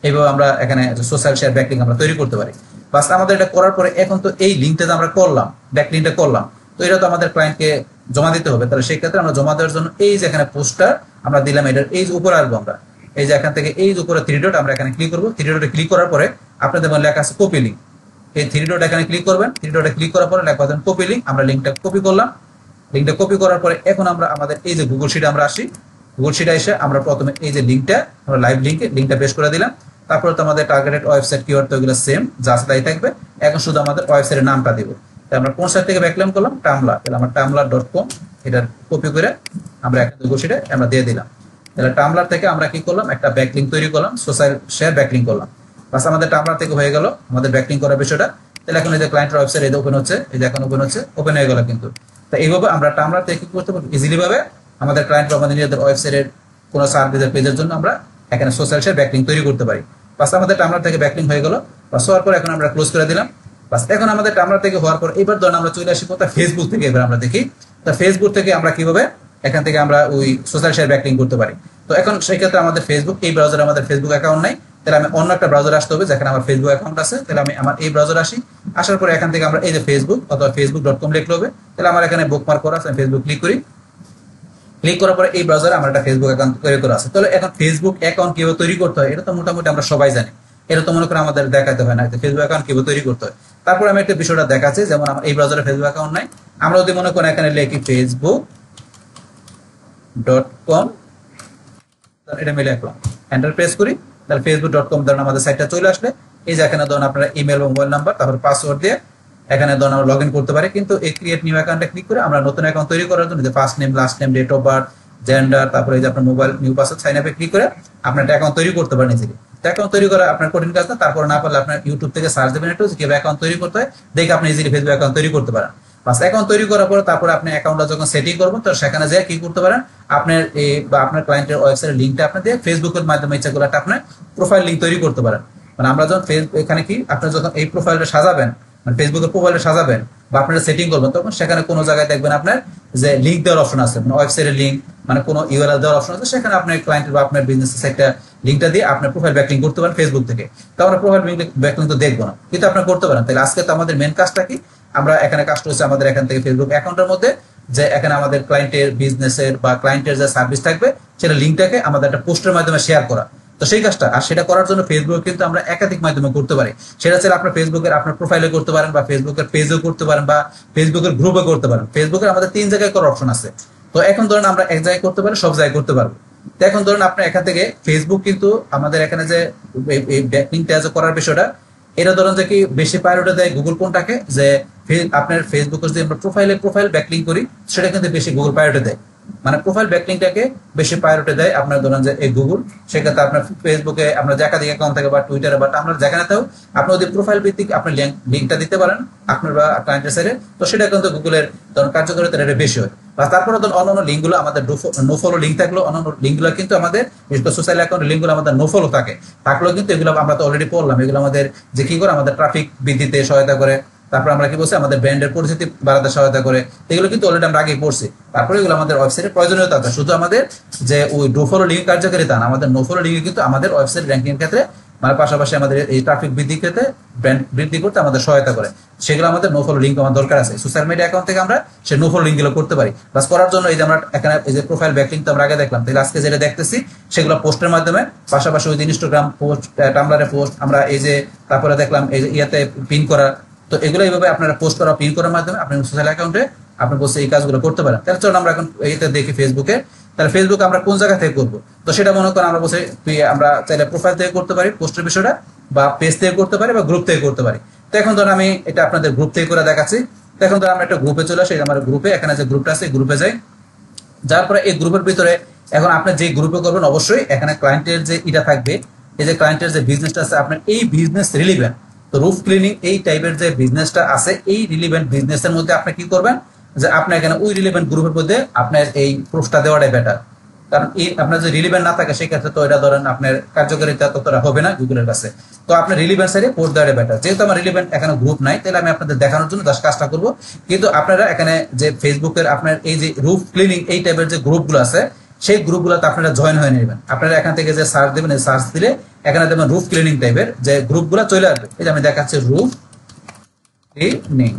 এইভাবে আমরা এখানে সোশ্যাল শেয়ার ব্যাকলিঙ্ক আমরা তৈরি করতে পারি। বাস আমাদের এটা করার পরে এখন তো এই লিঙ্কটা আমরা করলাম, ব্যাকলিঙ্কটা করলাম, তো এটা তো আমাদের ক্লায়েন্টকে জমা দিতে হবে, তাহলে সেই ক্ষেত্রে আমরা জমা দেওয়ার জন্য এই যে এখানে পোস্টটা আমরা দিলাম, এটার এই যে উপরে আসবো আমরা, এই যে এখান থেকে এই যে উপরে থ্রি ডট আমরা এখানে ক্লিক করবো, থ্রি ডটে ক্লিক করার পরে আপনাদের লেখা আছে কপি লিঙ্ক, এই থ্রি ডট এখানে ক্লিক করবেন, থ্রি ডটে ক্লিক করার পরে লেখা আছে কপি লিঙ্ক, আমরা লিঙ্কটা কপি করলাম। লিঙ্কটা কপি করার পরে এখন আমরা আমাদের এই যে গুগল শিটে আমরা আসি, গুগল শিটে এসে আমরা প্রথমে এই যে লিঙ্কটা আমরা লাইভ লিঙ্কটা পেস্ট করে দিলাম, তারপরে তো আমাদের টার্গেটেড ওয়েবসাইট কিওয়ার্ড তো এগুলো সেম যা আছে তাই থাকবে, এখন শুধু আমাদের ওয়েবসাইটের নামটা দিব। তাই আমরা কোন সাইট থেকে ব্যাকলিঙ্ক করলাম, টামলার, তাহলে আমরা টামলার.com এটা কপি করে আমরা একটা গুগল শিটে আমরা দিয়ে দিলাম। তাহলে টামলার থেকে আমরা কি করলাম, একটা ব্যাকলিঙ্ক তৈরি করলাম, সোশ্যাল শেয়ার ব্যাকলিঙ্ক করলাম। বাস আমাদের টামলার থেকে হয়ে গেল আমাদের ব্যাকলিঙ্ক করার বিষয়টা। তাহলে এখন এই যে ক্লায়েন্টের ওয়েবসাইট এটা ওপেন হচ্ছে, এই যে এখন ওপেন হচ্ছে, ওপেন হয়ে গেল কিন্তু। তো এইভাবে আমরা টামলার থেকে কি করতে পারবো, ইজিলি ভাবে আমাদের ক্লায়েন্ট বা আমাদের নিজেদের ওয়েবসাইটের কোনো সার্ভিসের পেজের জন্য আমরা এখানে সোশ্যাল শেয়ার ব্যাকলিঙ্ক তৈরি করতে পারি। বাস আমাদের টামলার থেকে ব্যাকলিঙ্ক হয়ে গেল, বাস হওয়ার পর এখন আমরা ক্লোজ করে দিলাম। বাস এখন আমাদের টামলার থেকে হওয়ার পর এবার ধরুন আমরা চলে আসি কোথায়, ফেসবুক থেকে। এবার আমরা দেখি তা ফেসবুক থেকে আমরা কিভাবে এখান থেকে আমরা ওই সোশ্যাল শেয়ার ব্যাকলিঙ্ক করতে পারি। তো এখন সেই ক্ষেত্রে আমাদের ফেসবুক, এই ব্রাউজারে আমাদের ফেসবুক অ্যাকাউন্ট নাই, তাহলে আমি অন্য একটা ব্রাউজার আসতে হবে যেখানে আমার ফেসবুক অ্যাকাউন্ট আছে। তাহলে আমি আমার এই ব্রাউজার আসি, আসার পরে এখান থেকে আমরা এই যে ফেসবুক অথবা facebook.com লিখলে হবে। তাহলে আমার এখানে বুকমার্ক করা আছে, আমি ফেসবুক ক্লিক করি, ক্লিক করার পরে এই ব্রাউজারে আমার একটা ফেসবুক অ্যাকাউন্ট তৈরি করা আছে। তাহলে এখন ফেসবুক অ্যাকাউন্ট কিভাবে তৈরি করতে হয় এটা তো মোটামুটি আমরা সবাই জানি, এটা তো মনে করেন আমাদের দেখাতে হয় না ফেসবুক অ্যাকাউন্ট কিভাবে তৈরি করতে হয়। তারপর আমি একটা বিষয়টা দেখাচ্ছি, যেমন আমার এই ব্রাউজারে ফেসবুক অ্যাকাউন্ট নাই, আমরা যদি মনে করেন এখানে লিখি facebook.com, এটা আমি লিখলাম, এন্টার প্রেস করি, তাহলে facebook.com ধরুন আমাদের সাইটটা চলে আসলে এই যে এখানে ধরুন আপনারা ইমেল বা মোবাইল নাম্বার তারপর পাসওয়ার্ড দিয়ে এখানে ধরুন আমরা লগ ইন করতে পারি। কিন্তু এই ক্রিয়েট নিউ অ্যাকাউন্টে ক্লিক করে আমরা নতুন অ্যাকাউন্ট তৈরি করার জন্য যে first name, last name, date of birth, gender, তারপরে এই যে আপনার মোবাইল নিউ পাসওয়ার্ড সাইন আপে ক্লিক করে আপনার একটা অ্যাকাউন্ট তৈরি করতে পারেন নিজেকে। তো অ্যাকাউন্ট তৈরি করা আপনার কঠিন কাজ না, তারপর না পারলে আপনার ইউটিউব থেকে সার্চ দেবেন একটু কিভাবে অ্যাকাউন্ট তৈরি করতে হয়, দেখে আপনি ইজিলি ফেসবুক অ্যাকাউন্ট তৈরি করতে পারেন। বাস অ্যাকাউন্ট তৈরি করার পরে তারপরে আপনি অ্যাকাউন্টটা যখন সেটিং করবেন তো সেখানে যেয়ে কি করতে পারেন, আপনার এই বা আপনার ক্লায়েন্টের ওয়েবসাইটের লিঙ্কটা আপনি দিয়ে ফেসবুকের মাধ্যমে ইচ্ছা করলে আপনার প্রোফাইল লিঙ্ক তৈরি করতে পারেন। মানে আমরা যখন এখানে কি আপনি যখন এই প্রোফাইলটা সাজাবেন, মানে ফেসবুকের প্রোফাইলটা সাজাবেন বা আপনারা সেটিং করবেন, তখন সেখানে কোনো জায়গায় দেখবেন আপনার যে লিঙ্ক দেওয়ার অপশন আছে, মানে ওয়েবসাইটের লিঙ্ক, মানে কোনো ইউআরএল দেওয়ার অপশন আছে, সেখানে আপনার ক্লায়েন্টের বা আপনার বিজনেসের সাইটটা লিঙ্কটা দিয়ে আপনার প্রোফাইল ব্যাকলিঙ্ক করতে পারেন ফেসবুক থেকে। তো আমরা প্রোফাইল ব্যাকলিঙ্ক তো দেখবো না, কিন্তু আপনারা করতে পারেন। তাহলে আজকে তো আমাদের মেন কাজটা কি, আমরা এখানে কাজটা হচ্ছে আমাদের এখান থেকে ফেসবুক অ্যাকাউন্টের মধ্যে যে এখানে আমাদের ক্লায়েন্টের বিজনেসের বা ক্লায়েন্টের যে সার্ভিস থাকবে সেটা লিঙ্কটাকে আমাদের একটা পোস্টের মাধ্যমে শেয়ার করা। তো সেই কাজটা, আর সেটা করার জন্য ফেসবুক কিন্তু আমরা একাধিক মাধ্যমে করতে পারি। সেটা চাইলে আপনার ফেসবুকের আপনার প্রোফাইলে করতে পারেন, বা ফেসবুকের পেজেও করতে পারেন, বা ফেসবুকের গ্রুপে করতে পারেন। ফেসবুকের আমাদের 3 জায়গায় করার অপশন আছে। তো এখন ধরেন আমরা এক জায়গায় করতে পারি, সব জায়গায় করতে পারবো। তো এখন ধরেন আপনার এখান থেকে ফেসবুক কিন্তু আমাদের এখানে যে ব্যাকলিঙ্কটা করার বিষয়টা, এটা ধরেন যে কি বেশি প্রায়োরিটি দেয় গুগল কোনটাকে, যে আপনার ফেসবুকে যদি আমরা প্রোফাইল ব্যাকলিঙ্ক করি সেটা কিন্তু বেশি গুগল প্রায়োরিটি দেয়, মানে প্রোফাইল ব্যাকলিঙ্কটাকে বেশি প্রায়োরিটি দেয় আপনার ধরেন যে এই গুগল। সেক্ষেত্রে আপনার ফেসবুকে আপনার একাধিক অ্যাকাউন্ট থাকে বা টুইটারে বা আপনার যেখানে থাকুক, আপনি যদি প্রোফাইল ভিত্তিক আপনি লিঙ্কটা দিতে পারেন আপনার বা ক্লায়েন্টের সাইডে, তো সেটা কিন্তু গুগলের ধরুন কার্যকারিতা এটা বেশি হয়। বা তারপরে ধরুন অন্যান্য লিঙ্কগুলো আমাদের নো ফলো লিঙ্ক থাকলো, অন্যান্য লিঙ্কগুলো কিন্তু আমাদের সোশ্যাল অ্যাকাউন্টের লিঙ্কগুলো আমাদের নো ফলো থাকে, থাকলেও কিন্তু এগুলো আমরা তো অলরেডি পড়লাম, এগুলো আমাদের যে কি করে আমাদের ট্রাফিক বৃদ্ধিতে সহায়তা করে, তারপর আমরা কি বলছি আমাদের ব্র্যান্ডের পরিচিতি বাড়াতে সহায়তা করে, এগুলো কিন্তু অলরেডি আমরা আগেই পড়ছি। তারপরে এগুলো আমাদের ওয়েবসাইটের প্রয়োজনীয়তা আছে, শুধু আমাদের যে ওই নো ফলো লিঙ্ক কার্যকারিতা না, আমাদের নো ফলো লিঙ্ক কিন্তু আমাদের ওয়েবসাইট র্যাঙ্কিং ক্ষেত্রে মানে পাশাপাশি আমাদের এই ট্রাফিক বৃদ্ধি ক্ষেত্রে ব্র্যান্ড বৃদ্ধি করতে আমাদের সহায়তা করে। সেগুলো আমাদের নো ফলো লিঙ্ক আমার দরকার আছে, সোশ্যাল মিডিয়া অ্যাকাউন্ট থেকে আমরা সেই নো ফলো লিঙ্কগুলো করতে পারি। বাস করার জন্য এই যে আমরা এখানে এই যে প্রোফাইল ব্যাকলিঙ্ক তো আমরা আগে দেখলাম, তাহলে আজকে যেটা দেখতেছি সেগুলো পোস্টের মাধ্যমে, পাশাপাশি ওই যে ইনস্টাগ্রাম পোস্ট, টামলারে পোস্ট, আমরা এই যে তারপরে দেখলাম এই যে ইয়াতে পিন করা, তো এগুলো এইভাবে আপনারা পোস্ট করা পিন করার মাধ্যমে আপনি সোশ্যাল অ্যাকাউন্টে আপনি বসে এই কাজগুলো করতে পারেন। তাহলে চলুন আমরা এখন এইটা দেখি ফেসবুকে, তাহলে ফেসবুক আমরা কোন জায়গা থেকে করবো, তো সেটা মনে করেন আমরা বসে আমরা চাইলে প্রোফাইল থেকে করতে পারি পোস্টের বিষয়টা, বা পেজ থেকে করতে পারি, বা গ্রুপ থেকে করতে পারি। তো এখন ধরুন আমি এটা আপনাদের গ্রুপ থেকে করে দেখাচ্ছি। তো এখন ধরুন আমরা একটা গ্রুপে চলে আসি, আমার গ্রুপে এখানে যে গ্রুপটা আছে গ্রুপে যাই, যার পরে এই গ্রুপের ভিতরে এখন আপনি যে গ্রুপে করবেন অবশ্যই এখানে ক্লায়েন্টের যে এটা থাকবে, এই যে ক্লায়েন্টের যে বিজনেসটা আছে আপনার এই বিজনেস রিলিভেন্ট, তো রুফ ক্লিনিং এই টাইপের যে বিজনেসটা আছে এই রিলিভেন্ট বিজনেসের মধ্যে আপনি কি করবেন যে আপনি এখানে ওই রিলিভেন্ট গ্রুপের মধ্যে আপনার এই প্রুফটা দেওয়াটাই বেটার, কারণ এই আপনার যদি রিলিভেন্ট না থাকে সেক্ষেত্রে তো এটা ধরেন আপনার কার্যকারিতা ততটা হবে না গুগলের কাছে। তো আপনার রিলিভেন্ট সাইডে পোস্ট দেওয়াটা বেটার, যেহেতু আমার রিলিভেন্ট এখানে গ্রুপ নাই তাহলে আমি আপনাদের দেখানোর জন্য জাস্ট কাজটা করবো। কিন্তু আপনারা এখানে যে ফেসবুকের আপনার এই যে রুফ ক্লিনিং এই টাইপের যে গ্রুপগুলো আছে সেই গ্রুপগুলোতে আপনারা জয়েন হয়ে নেবেন। আপনারা এখান থেকে যে সার্চ দেবেন, এই সার্চ দিলে এখানে দেবেন রুফ ক্লিনিং টাইপের যে গ্রুপগুলো চলে আসবে। এই যে আমি দেখাচ্ছি রুফ ক্লিনিং,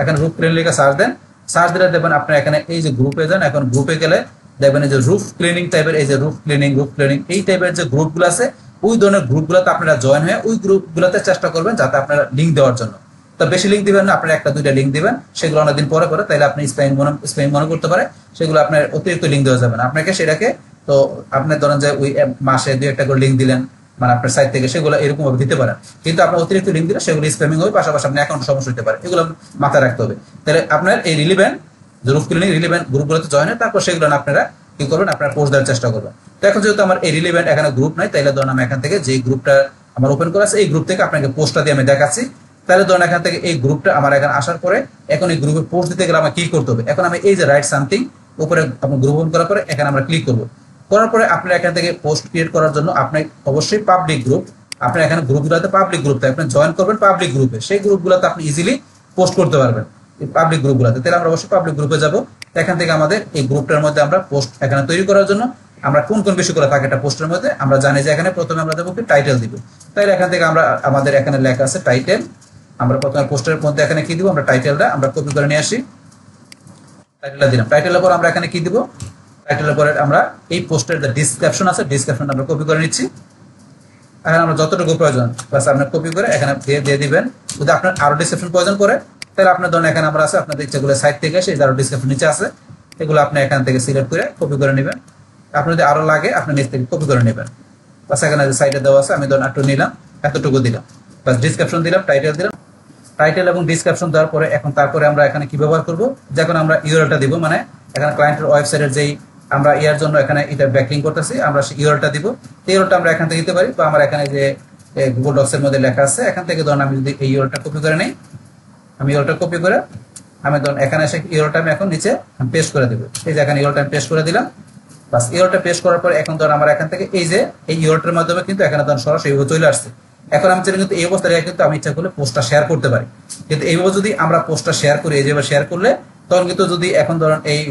এখানে রুফ ক্লিনিং সার্চ দেন, সার্চ দিলে দেবেন আপনারা এখানে এই যে গ্রুপে যান, এখন গ্রুপে গেলে দেখবেন এই যে রুফ ক্লিনিং টাইপের এই যে রুফ ক্লিনিং এই টাইপের যে গ্রুপগুলো আছে ওই ধরনের গ্রুপগুলোতে আপনারা জয়েন হয়ে ওই গ্রুপগুলোতে চেষ্টা করবেন যাতে আপনারা লিঙ্ক দেওয়ার জন্য, তো বেশি লিঙ্ক দিবেন না, আপনারা একটা দুইটা লিঙ্ক দিবেন, সেগুলো অনেকদিন পরে পরে তাইলে আপনি স্প্যাম মনে করতে পারে, সেগুলো আপনার অতিরিক্ত লিঙ্ক দেওয়া যাবে না আপনাকে সেটাকে। তো আপনি ধরেন যে ওই মাসে দুই একটা করে লিঙ্ক দিলেন মানে আপনার সাইট থেকে, সেগুলো এরকম ভাবে দিতে পারেন, কিন্তু আপনার অতিরিক্ত লিঙ্ক দিলে সেগুলো স্প্যামিং হবে, পাশাপাশি আপনার অ্যাকাউন্ট সমস্যা হতে পারে, এগুলো মাথায় রাখতে হবে। তাহলে আপনার এই রিলিভেন্ট যে রুফ ক্লিনিং রিলিভেন্ট গ্রুপগুলোতে জয়েন হয়, তারপর সেগুলো আপনারা কি করবেন আপনারা পোস্ট দেওয়ার চেষ্টা করবেন। তো এখন যেহেতু আমার এই রিলিভেন্ট এখানে গ্রুপ নাই, তাইলে ধরুন আমি এখান থেকে যে গ্রুপটা আমার ওপেন করা আছে এই গ্রুপ থেকে আপনাকে পোস্টটা দিয়ে আমি দেখাচ্ছি। তাহলে ধরুন এখান থেকে এই গ্রুপটা আমার এখানে আসার পরে এখন এই গ্রুপে পোস্ট দিতে গেলে আমার কি করতে হবে, এখন আমি এই যে রাইট সামথিং উপরে আপনি গ্রুপ ওপেন করার পরে এখানে আমরা ক্লিক করবো, করার পরে আপনার এখান থেকে পোস্ট ক্রিয়েট করার জন্য আপনি অবশ্যই পাবলিক গ্রুপ, আপনার এখানে গ্রুপগুলোতে পাবলিক গ্রুপ আপনি জয়েন করবেন পাবলিক গ্রুপে, সেই গ্রুপগুলোতে আপনি ইজিলি পোস্ট করতে পারবেন পাবলিক গ্রুপগুলোতে। তাহলে আমরা অবশ্যই পাবলিক গ্রুপে যাব, এখান থেকে আমাদের এই গ্রুপটার মধ্যে আমরা পোস্ট এখানে তৈরি করার জন্য আমরা কোন কোন বিষয়গুলো থাকে একটা পোস্টের মধ্যে আমরা জানি যে এখানে প্রথমে আমরা দেবো কি টাইটেল দিব, তাহলে এখান থেকে আমরা আমাদের এখানে লেখা আছে টাইটেল, আমরা প্রথমে পোস্টের মধ্যে এখানে কি দিব আমরা টাইটেলটা আমরা কপি করে নিয়ে আসি, টাইটেলটা দিলাম, টাইটেলের পর আমরা এখানে কি দিব, টাইটেলের পরে আমরা এই পোস্টের যে ডেসক্রিপশন আছে ডেসক্রিপশনটা আমরা কপি করে নিচ্ছি, এখানে আমরা যতটুকু প্রয়োজন বাস আপনি কপি করে এখানে দিয়ে দিবেন। যদি আপনার আরো ডেসক্রিপশন প্রয়োজন পড়ে তাহলে আপনার ধরুন এখানে আমরা আছে আপনাদের ইচ্ছাগুলো সাইট থেকে সেই আরো ডেসক্রিপশন নিচে আছে এগুলো আপনি এখান থেকে সিলেক্ট করে কপি করে নেবেন, আপনার যদি আরো লাগে আপনি নিচ থেকে কপি করে নেবেন। বাস এখানে যে সাইটে দেওয়া আছে আমি ধরুন একটু নিলাম এতটুকু দিলাম, বাস ডিসক্রিপশন দিলাম, টাইটেল দিলাম, টাইটেল এবং ডিসক্রিপশন দেওয়ার পরে এখন তারপরে আমরা এখানে কি ব্যবহার করব, যখন আমরা ইউআরএলটা দিব মানে এখানে ক্লায়েন্টের ওয়েবসাইটের যেই আমরা ইয়ার জন্য এখানে এটা ব্যাকলিং করতেছি আমরা সেই ইউআরএলটা দিব, এই ইউআরএলটা আমরা এখান থেকে দিতে পারি, বা আমার এখানে যে গুগল ডক্স এর মধ্যে লেখা আছে এখান থেকে ধরুন আমি যদি এই ইউআরএলটা কপি করে নেই, আমি ইউআরএলটা কপি করে আমি ধরুন এখানে এসে ইউআরএলটা আমি এখন নিচে পেস্ট করে দেব, এই যে এখানে ইউআরএলটা আমি পেস্ট করে দিলাম, বাস ইউআরএলটা পেস্ট করার পর এখন ধরুন আমার এখান থেকে এই যে এই ইউআরএলটার মাধ্যমে কিন্তু এখানে ধরুন সরাসরি চলে আসছে। এখন আমি চাইলে কিন্তু এই অবস্থায় কিন্তু আমি ইচ্ছা করলে পোস্টটা শেয়ার করতে পারি, কিন্তু এইভাবে যদি আমরা পোস্টটা শেয়ার করি এই যেভাবে শেয়ার করলে তখন কিন্তু যদি এখন ধরুন এই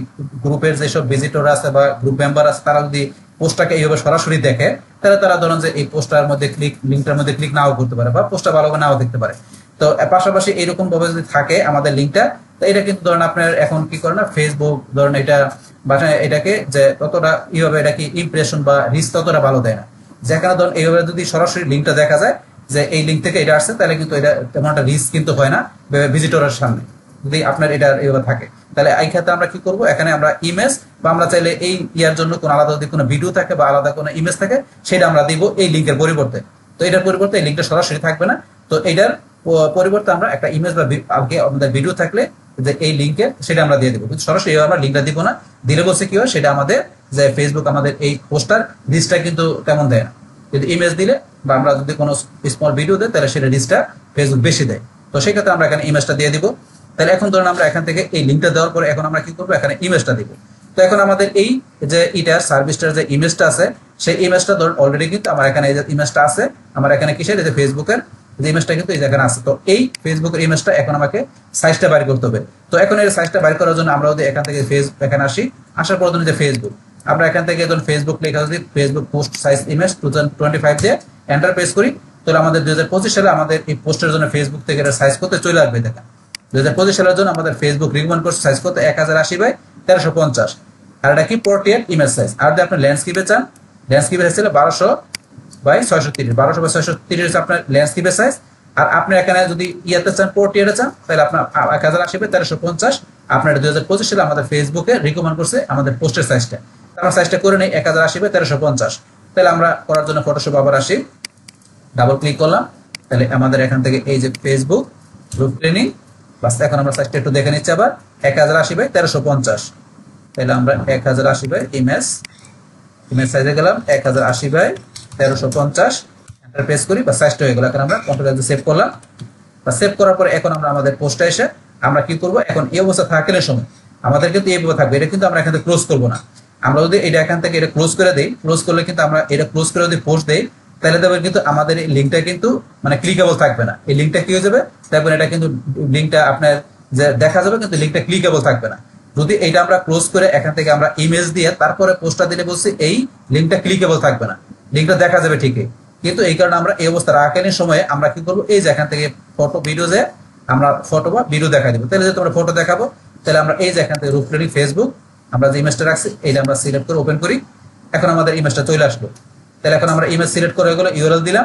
গ্রুপের যেসব ভিজিটর আছে বা গ্রুপ মেম্বার আছে তারা যদি পোস্টটাকে এইভাবে সরাসরি দেখে তাহলে তারা ধরুন যে এই পোস্টটার মধ্যে লিঙ্কটার মধ্যে ক্লিক নাও করতে পারে বা পোস্টটা ভালোভাবে নাও দেখতে পারে। তো পাশাপাশি এইরকম ভাবে যদি থাকে আমাদের লিঙ্কটা, তো এটা কিন্তু ধরেন আপনার এখন কি করে না ফেসবুক ধরেন এটা বাসায় এটাকে যে ততটা এইভাবে এটা কি ইমপ্রেশন বা রিচ ততটা ভালো দেয় না, যেখানে ধরুন এইভাবে যদি সরাসরি লিঙ্কটা দেখা যায় যে এই লিঙ্ক থেকে এটা আসছে তাহলে কিন্তু এটা তেমন একটা রিস্ক কিন্তু হয় না ভিজিটরের সামনে, যদি আপনার এটা এইভাবে থাকে তাহলে এই ক্ষেত্রে আমরা কি করব এখানে আমরা ইমেজ বা আমরা চাইলে এই ইয়ার জন্য কোনো আলাদা যদি কোনো ভিডিও থাকে বা আলাদা কোনো ইমেজ থাকে সেটা আমরা দিব এই লিঙ্কের পরিবর্তে, তো এটার পরিবর্তে এই লিঙ্কটা সরাসরি থাকবে না, তো এটার পরিবর্তে আমরা একটা ইমেজ বা আগে আমাদের ভিডিও থাকলে যে এই লিঙ্কে সেটা আমরা দিয়ে দেবো, কিন্তু সরাসরি আমরা লিঙ্কটা দিব না, দিলে বলছে কি হয় সেটা আমাদের যে ফেসবুক আমাদের এই পোস্টার রিচটা কিন্তু তেমন দেয় না, যদি ইমেজ দিলে বা আমরা যদি কোনো স্মল ভিডিও দেয় তাহলে সেটা রিচটা ফেসবুক বেশি দেয়, তো সেই ক্ষেত্রে আমরা এখানে ইমেজটা দিয়ে দিব। তাহলে এখন ধরুন আমরা এখান থেকে এই লিঙ্কটা দেওয়ার পরে এখন আমরা কি করবো, এখানে ইমেজটা দিব। তো এখন আমাদের এই যে ইটার সার্ভিসটার যে ইমেজটা আছে সেই ইমেজটা ধরুন অলরেডি কিন্তু আমার এখানে এই যে ইমেজটা আছে, আমার এখানে কিসের, এই যে ফেসবুকের যে ইমেজটা কিন্তু এই জায়গায় আছে। তো এই ফেসবুকের ইমেজটা এখন আমাকে সাইজটা বাইর করতে হবে। তো এখন এই সাইজটা বাইর করার জন্য আমরা যদি এখান থেকে ফেসবুক এখানে আসি, আসার পর যে ফেসবুক, আমরা এখান থেকে যখন ফেসবুক লেখা যদি ফেসবুক পোস্ট সাইজ ইমেজ 2025 দিয়ে এন্টার প্রেস করি, তাহলে আমাদের 2025 সালে আমাদের এই পোস্টের জন্য ফেসবুক থেকে এটা সাইজ করতে চলে আসবে। দেখেন 2025 সালের জন্য আমাদের ফেসবুক রিকমেন্ড করছে সাইজ করতে 1080 বাই 1350, আর এটা কি পোর্ট্রেট ইমেজ সাইজ। আর যদি আপনি ল্যান্ডস্কেপে চান, ল্যান্ডস্কেপের সাইজ ছিল 1200 বাই 630, 1200 বাই 630 হচ্ছে আপনার ল্যান্ডস্কেপের সাইজ। আর আপনি এখানে যদি ইয়াতে চান, পোর্ট্রেটে চান, তাহলে আপনার 1080 বাই 1350, আপনার 2025 সালে আমাদের ফেসবুকে রিকমেন্ড করছে আমাদের পোস্টের সাইজটা। আমরা সাইজটা করে নেই 1080 বাই 1350। তাহলে আমরা করার জন্য ফটোশপ আবার আসি, ডাবল ক্লিক করলাম, তাহলে আমাদের এখান থেকে এই যে ফেসবুক গ্রুপ ট্রেনিং, বাস এখন আমরা সাইজটা একটু দেখে নিচ্ছি আবার 1080 বাই 1350। তাহলে আমরা 1080 বাই ইমেজ সাইজে গেলাম 1080 বাই 1350, এন্টার প্রেস করি, বা সাইজটা হয়ে গেল। এখন আমরা কন্ট্রোল সেভ করলাম, বা সেভ করার পরে এখন আমরা আমাদের পোস্টে এসে আমরা কি করব, এখন এই অবস্থা থাকার সময় আমাদের কিন্তু এইভাবে থাকবে, এটা কিন্তু আমরা এখান থেকে ক্লোজ করবো না। আমরা যদি এটা এখান থেকে এটা ক্লোজ করে দেই, ক্লোজ করলে কিন্তু আমরা এটা ক্লোজ করে যদি পোস্ট দেই, তাহলে দেখবেন কিন্তু আমাদের এই লিঙ্কটা কিন্তু মানে ক্লিকেবল থাকবে না। এই লিঙ্কটা কি হয়ে যাবে, দেখবেন এটা কিন্তু লিঙ্কটা আপনার যে দেখা যাবে কিন্তু লিঙ্কটা ক্লিকেবল থাকবে না। যদি এইটা আমরা ক্লোজ করে এখান থেকে আমরা ইমেজ দিয়ে তারপরে পোস্টটা দিলে বলছি এই লিঙ্কটা ক্লিকেবল থাকবে না, লিঙ্কটা দেখা যাবে ঠিকই, কিন্তু এই কারণে আমরা এই অবস্থা রাখানোর সময় আমরা কি করবো, এই যে এখান থেকে ফটো ভিডিও যে আমরা ফটো বা ভিডিও দেখা দিব। তাহলে যেহেতু আমরা ফটো দেখাবো, তাহলে আমরা এই যে এখান থেকে রূপ ট্রেনিং ফেসবুক আমরা যে ইমেজটা রাখছি এইটা আমরা সিলেক্ট করে ওপেন করি। এখন আমাদের ইমেজটা চলে আসলো। তাহলে এখন আমরা ইমেজ সিলেক্ট করে গেলো, ইউআরএল দিলাম,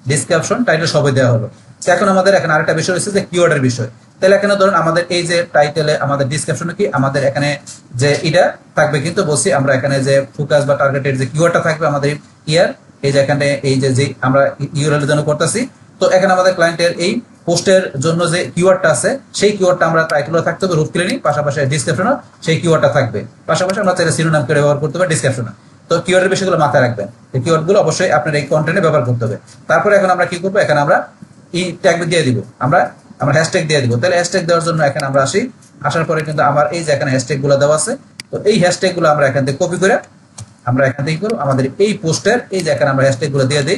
ডেসক্রিপশন, টাইটেল সবই দেওয়া হলো। তো এখন আমাদের এখানে আরেকটা বিষয় হচ্ছে যে কিওয়ার্ডের বিষয়। তাহলে এখানে ধরুন আমাদের এই যে টাইটেলে আমাদের ডিসক্রিপশনে কি আমাদের এখানে যে এটা থাকবে, কিন্তু বলছি আমরা এখানে যে ফোকাস বা টার্গেটেড যে কিওয়ার্ডটা থাকবে আমাদের ইয়ার এই যে এখানে এই যে আমরা ইউআরএল এর জন্য করতেছি। তো এখানে আমাদের ক্লায়েন্টের এই পোস্টের জন্য যে কিওয়ার্ডটা আছে সেই কিওয়ার্ডটা আমরা টাইটেলে থাকতে হবে রূপ ক্লিনিং, পাশাপাশি ডিসক্রিপশনে সেই কিওয়ার্ডটা থাকবে, পাশাপাশি আমরা চাইলে সিনোনিম করে ব্যবহার করতে পারি ডিসক্রিপশনে। তো কিওয়ার্ডের বিষয়গুলো মাথায় রাখবেন, এই কিওয়ার্ডগুলো অবশ্যই আপনার এই কন্টেন্টে ব্যবহার করতে হবে। তারপরে এখন আমরা কি করবো, এখানে আমরা এই ট্যাগ দিয়ে দিব, আমরা হ্যাশট্যাগ দিয়ে দিব। তাহলে হ্যাশট্যাগ দেওয়ার জন্য এখানে আমরা আসি, আসার পরে কিন্তু আমার এই যে এখানে হ্যাশট্যাগ গুলো দেওয়া আছে, তো এই হ্যাশট্যাগ গুলো আমরা এখান থেকে কপি করে আমরা এখান থেকে করবো আমাদের এই পোস্টের এই যে এখানে আমরা হ্যাশট্যাগ গুলো দিয়ে দিই,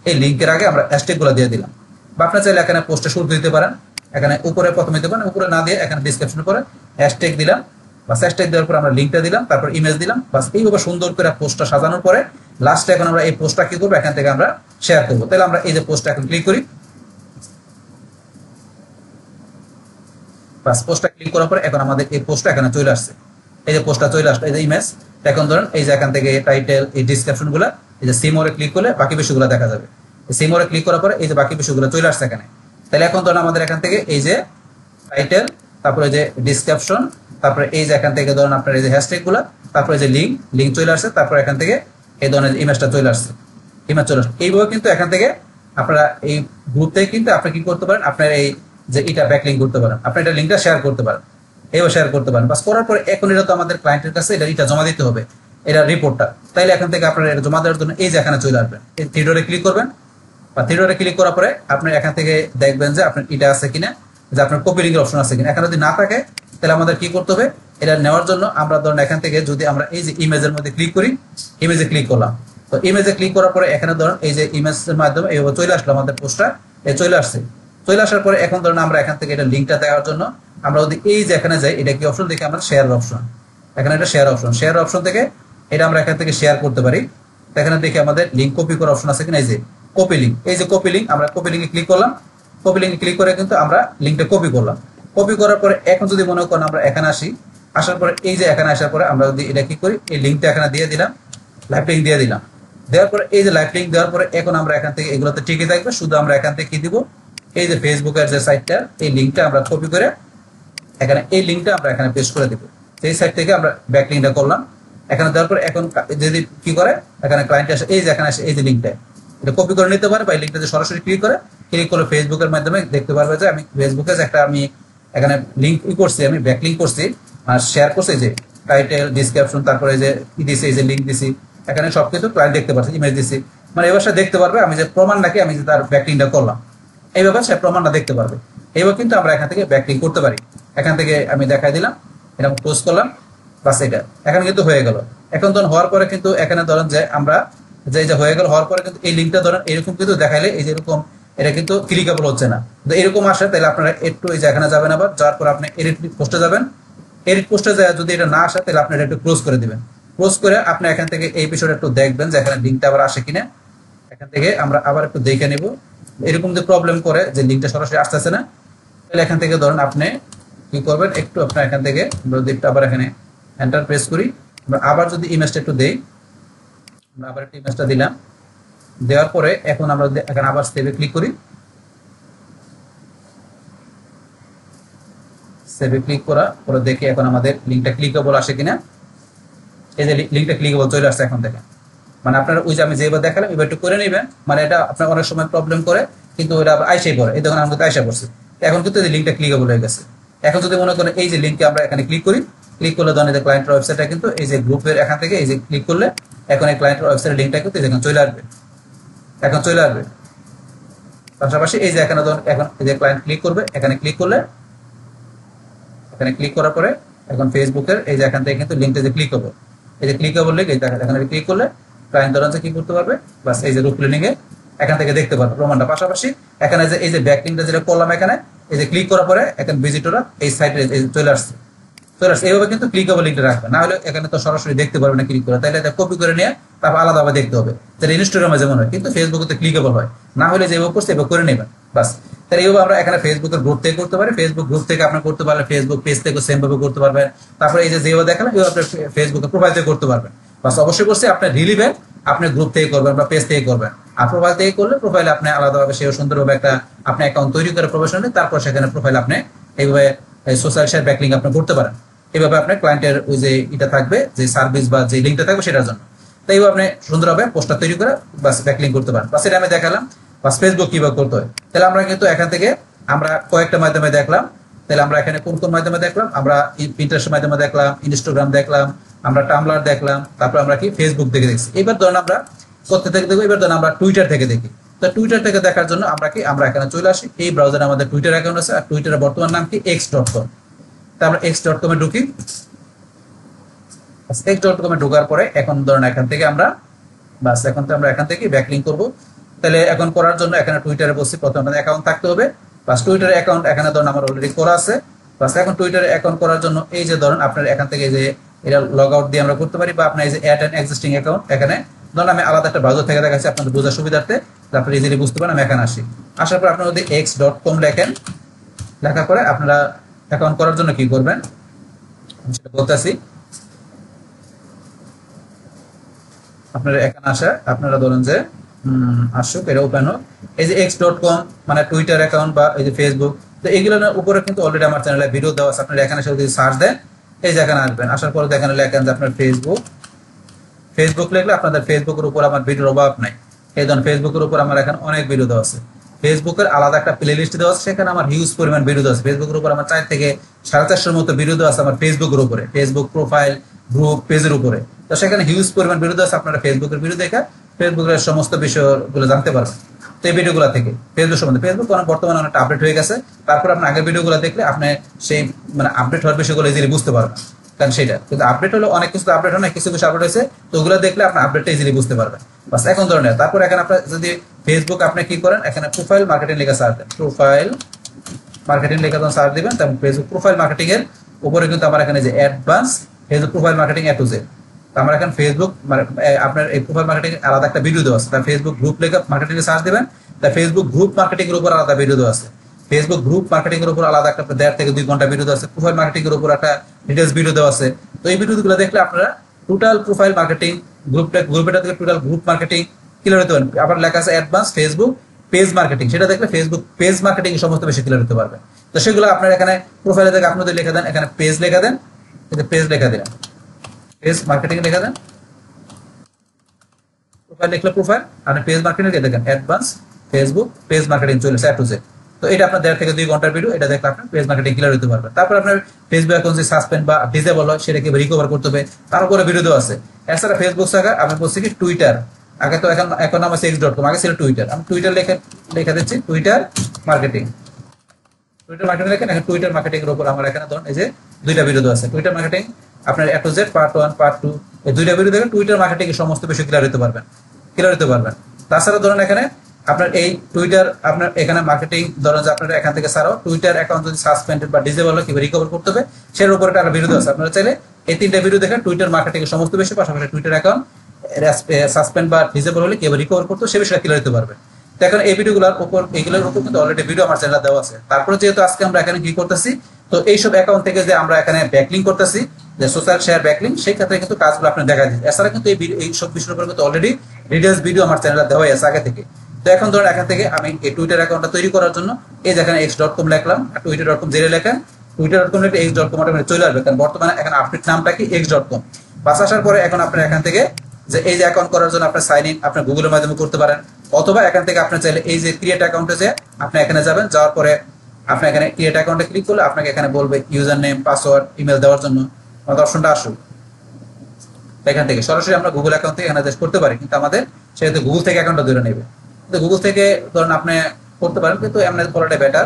এই লিঙ্কের আগে আমরা হ্যাশট্যাগ গুলো দিয়ে দিলাম। বা আপনার চাইলে এখানে পোস্টে শুরু দিতে পারেন, এখানে উপরে প্রথমে দিতে পারেন, উপরে না দিয়ে এখানে ডিসক্রিপশন করে হ্যাশট্যাগ দিলাম, বা হ্যাশট্যাগ দেওয়ার পর আমরা লিঙ্কটা দিলাম, তারপর ইমেজ দিলাম। বাস এইভাবে সুন্দর করে পোস্টটা সাজানোর পরে লাস্টে এখন আমরা এই পোস্টটা কি করবো, এখান থেকে আমরা শেয়ার করবো। তাহলে আমরা এই যে পোস্টটা এখন ক্লিক করি, বাস পোস্টটা ক্লিক করার পরে এখন আমাদের এই পোস্টটা এখানে চলে আসছে, এই যে পোস্টটা চলে আসলো, এই যে ইমেজ। এখন ধরুন এই যে এখান থেকে টাইটেল, এই ডিসক্রিপশন গুলা, এই যে সিমোরে ক্লিক করলে বাকি বিষয়গুলো দেখা যাবে। সিমোরে ক্লিক করার পরে এই যে বাকি বিষয়গুলো চলে আসছে এখানে। তাহলে এখন ধরুন আমাদের এখান থেকে এই যে টাইটেল, তারপরে যে ডিসক্রিপশন, তারপরে এই যে এখান থেকে ধরুন আপনার এই যে হ্যাশট্যাগ গুলা, তারপরে যে লিঙ্ক চলে আসছে, তারপরে এখান থেকে এই ধরনের ইমেজটা চলে আসছে, ইমেজ চলে আসছে। এইভাবে কিন্তু এখান থেকে আপনারা এই গ্রুপ থেকে কিন্তু আপনি কি করতে পারেন, আপনার এই যে এটা ব্যাকলিঙ্ক করতে পারেন, আপনি এটা লিঙ্কটা শেয়ার করতে পারেন, এইভাবে শেয়ার করতে পারেন। বাস করার পরে এখন এটা তো আমাদের ক্লায়েন্টের কাছে এটা জমা দিতে হবে, এটা রিপোর্টটা। তাইলে এখান থেকে আপনারা এটা জমা দেওয়ার জন্য এই যে এখানে চলে আসবেন, এই থ্রি ডটে ক্লিক করবেন, বা থ্রি ডটে ক্লিক করার পরে আপনি এখান থেকে দেখবেন যে আপনার এটা আছে কিনা, যে আপনার কপি লিঙ্কের অপশন আছে কিনা। এখানে যদি না থাকে তাহলে আমাদের কি করতে হবে, এটা নেওয়ার জন্য আমরা ধরুন এখান থেকে যদি আমরা এই যে ইমেজের মধ্যে ক্লিক করি, ইমেজে ক্লিক করলাম, তো ইমেজে ক্লিক করার পরে এখানে ধরুন এই যে ইমেজের মাধ্যমে এইভাবে চলে আসলো আমাদের পোস্টটা, চলে আসছে। চলে আসার পরে এখন ধরুন আমরা এখান থেকে এটা লিঙ্কটা দেওয়ার জন্য আমরা যদি এই যে এখানে যাই, এটা কি অপশন দেখি আমরা শেয়ার অপশন, এখানে এটা শেয়ার অপশন থেকে এটা আমরা এখান থেকে শেয়ার করতে পারি। এখানে দেখি আমাদের লিঙ্ক কপি করার অপশন আছে কিনা, এই যে কপি লিঙ্ক, এই যে কপি লিঙ্ক, আমরা কপি লিঙ্কে ক্লিক করলাম, কপি লিঙ্কে ক্লিক করে কিন্তু আমরা লিঙ্কটা কপি করলাম। কপি করার পরে এখন যদি মনে করেন আমরা এখানে আসি, আসার পরে এই যে এখানে আসার পরে আমরা যদি এটা কি করি, এই লিঙ্কটা এখানে দিয়ে দিলাম, লাইভ লিঙ্ক দিয়ে দিলাম, দেওয়ার পরে এই যে লাইভ লিঙ্ক দেওয়ার পরে এখন আমরা এখান থেকে এগুলোতে ঠিকই থাকবে, শুধু আমরা এখান থেকে কি দিব, এই যে ফেসবুকের যে সাইটটা এই লিঙ্কটা আমরা কপি করে এখানে এই লিঙ্কটা আমরা এখানে পেস্ট করে দিব। এই সাইট থেকে আমরা ব্যাক লিঙ্কটা করলাম, এখানে দেওয়ার পরে এখন যদি কি করে এখানে ক্লায়েন্ট আসে, এই যে এখানে আসে এই যে লিঙ্কটা এটা কপি করে নিতে পারে, বা এই লিঙ্কটাতে সরাসরি ক্লিক করে ফেসবুকের মাধ্যমে দেখতে পারবে যে আমি ফেসবুকে যে একটা আমি এখানে লিঙ্ক করছি, আমি ব্যাক লিঙ্ক করছি আর শেয়ার করছি, যে টাইটেল, ডিসক্রিপশন, তারপরে যে দিছি, এই যে লিঙ্ক দিছি, এখানে সবকিছু ক্লায়েন্ট দেখতে পাচ্ছে, ইমেজ দিছি, মানে এবার সে দেখতে পারবে আমি যে প্রমাণ নাকি আমি যে তার ব্যাক লিঙ্কটা করলাম, এইভাবে সে প্রমাণটা দেখতে পারবে। এইবার কিন্তু আমরা এখান থেকে ব্যাকলিং করতে পারি। এখান থেকে আমি দেখাই দিলাম, এরকম ক্লোজ করলাম, বাস এটা এখন কিন্তু হয়ে গেল। এখন ধরুন হওয়ার পরে কিন্তু এখানে ধরেন যে আমরা যে হয়ে গেল, হওয়ার পরে কিন্তু এই লিঙ্কটা ধরেন এরকম কিন্তু দেখাইলে এই যে এরকম এটা কিন্তু ক্লিকেবল হচ্ছে না। তো এরকম আসে তাহলে আপনারা একটু এই যে এখানে যাবেন, আবার যাওয়ার পর আপনি এডিট পোস্টে যাবেন। এডিট পোস্টে যায় যদি এটা না আসে তাহলে আপনি এটা একটু ক্লোজ করে দিবেন। ক্লোজ করে আপনি এখান থেকে এই বিষয়টা একটু দেখবেন যে এখানে লিঙ্কটা আবার আসে কিনা। এখান থেকে আমরা আবার একটু দেখে নেব। এরকম যে প্রবলেম করে যে লিঙ্কটা সরাসরি আসতেছে না, তাহলে এখান থেকে ধরেন আপনি কি করবেন, একটু আপনার এখান থেকে যদি আবার এখানে এন্টার প্রেস করি, আমরা আবার যদি ইমেজটা একটু দেই, আমরা আবার একটা ইমেজটা দিলাম, দেওয়ার পরে এখন আমরা এখানে আবার সেভে ক্লিক করি। সেভে ক্লিক করা পরে দেখি এখন আমাদের লিঙ্কটা ক্লিকেবল আসে কিনা। এই যে লিঙ্কটা ক্লিকেবল চলে আসছে এখন থেকে। মানে আপনারা ওই যে আমি যেভাবে দেখালাম এবার একটু করে নেবেন, মানে এটা আপনার অনেক সময় প্রবলেম করে কিন্তু ওটা আইসাই পড়ে। এই দেখুন আমাদের আইসা পড়ছে, এখন কিন্তু এই লিঙ্কটা ক্লিকেবল হয়ে গেছে। এখন যদি মনে করেন এই যে লিঙ্কে আমরা এখানে ক্লিক করি, ক্লিক করলে ধরেন এই ক্লায়েন্টের ওয়েবসাইটটা কিন্তু এই যে গ্রুপের এখান থেকে এই যে ক্লিক করলে এখন এই ক্লায়েন্টের ওয়েবসাইটের লিঙ্কটা কিন্তু এখানে চলে আসবে, এখন চলে আসবে। পাশাপাশি এই যে এখানে ধরুন এখন এই যে ক্লায়েন্ট ক্লিক করবে, এখানে ক্লিক করলে, এখানে ক্লিক করার পরে এখন ফেসবুকের এই যে এখান থেকে কিন্তু লিঙ্কটা যে ক্লিক হবে, এই যে ক্লিকেবল লিঙ্ক এখানে ক্লিক করলে ক্লায়েন্ট ধরেন কি করতে পারবে, বাস এই যে রুট লিঙ্কে এখান থেকে দেখতে পারবে প্রমাণটা। পাশাপাশি এখানে যে এই যে ব্যাকলিঙ্কটা যেটা করলাম এখানে এই যে ক্লিক করার পরে এখন ভিজিটররা এই সাইটে চলে আসছে। এইভাবে কিন্তু ক্লিকেবল লিঙ্কটা রাখবে, না হলে এখানে তো সরাসরি দেখতে পারবে না ক্লিক করে, তাহলে এটা কপি করে নিয়ে তারপর আলাদাভাবে দেখতে হবে। তাহলে ইনস্টাগ্রামে যেমন হয় কিন্তু ফেসবুকে তো ক্লিকেবল হয় না, হলে যেভাবে করছে এভাবে করে নেবেন বাস। তাহলে এইভাবে আমরা এখানে ফেসবুকের গ্রুপ থেকে করতে পারি, ফেসবুক গ্রুপ থেকে আপনি করতে পারলে ফেসবুক পেজ থেকে সেম ভাবে করতে পারবেন। তারপরে এই যে যেভাবে দেখালাম এইভাবে আপনি ফেসবুকের প্রোফাইল থেকে করতে পারবেন। বাস অবশ্যই করছে আপনি রিলিভেন্ট আপনি গ্রুপ থেকে করবেন বা পেজ থেকে করবেন। আর প্রোফাইল থেকে করলে প্রোফাইলে আপনি আলাদাভাবে সেও সুন্দরভাবে একটা আপনি অ্যাকাউন্ট তৈরি করে প্রফেশনালি, তারপর সেখানে প্রোফাইল আপনি এইভাবে সোশ্যাল শেয়ার ব্যাকলিঙ্ক আপনি করতে পারেন। এইভাবে আপনার ক্লায়েন্টের ওই যে এটা থাকবে যে সার্ভিস বা যে লিঙ্কটা থাকবে সেটার জন্য। তাই এইভাবে আপনি সুন্দরভাবে পোস্টার তৈরি করে বাস ব্যাকলিঙ্ক করতে পারেন। বাস এটা আমি দেখালাম। বাস ফেসবুক কিভাবে করতে হয়, তাহলে আমরা কিন্তু এখান থেকে আমরা কয়েকটা মাধ্যমে দেখলাম। তাহলে আমরা এখানে কোন কোন মাধ্যমে দেখলাম, আমরা পিন্টারেস্টের মাধ্যমে দেখলাম, ইনস্টাগ্রাম দেখলাম, আমরা টামলার দেখলাম, তারপর আমরা কি ফেসবুক থেকে দেখছি। এবার ধরুন আমরা কোথা থেকে দেখবো, এবার ধরুন আমরা টুইটার থেকে দেখি। তো টুইটার থেকে দেখার জন্য আমরা কি আমরা এখানে চলে আসি, এই ব্রাউজারে আমাদের টুইটার অ্যাকাউন্ট আছে, আর টুইটারের বর্তমান নাম কি x.com। তা আমরা x.com এ ঢুকি। x.com এ ঢোকার পরে এখন ধরুন এখান থেকে আমরা বাস এখন তো আমরা এখান থেকে ব্যাকলিঙ্ক করব। তাহলে এখন করার জন্য এখানে টুইটারে বসে প্রথমে আমাদের অ্যাকাউন্ট থাকতে হবে। বাস টুইটার অ্যাকাউন্ট এখানে ধরুন আমার অলরেডি করা আছে। বাস এখন টুইটারে অ্যাকাউন্ট করার জন্য এই যে ধরুন আপনার এখান থেকে যে এটা লগ আউট দিয়ে আমরা করতে পারি, বা আপনার এই যে অ্যাড অ্যান এক্সিস্টিং অ্যাকাউন্ট এখানে ধরুন আমি আলাদা একটা ব্রাউজার থেকে দেখাচ্ছি আপনাদের বোঝার সুবিধার্থে, আপনারা ইজিলি বুঝতে পারেন। আমি এখানে আসি, আসার পর আপনারা যদি x.com লেখেন, লেখার পরে আপনারা অ্যাকাউন্ট করার জন্য কি করবেন আমি সেটা বলতেছি। আপনারা এখানে আসা আপনারা ধরুন যে আসুক, এটা ওপেন হোক। এই যে x.com মানে টুইটার অ্যাকাউন্ট বা এই যে ফেসবুক, তো এগুলোর উপরে কিন্তু অলরেডি আমার চ্যানেলে ভিডিও দেওয়া আছে। আপনারা এখানে যদি সার্চ দেন এই যে এখানে আসবেন, আসার পরে এখানে লেখেন যে আপনার ফেসবুক। ফেসবুক লিখলে আপনাদের ফেসবুকের উপর আমার ভিডিওর অভাব নাই। এই ধরুন ফেসবুকের উপর আমার এখানে অনেক ভিডিও দেওয়া আছে। ফেসবুকের আলাদা একটা প্লে লিস্ট দেওয়া আছে, সেখানে আমার হিউজ পরিমাণ ভিডিও দেওয়া আছে। ফেসবুকের উপর আমার 4 থেকে 450 মতো ভিডিও দেওয়া আছে আমার ফেসবুকের উপরে, ফেসবুক প্রোফাইল গ্রুপ পেজের উপরে। তো সেখানে হিউজ পরিমাণ ভিডিও দেওয়া আছে, আপনারা ফেসবুকের ভিডিও দেখে ফেসবুকের সমস্ত বিষয়গুলো জানতে পারবেন। তো এই ভিডিওগুলো থেকে ফেসবুক সম্বন্ধে, ফেসবুক বর্তমানে অনেকটা আপডেট হয়ে গেছে। তারপর আপনার আগের ভিডিওগুলো দেখলে আপনি সেই মানে আপডেট হওয়ার বিষয়গুলো ইজিলি বুঝতে পারবেন। কারণ সেটা কিন্তু আপডেট হলো অনেক কিছু আপডেট হয় না, কিছু কিছু আপডেট হয়েছে, তো ওগুলো দেখলে আপনি আপডেটটা ইজিলি বুঝতে পারবেন। বাস এখন ধরনের তারপর এখানে আপনার যদি ফেসবুক আপনি কি করেন, এখানে প্রোফাইল মার্কেটিং লেখা সার্চ দেন, প্রোফাইল মার্কেটিং লেখা যখন সার্চ দিবেন তখন ফেসবুক প্রোফাইল মার্কেটিং এর উপরে কিন্তু আমার এখানে যে advance Facebook profile marketing A to Z। আমরা এখন ফেসবুক আপনার এই প্রোফাইল মার্কেটিং আলাদা একটা ভিডিও দেওয়া আছে। তার ফেসবুক গ্রুপ লেখা মার্কেটিং এ সার্চ দিবেন, তার ফেসবুক গ্রুপ মার্কেটিং এর উপর আলাদা ভিডিও দেওয়া আছে। ফেসবুক গ্রুপ মার্কেটিং এর উপর আলাদা একটা 1.5 থেকে 2 ঘন্টা ভিডিও দেওয়া আছে। প্রোফাইল মার্কেটিং এর উপর একটা ডিটেইলস ভিডিও দেওয়া আছে। তো এই ভিডিওগুলো দেখলে আপনারা টোটাল প্রোফাইল মার্কেটিং গ্রুপটা থেকে টোটাল গ্রুপ মার্কেটিং ক্লিয়ার হতে পারবেন। আবার লেখা আছে অ্যাডভান্স ফেসবুক পেজ মার্কেটিং, সেটা দেখলে ফেসবুক পেজ মার্কেটিং সমস্ত বেশি ক্লিয়ার হতে পারবে। তো সেগুলো আপনারা এখানে প্রোফাইলে থেকে আপনাদের লিখে দেন, এখানে পেজ লেখা দেন, এই পেজ লেখা দিলাম, পেজ মার্কেটিং লেখা দেন, প্রোফাইল লিখলে প্রোফাইল আর পেজ মার্কেটিং কে দেখেন অ্যাডভান্স ফেসবুক পেজ মার্কেটিং চলে A to Z। তো এটা আপনার 1.5 থেকে 2 ঘন্টার ভিডিও, এটা দেখলে আপনার পেজ মার্কেটিং ক্লিয়ার হতে পারবে। তারপর আপনার ফেসবুক অ্যাকাউন্ট যে সাসপেন্ড বা ডিসেবল হয় সেটাকে রিকভার করতে হবে, তার উপরে ভিডিও দেওয়া আছে। এছাড়া ফেসবুক ছাড়া আমি বলছি কি টুইটার, আগে তো এখন নাম আছে x.com, আগে ছিল টুইটার। আমি টুইটার লেখা দিচ্ছি টুইটার মার্কেটিং টুইটার মার্কেটিং দেখেন, এখন টুইটার মার্কেটিং এর উপর আমার এখানে ধরুন এই যে দুইটা ভিডিও দেওয়া আছে। টুইটার মার্কেটিং আপনার A to Z part 1 part 2 এই দুইটা ভিডিও দেখেন টুইটার মার্কেটিং এর সমস্ত বিষয় ক্লিয়ার হতে পারবেন। তাছাড়া ধরুন এখানে আপনার এই টুইটার আপনার এখানে মার্কেটিং ধরুন যে আপনার এখান থেকে ছাড়াও টুইটার অ্যাকাউন্ট যদি সাসপেন্ডেড বা ডিসেবল হয় কিভাবে রিকভার করতে হবে সের উপর একটা ভিডিও আছে। আপনারা চাইলে এই তিনটা ভিডিও দেখেন টুইটার মার্কেটিং এর সমস্ত বিষয়, পাশাপাশি টুইটার অ্যাকাউন্ট সাসপেন্ড বা ডিসেবল হলে কিভাবে রিকভার করতে সে বিষয়ে ক্লিয়ার হতে পারবে। তো এখন এই ভিডিওগুলোর উপর এগুলোর উপর কিন্তু অলরেডি ভিডিও আমার চ্যানেলে দেওয়া আছে। তারপরে যেহেতু আজকে আমরা এখানে কি করতেছি, তো এইসব অ্যাকাউন্ট থেকে যে আমরা এখানে ব্যাকলিং করতেছি, যে সোশ্যাল শেয়ার ব্যাকলিং, সেই ক্ষেত্রে কিন্তু কাজগুলো আপনি দেখা দিচ্ছে। এছাড়া কিন্তু এই সব বিষয়ের উপর কিন্তু অলরেডি ডিটেইলস ভিডিও আমার চ্যানেলে দেওয়া আছে আগে থেকে। তো এখন ধরুন এখান থেকে আমি এই টুইটার অ্যাকাউন্টটা তৈরি করার জন্য এই যেখানে x.com লিখলাম, twitter.com জেরে লেখেন, twitter.com লিখে x.com অটোমেটিক চলে আসবে, কারণ বর্তমানে এখন আপডেট নামটা কি x.com। পাস আসার পরে এখন আপনি এখান থেকে যে এই যে অ্যাকাউন্ট করার জন্য আপনি সাইন ইন আপনি গুগলের মাধ্যমে করতে পারেন, অথবা এখান থেকে আপনি চাইলে এই যে ক্রিয়েট অ্যাকাউন্টে যে আপনি এখানে যাবেন, যাওয়ার পরে আপনি এখানে ক্রিয়েট অ্যাকাউন্টে ক্লিক করলে আপনাকে এখানে বলবে ইউজার নেম, পাসওয়ার্ড, ইমেল দেওয়ার জন্য আমাদের অপশনটা আসুক। এখান থেকে সরাসরি আমরা গুগল অ্যাকাউন্ট থেকে এখানে করতে পারি, কিন্তু আমাদের সেহেতু গুগল থেকে অ্যাকাউন্টটা ধরে নেবে। কিন্তু গুগল থেকে ধরুন আপনি করতে পারেন, কিন্তু এমনি করাটা বেটার।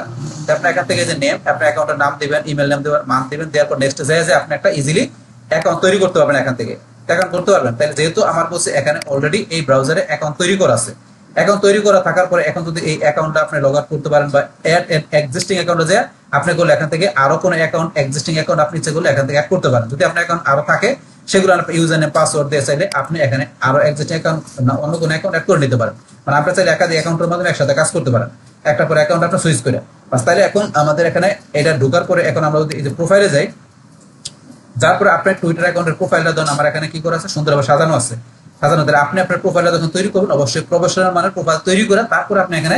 আপনি এখান থেকে যে নেম, আপনার অ্যাকাউন্টের নাম দিবেন, ইমেল নাম দিবেন, মান্থ দিবেন, দেওয়ার পর নেক্সট যায় যে আপনি একটা ইজিলি অ্যাকাউন্ট তৈরি করতে পারবেন। এখান থেকে অ্যাকাউন্ট করতে পারবেন। তাহলে যেহেতু আমার বলছে এখানে অলরেডি এই ব্রাউজারে অ্যাকাউন্ট তৈরি করা আছে, অ্যাকাউন্ট তৈরি করা থাকার পরে এখন যদি এই অ্যাকাউন্টটা আপনি লগ আউট করতে পারেন বা অ্যাড এক্সিস্টিং অ্যাকাউন্টে যায় আপনি করলে এখান থেকে আরো কোনো অ্যাকাউন্ট এক্সিস্টিং অ্যাকাউন্ট আপনি ইচ্ছে করলে এখান থেকে অ্যাড করতে পারেন। যদি আপনার অ্যাকাউন্ট আরো থাকে সেগুলো ইউজার নেম, পাসওয়ার্ড দিয়ে চাইলে আপনি এখানে আরো এক্সিস্টিং অ্যাকাউন্ট অন্য কোনো অ্যাকাউন্ট অ্যাড করে নিতে পারেন। মানে আপনি চাইলে একাধিক অ্যাকাউন্টের মাধ্যমে একসাথে কাজ করতে পারেন, একটা করে অ্যাকাউন্ট আপনি সুইচ করে। তাহলে এখন আমাদের এখানে এটা ঢোকার পরে এখন আমরা যদি এই যে প্রোফাইলে যাই, যার পরে আপনার টুইটার অ্যাকাউন্টের প্রোফাইলটা ধরুন আমার এখানে কি করা আছে, সুন্দরভাবে সাজানো আছে। সাজানো তাহলে আপনি আপনার প্রোফাইলটা যখন তৈরি করবেন অবশ্যই প্রফেশনাল মানের প্রোফাইল তৈরি করে তারপর আপনি এখানে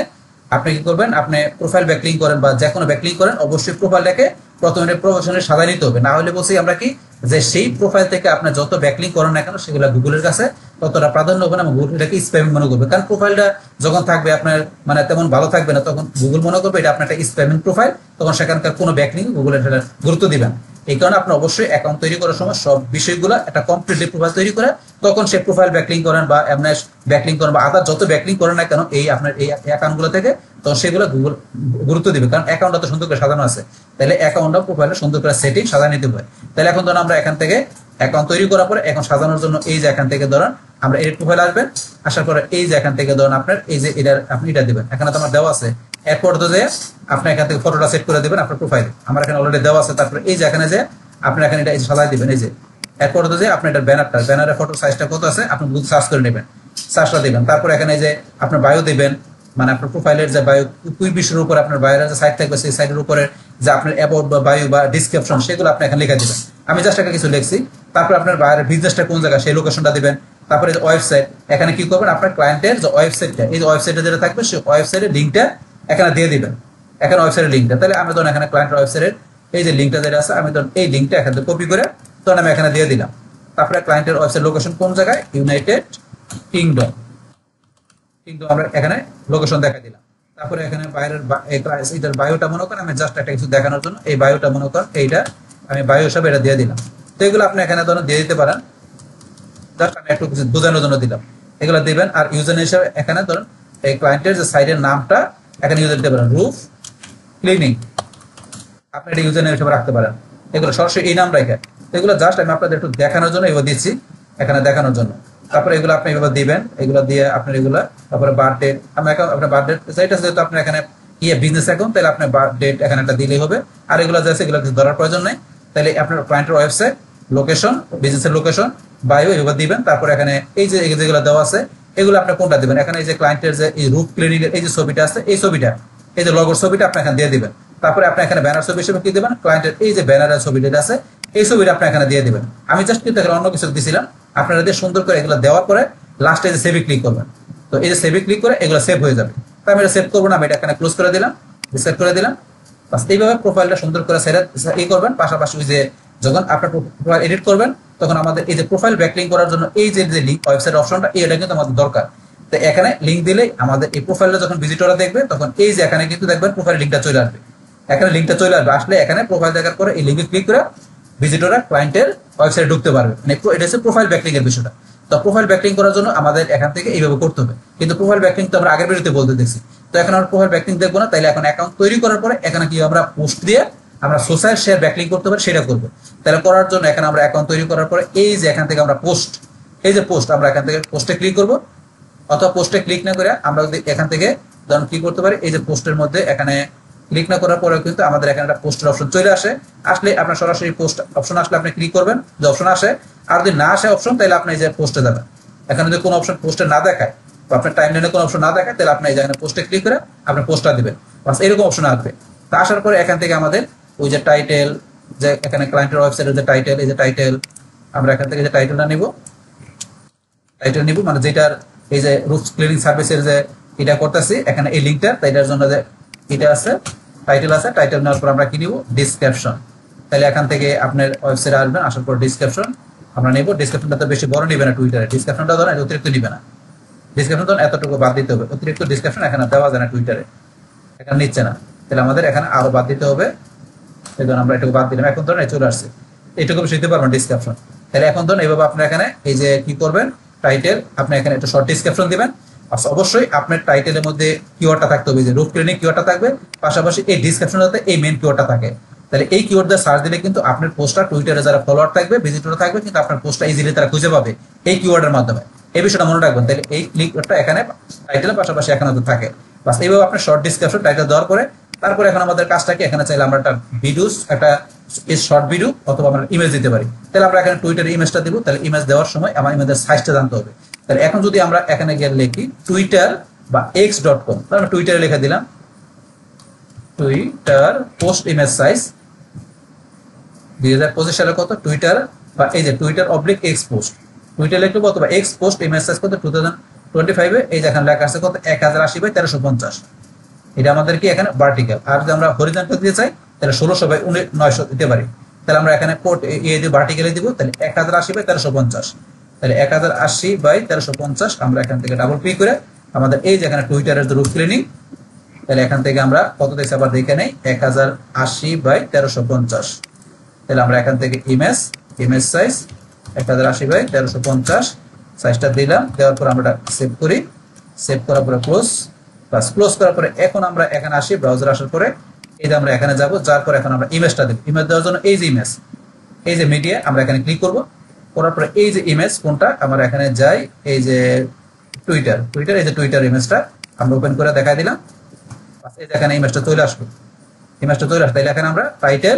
আপনি কি করবেন, আপনি প্রোফাইল ব্যাকলিং করেন বা যে কোনো ব্যাকলিং করেন, অবশ্যই প্রোফাইলটাকে প্রথমে প্রফেশনাল সাজায় নিতে হবে। না হলে বলছি আমরা কি যে সেই প্রোফাইল থেকে আপনি যত ব্যাকলিং করেন না কেন সেগুলো গুগলের কাছে ততটা প্রাধান্য হবে না, গুগল এটাকে স্প্যাম মনে করবে। কারণ প্রোফাইলটা যখন থাকবে আপনার মানে তেমন ভালো থাকবে না, তখন গুগল মনে করবে এটা আপনার একটা স্প্যামিং প্রোফাইল, তখন সেখানকার কোনো ব্যাকলিং গুগলের গুরুত্ব দিবেন। এই কারণে আপনি অবশ্যই অ্যাকাউন্ট তৈরি করার সময় সব বিষয়গুলো একটা কমপ্লিটলি প্রোফাইল তৈরি করে তখন সে প্রোফাইল ব্যাকলিং করেন বা এমনি ব্যাকলিং করেন বা আদার যত ব্যাকলিং করেন না কেন এই আপনার এই অ্যাকাউন্টগুলো থেকে, তখন সেগুলো গুগল গুরুত্ব দিবে। কারণ অ্যাকাউন্টটা তো সুন্দর করে সাজানো আছে, তাহলে অ্যাকাউন্টটা প্রোফাইলে সুন্দর করে সেটিং সাজা নিতে হবে। তাহলে এখন ধরুন আমরা এখান থেকে অ্যাকাউন্ট তৈরি করার পরে এখন সাজানোর জন্য এই যে এখান থেকে ধরুন আমরা এডিট প্রোফাইল আসবেন, আসার পরে এই যে এখান থেকে ধরুন আপনার এই যে এটার আপনি এটা দিবেন, এখানে তো আমার দেওয়া আছে এরপর তো যে আপনি এখান থেকে ফটোটা সেট করে দিবেন আপনার প্রোফাইলে, আমার এখানে অলরেডি দেওয়া আছে। তারপরে এই যে এখানে যে আপনি এখানে এটা সাজাই দিবেন, এই যে এরপর তো যে আপনি এটা ব্যানারের ফটো সাইজটা কত আছে আপনি গুগল সার্চ করে নেবেন, সার্চটা দিবেন। তারপর এখানে যে আপনার বায়ো দিবেন, মানে আপনার প্রোফাইলের যে বায়ো কুই বিষয়ের উপর আপনার বায়োর যে সাইট থাকবে সেই সাইটের উপরে যে আপনার অ্যাবাউট বা বায়ো বা ডিসক্রিপশন সেগুলো আপনি এখানে লিখে দিবেন। আমি জাস্ট একটা কিছু লিখছি। তারপর আপনার বায়োর বিজনেসটা কোন জায়গা সেই লোকেশনটা দিবেন। তারপরে যে ওয়েবসাইট, এখানে কি করবেন আপনার ক্লায়েন্টের যে ওয়েবসাইটটা, এই যে ওয়েবসাইটে যেটা থাকবে সেই ওয়েবসাইটের লিঙ্কটা এখানে দিয়ে দিবেন, এখানে ওয়েবসাইটের লিঙ্কটা। তাহলে আমি ধরুন এখানে ক্লায়েন্টের ওয়েবসাইটের এই যে লিঙ্কটা যেটা আছে আমি ধরুন এই লিঙ্কটা এখান থেকে কপি করে তখন আমি এখানে দিয়ে দিলাম। তারপরে ক্লায়েন্টের ওয়েবসাইট লোকেশন কোন জায়গায়, ইউনাইটেড কিংডম আমরা এখানে লোকেশন দেখা দিলাম। তারপরে এখানে বাইরের এইটার বায়োটা মনে করেন আমি জাস্ট একটা কিছু দেখানোর জন্য এই বায়োটা মনে করেন এইটা আমি বায়ো হিসাবে এটা দিয়ে দিলাম। তো এগুলো আপনি এখানে ধরুন দিয়ে দিতে পারেন, জাস্ট আমি একটু কিছু বোঝানোর জন্য দিলাম, এগুলো দিবেন। আর ইউজার হিসাবে এখানে ধরুন এই ক্লায়েন্টের যে সাইটের নামটা এখানে ইউজার দিতে পারেন, রুফ ক্লিনিং, আপনি এটা ইউজার নেম হিসেবে রাখতে পারেন। এগুলো সরাসরি এই নাম রেখে, এগুলো জাস্ট আমি আপনাদের একটু দেখানোর জন্য এগুলো দিচ্ছি এখানে দেখানোর জন্য। তারপরে এগুলো আপনি এগুলো দিবেন, এগুলো দিয়ে আপনার এগুলো তারপরে বার্থডে আমি আপনার বার্থডে যেটা যেহেতু আপনার এখানে বিজনেস অ্যাকাউন্ট তাহলে আপনার বার্থডে এখানে একটা দিলেই হবে। আর এগুলো যাচ্ছে এগুলো কিছু ধরার প্রয়োজন নেই। তাহলে আপনার ক্লায়েন্টের ওয়েবসাইট লোকেশন, বিজনেসের লোকেশন, বায়ো এগুলো দিবেন। তারপরে এখানে এই যে যেগুলো দেওয়া আছে এগুলো আপনি কোনটা দিবেন, এখানে এই যে ক্লায়েন্টের যে এই রুফ ক্লিনিক এর এই যে ছবিটা আছে এই ছবিটা, এই যে লগোর ছবিটা আপনি এখানে দিয়ে দিবেন। তারপরে আপনি এখানে ব্যানার ছবি হিসেবে কি দিবেন, ক্লায়েন্টের এই যে ব্যানারের ছবিটা আছে এই ছবিটা আপনি এখানে দিয়ে দিবেন। আমি জাস্ট কিন্তু এখানে অন্য কিছু দিছিলাম, আপনারা দিয়ে সুন্দর করে এগুলো দেওয়ার পরে লাস্টে যে সেভে ক্লিক করবেন। তো এই যে সেভে ক্লিক করে এগুলো সেভ হয়ে যাবে। তো আমি এটা সেভ করবো না, আমি এটা এখানে ক্লোজ করে দিলাম, রিসেট করে দিলাম। বাস এইভাবে প্রোফাইলটা সুন্দর করে করবেন। পাশাপাশি ওই যে যখন আপনার প্রোফাইল এডিট করবেন তখন আমাদের এই যে প্রোফাইল ব্যাকলিং করার জন্য এই যে লিঙ্ক ওয়েবসাইট অপশনটা এটা কিন্তু আমাদের দরকার। তো এখানে লিঙ্ক দিলে আমাদের এই প্রোফাইলটা যখন ভিজিটররা দেখবে তখন এই যে এখানে কিন্তু দেখবেন প্রোফাইল লিঙ্কটা চলে আসবে, এখানে লিঙ্কটা চলে আসবে। আসলে এখানে প্রোফাইল দেখার পরে এই লিঙ্কে ক্লিক করে ভিজিটররা ক্লায়েন্টের ওয়েবসাইটে ঢুকতে পারবে। মানে এটা হচ্ছে প্রোফাইল ব্যাকলিং এর বিষয়টা। তো প্রোফাইল ব্যাকলিং করার জন্য আমাদের এখান থেকে এইভাবে করতে হবে। কিন্তু প্রোফাইল ব্যাকলিং তো আমরা আগের ভিডিওতে বলতে দেখছি তো এখন আমরা প্রোফাইল ব্যাকলিংক দেখবো না, তাইলে এখন অ্যাকাউন্ট তৈরি করার পরে এখানে কি আমরা পোস্ট দিয়ে আমরা সোশ্যাল শেয়ার ব্যাকলিংক করতে পারি, সেটা করবো। তাহলে করার জন্য এখানে আমরা অ্যাকাউন্ট তৈরি করার পরে এই যে এখান থেকে আমরা পোস্ট, এই যে পোস্ট, আমরা এখান থেকে পোস্টে ক্লিক করবো, অথবা পোস্টে ক্লিক না করে আমরা যদি এখান থেকে ধরুন কি করতে পারি, এই যে পোস্টের মধ্যে এখানে ক্লিক না করার পরেও কিন্তু আমাদের এখানে একটা পোস্টের অপশন চলে আসে। আসলে আপনার সরাসরি পোস্ট অপশন আসলে আপনি ক্লিক করবেন, যে অপশন আসে। আর যদি না আসে অপশন, তাহলে আপনি এই যে পোস্টে যাবেন। এখানে যদি কোনো অপশন পোস্টে না দেখায় বা আপনার টাইম লাইনে কোনো অপশন না দেখায়, তাহলে আপনি এই যে এখানে পোস্টে ক্লিক করে আপনি পোস্টটা দিবেন, বাস এরকম অপশন আসবে। তা আসার পরে এখান থেকে আমাদের ওই যে টাইটেল, যে এখানে ক্লায়েন্টের ওয়েবসাইটের যে টাইটেল, এই যে টাইটেল, আমরা এখান থেকে যে টাইটেলটা নিব, টাইটেল নিব মানে যেটার এই যে রুফ ক্লিনিং সার্ভিসের যে এটা করতেছি এখানে এই লিঙ্কটা, তাই এটার জন্য যে এটা আছে টাইটেল আছে, টাইটেল নেওয়ার পর আমরা কি নিব, ডিসক্রিপশন। তাহলে এখান থেকে আপনার ওয়েবসাইটে আসবেন, আসার পর ডিসক্রিপশন আমরা নেব। ডিসক্রিপশনটা তো বেশি বড় নিবে না, টুইটারে ডিসক্রিপশনটা ধরেন অতিরিক্ত নিবে না, ডিসক্রিপশন ধরুন এতটুকু বাদ দিতে হবে। অতিরিক্ত ডিসক্রিপশন এখানে দেওয়া যায় না, টুইটারে এখানে নিচ্ছে না, তাহলে আমাদের এখানে আরো বাদ দিতে হবে। এই ধরুন আমরা এটুকু বাদ দিলাম, এখন ধরুন চলে আসছে, এইটুকু বেশি দিতে পারবেন ডিসক্রিপশন। তাহলে এখন ধরুন এইভাবে আপনি এখানে এই যে কি করবেন, টাইটেল আপনি এখানে একটা শর্ট ডিসক্রিপশন দিবেন। অবশ্যই আপনার টাইটেলের মধ্যে কিওয়ার্ডটা থাকতে হবে, যে রুফ ক্লিনিং কিওয়ার্ডটা থাকবে, পাশাপাশি এই ডিসক্রিপশনটাতে এই মেইন কিওয়ার্ডটা থাকে। তাহলে এই কিওয়ার্ড দিয়ে সার্চ দিলে কিন্তু আপনার পোস্টটা টুইটারে যারা ফলোয়ার থাকবে, ভিজিটর থাকবে, কিন্তু আপনার পোস্টটা ইজিলি তারা খুঁজে পাবে এই কিওয়ার্ডের মাধ্যমে। এই বিষয়টা মনে রাখবেন। তাহলে এই ক্লিকটা এখানে টাইটেলের পাশাপাশি এখানে তো থাকে, বাস এইভাবে আপনার শর্ট ডিসক্রিপশন টাইটেল দেওয়ার পরে তারপরে এখন আমাদের কাজটা কি, এখানে চাইলে আমরা একটা ভিডিওস, একটা শর্ট ভিডিও অথবা আমরা ইমেজ দিতে পারি। তাহলে আমরা এখানে টুইটারে ইমেজটা দিব। তাহলে ইমেজ দেওয়ার সময় আমার ইমেজের সাইজটা জানতে হবে। তাহলে এখন যদি আমরা এখানে গিয়ে লিখি টুইটার বা x.com, তাহলে আমরা টুইটারে লিখে দিলাম টুইটার পোস্ট ইমেজ সাইজ 2025 সালে কত, টুইটার বা এই যে Twitter oblique x post, Twitter লিখবো অথবা এক্স পোস্ট ইমেজ সাইজ কত 2025 এই যে এখানে লেখা আছে কত 1080x1350। এটা আমাদের কি এখানে ভার্টিক্যাল। আর যদি আমরা হরিজন্টাল দিতে চাই তাহলে 1600x900 দিতে পারি। তাহলে আমরা এখানে কোড এই যে ভার্টিক্যালে দিব, তাহলে 1080x1350। তাহলে 1080x1350 আমরা এখান থেকে ডাবল ক্লিক করে আমাদের এই যে এখানে টুইটারের যে রুফ ক্লিনিং, তাহলে এখান থেকে আমরা কত দেখছি আবার দেখে নেই, 1080x1350। তাহলে আমরা এখান থেকে ইমেজ সাইজ 1080x1350 সাইজটা দিলাম। দেওয়ার পর আমরা সেভ করি, সেভ করার পরে ক্লোজ করার পরে এখন আমরা এখানে আসি, ব্রাউজার আসার পরে এই যে আমরা এখানে যাব, যার পর এখন আমরা ইমেজটা দেব। ইমেজ দেওয়ার জন্য এই যে ইমেজ, এই যে মিডিয়া আমরা এখানে ক্লিক করব, করার পরে এই যে ইমেজ কোনটা আমরা এখানে যাই, এই যে টুইটার, এই যে টুইটার ইমেজটা আমরা ওপেন করে দেখাই দিলাম। এই যে এখানে ইমেজটা চলে আসলো, তাহলে এখানে আমরা টাইটেল,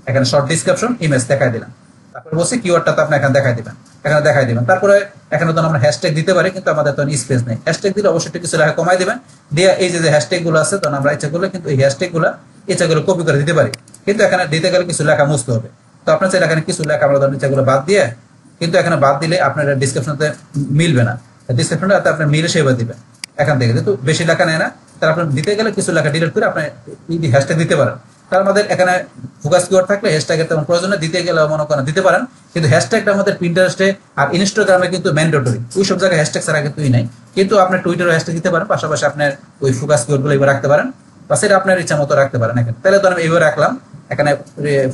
এখানে শর্ট ডিসক্রিপশন, ইমেজ দেখাই দিলাম। তারপরে বলছি কিওয়ার্ডটা তো আপনি এখানে দেখাই দিবেন। তারপরে এখানে তো আমরা হ্যাশট্যাগ দিতে পারি, কিন্তু আমাদের তো স্পেস নেই। হ্যাশট্যাগ দিলে অবশ্যই কিছু লেখা কমাই দিবেন, দিয়ে এই যে হ্যাশট্যাগ গুলো আছে তখন আমরা ইচ্ছা করলে কিন্তু এই হ্যাশট্যাগ গুলো কপি করে দিতে পারি, কিন্তু এখানে দিতে গেলে কিছু লেখা মুছতে হবে। তো আপনার চাইলে এখানে কিছু লেখা আমরা ধরুন ইচ্ছাগুলো বাদ দিয়ে, কিন্তু এখানে বাদ দিলে আপনার ডিসক্রিপশনতে মিলবে না, ডিসক্রিপশনটা আপনার মিলে সেবা দিবেন এখান থেকে, যেহেতু বেশি লেখা নেয় না। তার আপনার দিতে গেলে কিছু লেখা ডিলিট করে আপনি হ্যাশট্যাগ দিতে পারেন। তার আমাদের এখানে ফোকাস কিওয়ার্ড থাকলে হ্যাশট্যাগের তেমন প্রয়োজন নেই, দিতে গেলে মনে করেন দিতে পারেন, কিন্তু হ্যাশট্যাগটা আমাদের পিন্টারেস্টে আর ইনস্টাগ্রামে কিন্তু ম্যান্ডেটরি, ওই সব জায়গায় হ্যাশট্যাগ ছাড়া কিন্তু নাই। কিন্তু আপনি টুইটারে হ্যাশট্যাগ দিতে পারেন, পাশাপাশি আপনার ওই ফোকাস কিওয়ার্ডগুলো এবার রাখতে পারেন, বা সেটা আপনার ইচ্ছা মতো রাখতে পারেন এখানে। তাহলে তো আমি এইভাবে রাখলাম, এখানে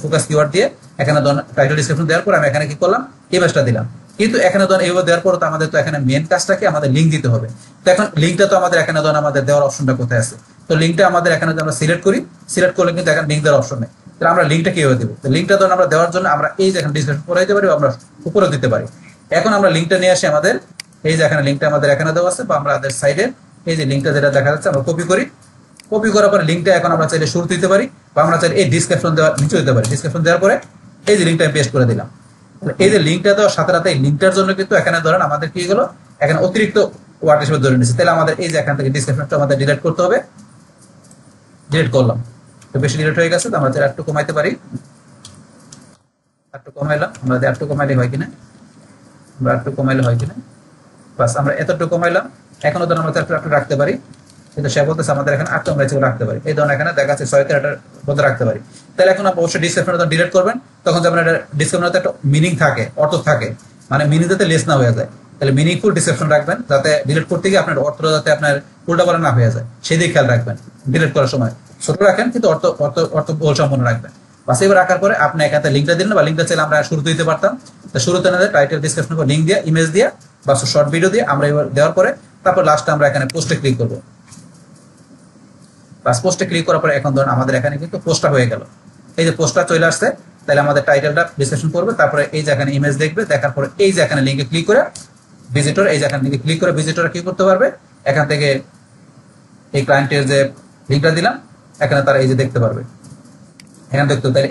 ফোকাস কিওয়ার্ড দিয়ে এখানে ধরুন টাইটেল ডিসক্রিপশন দেওয়ার পর আমি এখানে কি করলাম, ইমেজটা দিলাম। কিন্তু এখানে ধরুন এইভাবে দেওয়ার পর তো আমাদের তো এখানে মেন কাজটাকে আমাদের লিঙ্ক দিতে হবে। তো এখন লিঙ্কটা তো আমাদের এখানে ধরুন আমাদের দেওয়ার অপশনটা কোথায় আছে, তো লিঙ্কটা আমাদের এখানে আমরা সিলেক্ট করলে কিন্তু এখানে লিঙ্ক দেওয়ার অপশন নেই। তাহলে আমরা লিঙ্কটা কিভাবে দিব, তো লিঙ্কটা ধরুন আমরা দেওয়ার জন্য আমরা এই যে এখানে ডিসক্রিপশন করে দিতে পারি, আমরা উপরে দিতে পারি। এখন আমরা লিঙ্কটা নিয়ে আসি আমাদের এই যে এখানে লিঙ্কটা আমাদের এখানে দেওয়া আছে, বা আমাদের সাইডে এই যে লিঙ্কটা যেটা দেখা যাচ্ছে আমরা কপি করার পরে লিঙ্কটা এখন আমরা চাইলে শুরু দিতে পারি, বা আমরা চাইলে এই ডিসক্রিপশন দেওয়ার নিচে দিতে পারি। ডিসক্রিপশন দেওয়ার পরে এই যে লিঙ্কটা পেস্ট করে দিলাম। এই যে লিঙ্কটা দেওয়ার সাথে সাথে এই লিঙ্কটার জন্য কিন্তু এখানে ধরেন আমাদের কি গেলো, এখানে অতিরিক্ত ওয়ার্ড হিসেবে ধরে নিচ্ছে। তাহলে আমাদের এই যে এখান থেকে ডিসক্রিপশনটা আমাদের ডিলিট করতে হবে। ডিলিট করলাম, তো বেশি ডিলিট হয়ে গেছে, তো আমরা একটু কমাইতে পারি, একটু কমাইলাম। আমরা একটু কমাইলে হয় কিনা, বাস আমরা এতটুকু কমাইলাম। এখনো ধরুন আমরা একটু রাখতে পারি, কিন্তু সে বলতেছে আমাদের এখানে 8 আমরা রাখতে পারি। এই ধরুন এখানে দেখা যাচ্ছে 6 ক্যারেক্টার মধ্যে রাখতে পারি। তাহলে এখন আপনি অবশ্যই ডিসক্রিপশন ডিলিট করবেন, তখন যেমন এটা ডিসক্রিপশনতে একটা মিনিং থাকে, অর্থ থাকে, মানে মিনিং যাতে লেস না হয়ে যায়। তাহলে মিনিংফুল ডিসক্রিপশন রাখবেন, যাতে ডিলিট করতে গিয়ে আপনার অর্থ যাতে আপনার উল্টাপাল্টা না হয়ে যায়, সেদিকে খেয়াল রাখবেন। ডিলিট করার সময় ছোট রাখেন, কিন্তু অর্থ বহুল সম্পন্ন রাখবেন। বাস এবার রাখার পরে আপনি এখানে লিঙ্কটা দিলেন, বা লিঙ্কটা চাইলে আমরা শুরুতে দিতে পারতাম। তো শুরুতে না টাইটেল ডিসক্রিপশন লিঙ্ক দিয়ে, ইমেজ দিয়ে বা শর্ট ভিডিও দিয়ে আমরা এবার দেওয়ার পরে তারপর লাস্টে আমরা এখানে পোস্টে ক্লিক করবো। বাস পোস্টে ক্লিক করার পরে এখন ধরুন আমাদের এখানে কিন্তু পোস্টটা হয়ে গেল। এই যে পোস্টটা চলে আসছে, তাহলে আমাদের টাইটেলটা বিশ্লেষণ করবে, তারপরে এই যে এখানে ইমেজ দেখবে, দেখার পরে এই যে এখানে লিঙ্কে ক্লিক করে ভিজিটর, এই যে এখানে লিঙ্কে ক্লিক করে ভিজিটর কি করতে পারবে, এখান থেকে এই ক্লায়েন্টের যে লিঙ্কটা দিলাম এখানে তারা এই যে দেখতে পারবে, এখানে দেখতে। তাহলে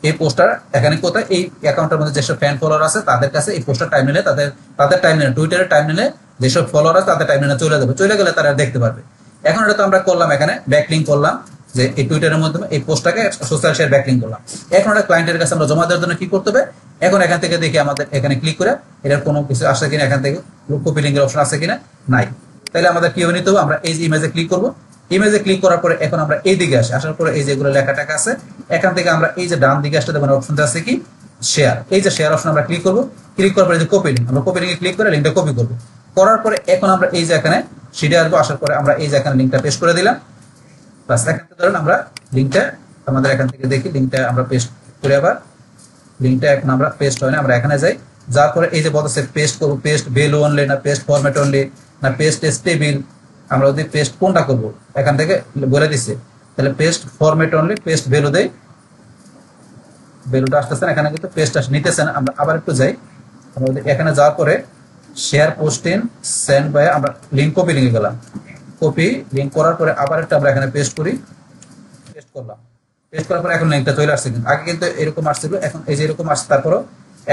এই পোস্টার এখানে কোথায়, এই অ্যাকাউন্টের মধ্যে যেসব ফ্যান ফলোয়ার আছে তাদের কাছে এই পোস্টার টাইম নিলে তাদের টাইম নিলে টুইটারের টাইম নিলে যেসব ফলোয়ার আছে তাদের টাইম নিলে চলে যাবে, চলে গেলে তারা দেখতে পারবে। এখন এটা তো আমরা করলাম, এখানে ব্যাকলিঙ্ক করলাম, যে এই টুইটারের মাধ্যমে এই পোস্টটাকে সোশ্যাল শেয়ার ব্যাকলিঙ্ক করলাম। এখন এটা ক্লায়েন্টের কাছে আমরা জমা দেওয়ার জন্য কি করতে হবে, এখন এখান থেকে দেখি আমাদের এখানে ক্লিক করে এটার কোনো কিছু আসে কিনা, এখান থেকে কপি লিঙ্কের অপশন আছে কিনা, নাই। তাহলে আমাদের কি নিতে হবে, আমরা এই যে ইমেজে ক্লিক করবো, ইমেজে ক্লিক করার পরে এখন আমরা এই দিকে আসি, আসার পরে এই যেগুলো লেখা টাকা আছে এখান থেকে আমরা এই যে ডান দিকে আসতে দেবেন অপশনটা আছে কি শেয়ার, এই যে শেয়ার অপশন আমরা ক্লিক করবো, ক্লিক করার পরে যে কপি লিঙ্ক, আমরা কপি লিঙ্কে ক্লিক করে লিঙ্কটা কপি করবো, করার পরে এখন আমরা এই যে এখানে সিটে আসবো, আসার পরে আমরা এই যে এখানে লিঙ্কটা পেস্ট করে দিলাম। বাস এখান থেকে ধরুন আমরা লিঙ্কটা আমাদের এখান থেকে দেখি লিঙ্কটা আমরা পেস্ট করে, আবার লিঙ্কটা এখন আমরা পেস্ট হয় না, আমরা এখানে যাই, যার পরে এই যে বলতেছে পেস্ট করবো, পেস্ট ভ্যালু অনলি না পেস্ট ফরম্যাট অনলি না পেস্ট স্টেবিল, আমরা যদি পেস্ট কোনটা করবো এখান থেকে বলে দিচ্ছে, তাহলে paste format only paste value দেই, ভ্যালুটা আসতেছে না এখানে কিন্তু পেস্ট নিতেছে না। আমরা আবার একটু যাই, আমরা এখানে যাওয়ার পরে শেয়ার পোস্টিং সেন্ড বাই, আমরা লিঙ্ক কপি লিঙ্কে গেলাম, কপি লিঙ্ক করার পরে আবার একটা আমরা এখানে পেস্ট করি, পেস্ট করলাম, পেস্ট করার পরে এখন লিঙ্কটা চলে আসছে, কিন্তু আগে কিন্তু এরকম আসছিল, এখন এই যে এরকম আসছে, তারপরও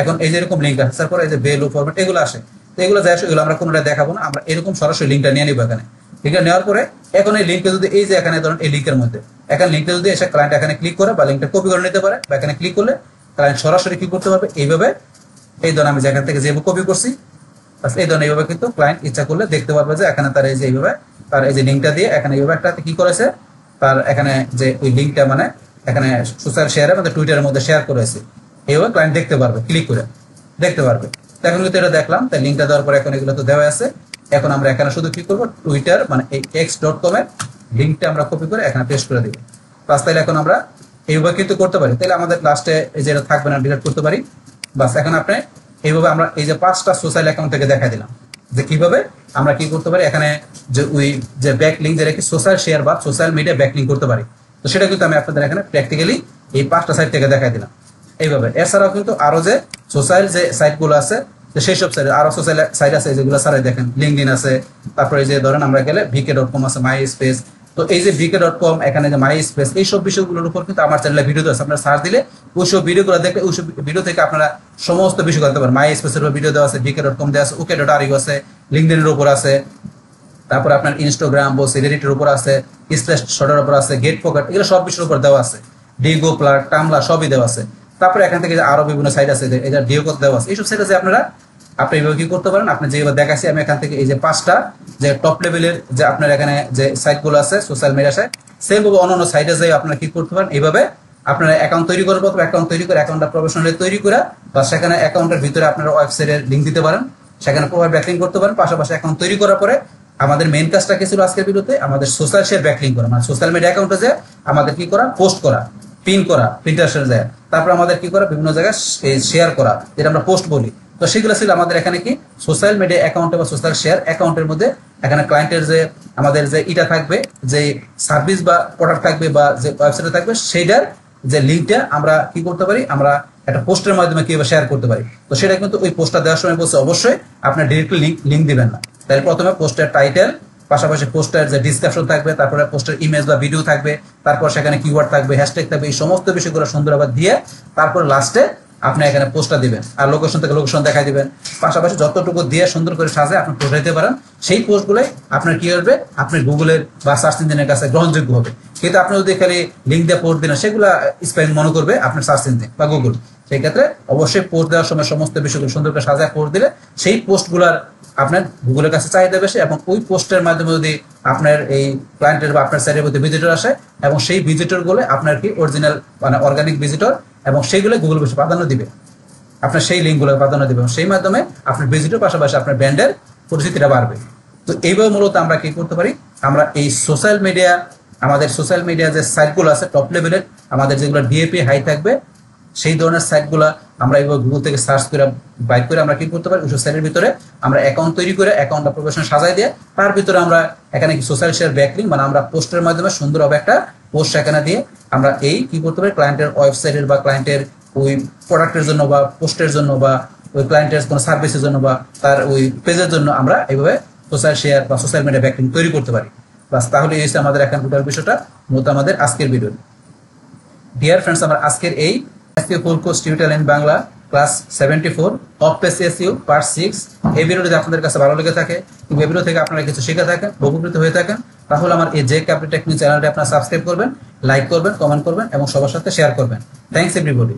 এখন এই যে এরকম লিঙ্ক আসছে, তারপরে এই যে ভ্যালু ফরম্যাট এগুলো আসে, তো এগুলো যাই আসে এগুলো আমরা কোনোটা দেখাবো না, আমরা এরকম সরাসরি লিঙ্কটা নিয়ে নিবো এখানে। লিঙ্কটা নেওয়ার পরে এখন এই লিঙ্কে যদি এই যে এখানে ধরুন এই লিঙ্কের মধ্যে এখানে লিঙ্কটা যদি এসে ক্লায়েন্ট এখানে ক্লিক করে বা লিঙ্কটা কপি করে নিতে পারে, বা এখানে ক্লিক করলে ক্লায়েন্ট সরাসরি কি করতে পারবে, এইভাবে এই ধরুন আমি যেখান থেকে যেভাবে কপি করছি এই ধরনের এইভাবে কিন্তু ক্লায়েন্ট ইচ্ছা করলে দেখতে পারবে যে এখানে তার এই যে এইভাবে তার এই যে লিঙ্কটা দিয়ে এখানে এইভাবে একটা কি করেছে, তার এখানে যে ওই লিঙ্কটা মানে এখানে সোশ্যাল শেয়ারে মানে টুইটারের মধ্যে শেয়ার করেছে, এইভাবে ক্লায়েন্ট দেখতে পারবে, ক্লিক করে দেখতে পারবে। এখন কিন্তু এটা দেখলাম, তাই লিঙ্কটা দেওয়ার পরে এখন এগুলো তো দেওয়া আছে, এখন আমরা এখানে শুধু কি করবো, টুইটার মানে এই x.com এর লিঙ্কটা আমরা কপি করে এখানে পেস্ট করে দিব। বাস তাহলে এখন আমরা এইভাবে কিন্তু করতে পারি, তাহলে আমাদের লাস্টে এই যেটা থাকবে না ডিলিট করতে পারি। বাস এখন আপনি এইভাবে আমরা এই যে 5টা সোশ্যাল অ্যাকাউন্ট থেকে দেখা দিলাম যে কিভাবে আমরা কি করতে পারি, এখানে যে ওই যে ব্যাক লিঙ্ক যেটা কি সোশ্যাল শেয়ার বা সোশ্যাল মিডিয়া ব্যাক লিঙ্ক করতে পারি, তো সেটা কিন্তু আমি আপনাদের এখানে প্র্যাকটিক্যালি এই 5টা সাইট থেকে দেখা দিলাম এইভাবে। এছাড়াও কিন্তু আরো যে সোশ্যাল যে সাইটগুলো আছে সেই সব সাইট আরো সোশ্যাল সাইট আছে যেগুলো সারাই দেখেন, লিঙ্কডইন আছে, তারপরে এই যে ধরেন আমরা গেলে vk.com আছে, মাই স্পেস, তো এই যে vk.com এখানে যে মাই স্পেস এইসব বিষয়গুলোর উপর কিন্তু আমার চ্যানেলে ভিডিও আছে, আপনারা সার্চ দিলে ওইসব ভিডিওগুলো দেখলে ওইসব ভিডিও থেকে আপনারা সমস্ত বিষয় করতে পারেন। মাই স্পেসের উপর ভিডিও দেওয়া আছে, vk.com দেওয়া আছে, ok.ru আছে, লিঙ্কডইনের উপর আছে, তারপর আপনার ইনস্টাগ্রাম বা রেডিটের উপর আছে, স্ল্যাশ শর্টের উপর আছে, গেট পকেট, এগুলো সব বিষয়ের উপর দেওয়া আছে, ডিগো প্লার টামলা সবই দেওয়া আছে। তারপরে এখান থেকে আরো বিভিন্ন সাইট আছে, এটা ডিও দেওয়া আছে, এইসব সাইট আছে আপনারা আপনি এইভাবে কি করতে পারেন, আপনি যেভাবে দেখাচ্ছি আমি এখান থেকে এই যে 5টা যে টপ লেভেলের যে আপনার এখানে যে সাইটগুলো আছে সোশ্যাল মিডিয়া সাইট, সেমভাবে অন্যান্য সাইটে যাই আপনারা কি করতে পারেন, এইভাবে আপনারা অ্যাকাউন্ট তৈরি করার পর অ্যাকাউন্ট তৈরি করে অ্যাকাউন্টটা প্রফেশনালি তৈরি করে বা সেখানে অ্যাকাউন্টের ভিতরে আপনারা ওয়েবসাইটের লিঙ্ক দিতে পারেন, সেখানে প্রোফাইল ব্যাকলিঙ্ক করতে পারেন। পাশাপাশি অ্যাকাউন্ট তৈরি করার পরে আমাদের মেইন কাজটা কি ছিল আজকের ভিডিওতে, আমাদের সোশ্যাল শেয়ার ব্যাকলিঙ্ক করা, মানে সোশ্যাল মিডিয়া অ্যাকাউন্টে যে আমাদের কি করা, পোস্ট করা, পিন করা, প্রিন্টারের যায়, তারপর আমাদের কি করা, বিভিন্ন জায়গায় শেয়ার করা, যেটা আমরা পোস্ট বলি। তো সেগুলো ছিল আমাদের এখানে কি সোশ্যাল মিডিয়া অ্যাকাউন্টে বা সোশ্যাল শেয়ার অ্যাকাউন্টের মধ্যে এখানে ক্লায়েন্টের যে আমাদের যে এটা থাকবে, যে সার্ভিস বা প্রোডাক্ট থাকবে বা যে ওয়েবসাইটে থাকবে, সেইটার যে লিঙ্কটা আমরা কি করতে পারি, আমরা একটা পোস্টের মাধ্যমে কিভাবে শেয়ার করতে পারি। তো সেটা কিন্তু ওই পোস্টটা দেওয়ার সময় বলছে অবশ্যই আপনার ডিরেক্টলি লিঙ্ক দিবেন না। তাহলে প্রথমে পোস্টের টাইটেল, পাশাপাশি পোস্টের যে ডিসক্রিপশন থাকবে, তারপরে পোস্টের ইমেজ বা ভিডিও থাকবে, তারপর সেখানে কিওয়ার্ড থাকবে, হ্যাশট্যাগ থাকবে, এই সমস্ত বিষয়গুলো সুন্দরভাবে দিয়ে তারপর লাস্টে আপনি এখানে পোস্টটা দিবেন আর লোকেশন থেকে লোকেশন দেখাই দিবেন। পাশাপাশি যতটুকু দিয়ে সুন্দর করে সাজায় আপনি পোস্ট দিতে পারেন, সেই পোস্টগুলোই আপনার কি হবে, আপনার গুগলের বা সার্চ ইঞ্জিনের কাছে গ্রহণযোগ্য হবে। কিন্তু আপনি যদি খালি লিঙ্ক দিয়ে পোস্ট দিন, সেগুলো স্প্যাম মনে করবে আপনার সার্চ ইঞ্জিন বা গুগল। সেই ক্ষেত্রে অবশ্যই পোস্ট দেওয়ার সময় সমস্ত বিষয়গুলো সুন্দর করে সাজায় পোস্ট দিলে সেই পোস্টগুলার আপনার গুগলের কাছে চাহিদা বেশি, এবং ওই পোস্টের মাধ্যমে যদি আপনার এই ক্লায়েন্টের বা আপনার সাইটের মধ্যে ভিজিটর আসে এবং সেই ভিজিটর গুলো আপনার কি অরিজিনাল মানে অর্গানিক ভিজিটর, এবং সেইগুলো গুগল বেশি প্রাধান্য দিবে, আপনার সেই লিঙ্কগুলো প্রাধান্য দিবে, সেই মাধ্যমে আপনার ভিজিটর পাশাপাশি আপনার ব্র্যান্ডের পরিচিতিটা বাড়বে। তো এইভাবে মূলত আমরা কি করতে পারি, আমরা এই সোশ্যাল মিডিয়া আমাদের সোশ্যাল মিডিয়া যে সাইটগুলো আছে টপ লেভেলের আমাদের যেগুলো ডিএপি হাই থাকবে সেই ধরনের সাইটগুলা আমরা এইভাবে গুগল থেকে সার্চ করে বাইর করে আমরা কি করতে পারি, ওই সাইটের ভিতরে আমরা অ্যাকাউন্ট তৈরি করে অ্যাকাউন্টটা প্রফেশনাল সাজাই দিয়ে তার ভিতরে আমরা এখানে সোশ্যাল শেয়ার ব্যাকলিংক মানে আমরা পোস্টের মাধ্যমে সুন্দরভাবে একটা পোস্ট এখানে দিয়ে আমরা এই কি করতে পারি, ক্লায়েন্টের ওয়েবসাইটের বা ক্লায়েন্টের ওই প্রোডাক্টের জন্য বা পোস্টের জন্য বা ওই ক্লায়েন্টের কোনো সার্ভিসের জন্য বা তার ওই পেজের জন্য আমরা এইভাবে সোশ্যাল শেয়ার বা সোশ্যাল মিডিয়া ব্যাকলিংক তৈরি করতে পারি। বাস তাহলে এই হচ্ছে আমাদের এখন টোটাল বিষয়টা মূলত আমাদের আজকের ভিডিও। ডিয়ার ফ্রেন্ডস, আমার আজকের এই SEO full course tutorial in Bangla class 74 of page SEO part 6 এই ভিডিওটি আপনাদের কাছে ভালো লেগে থাকে এবং এই ভিডিও থেকে আপনারা কিছু শিখে থাকেন, উপকৃত হয়ে থাকেন, তাহলে আমার এই জে ক্যাপিটাল টেকনিক চ্যানেলটি আপনারা সাবস্ক্রাইব করবেন, লাইক করবেন, কমেন্ট করবেন এবং সবার সাথে শেয়ার করবেন। Thanks everybody.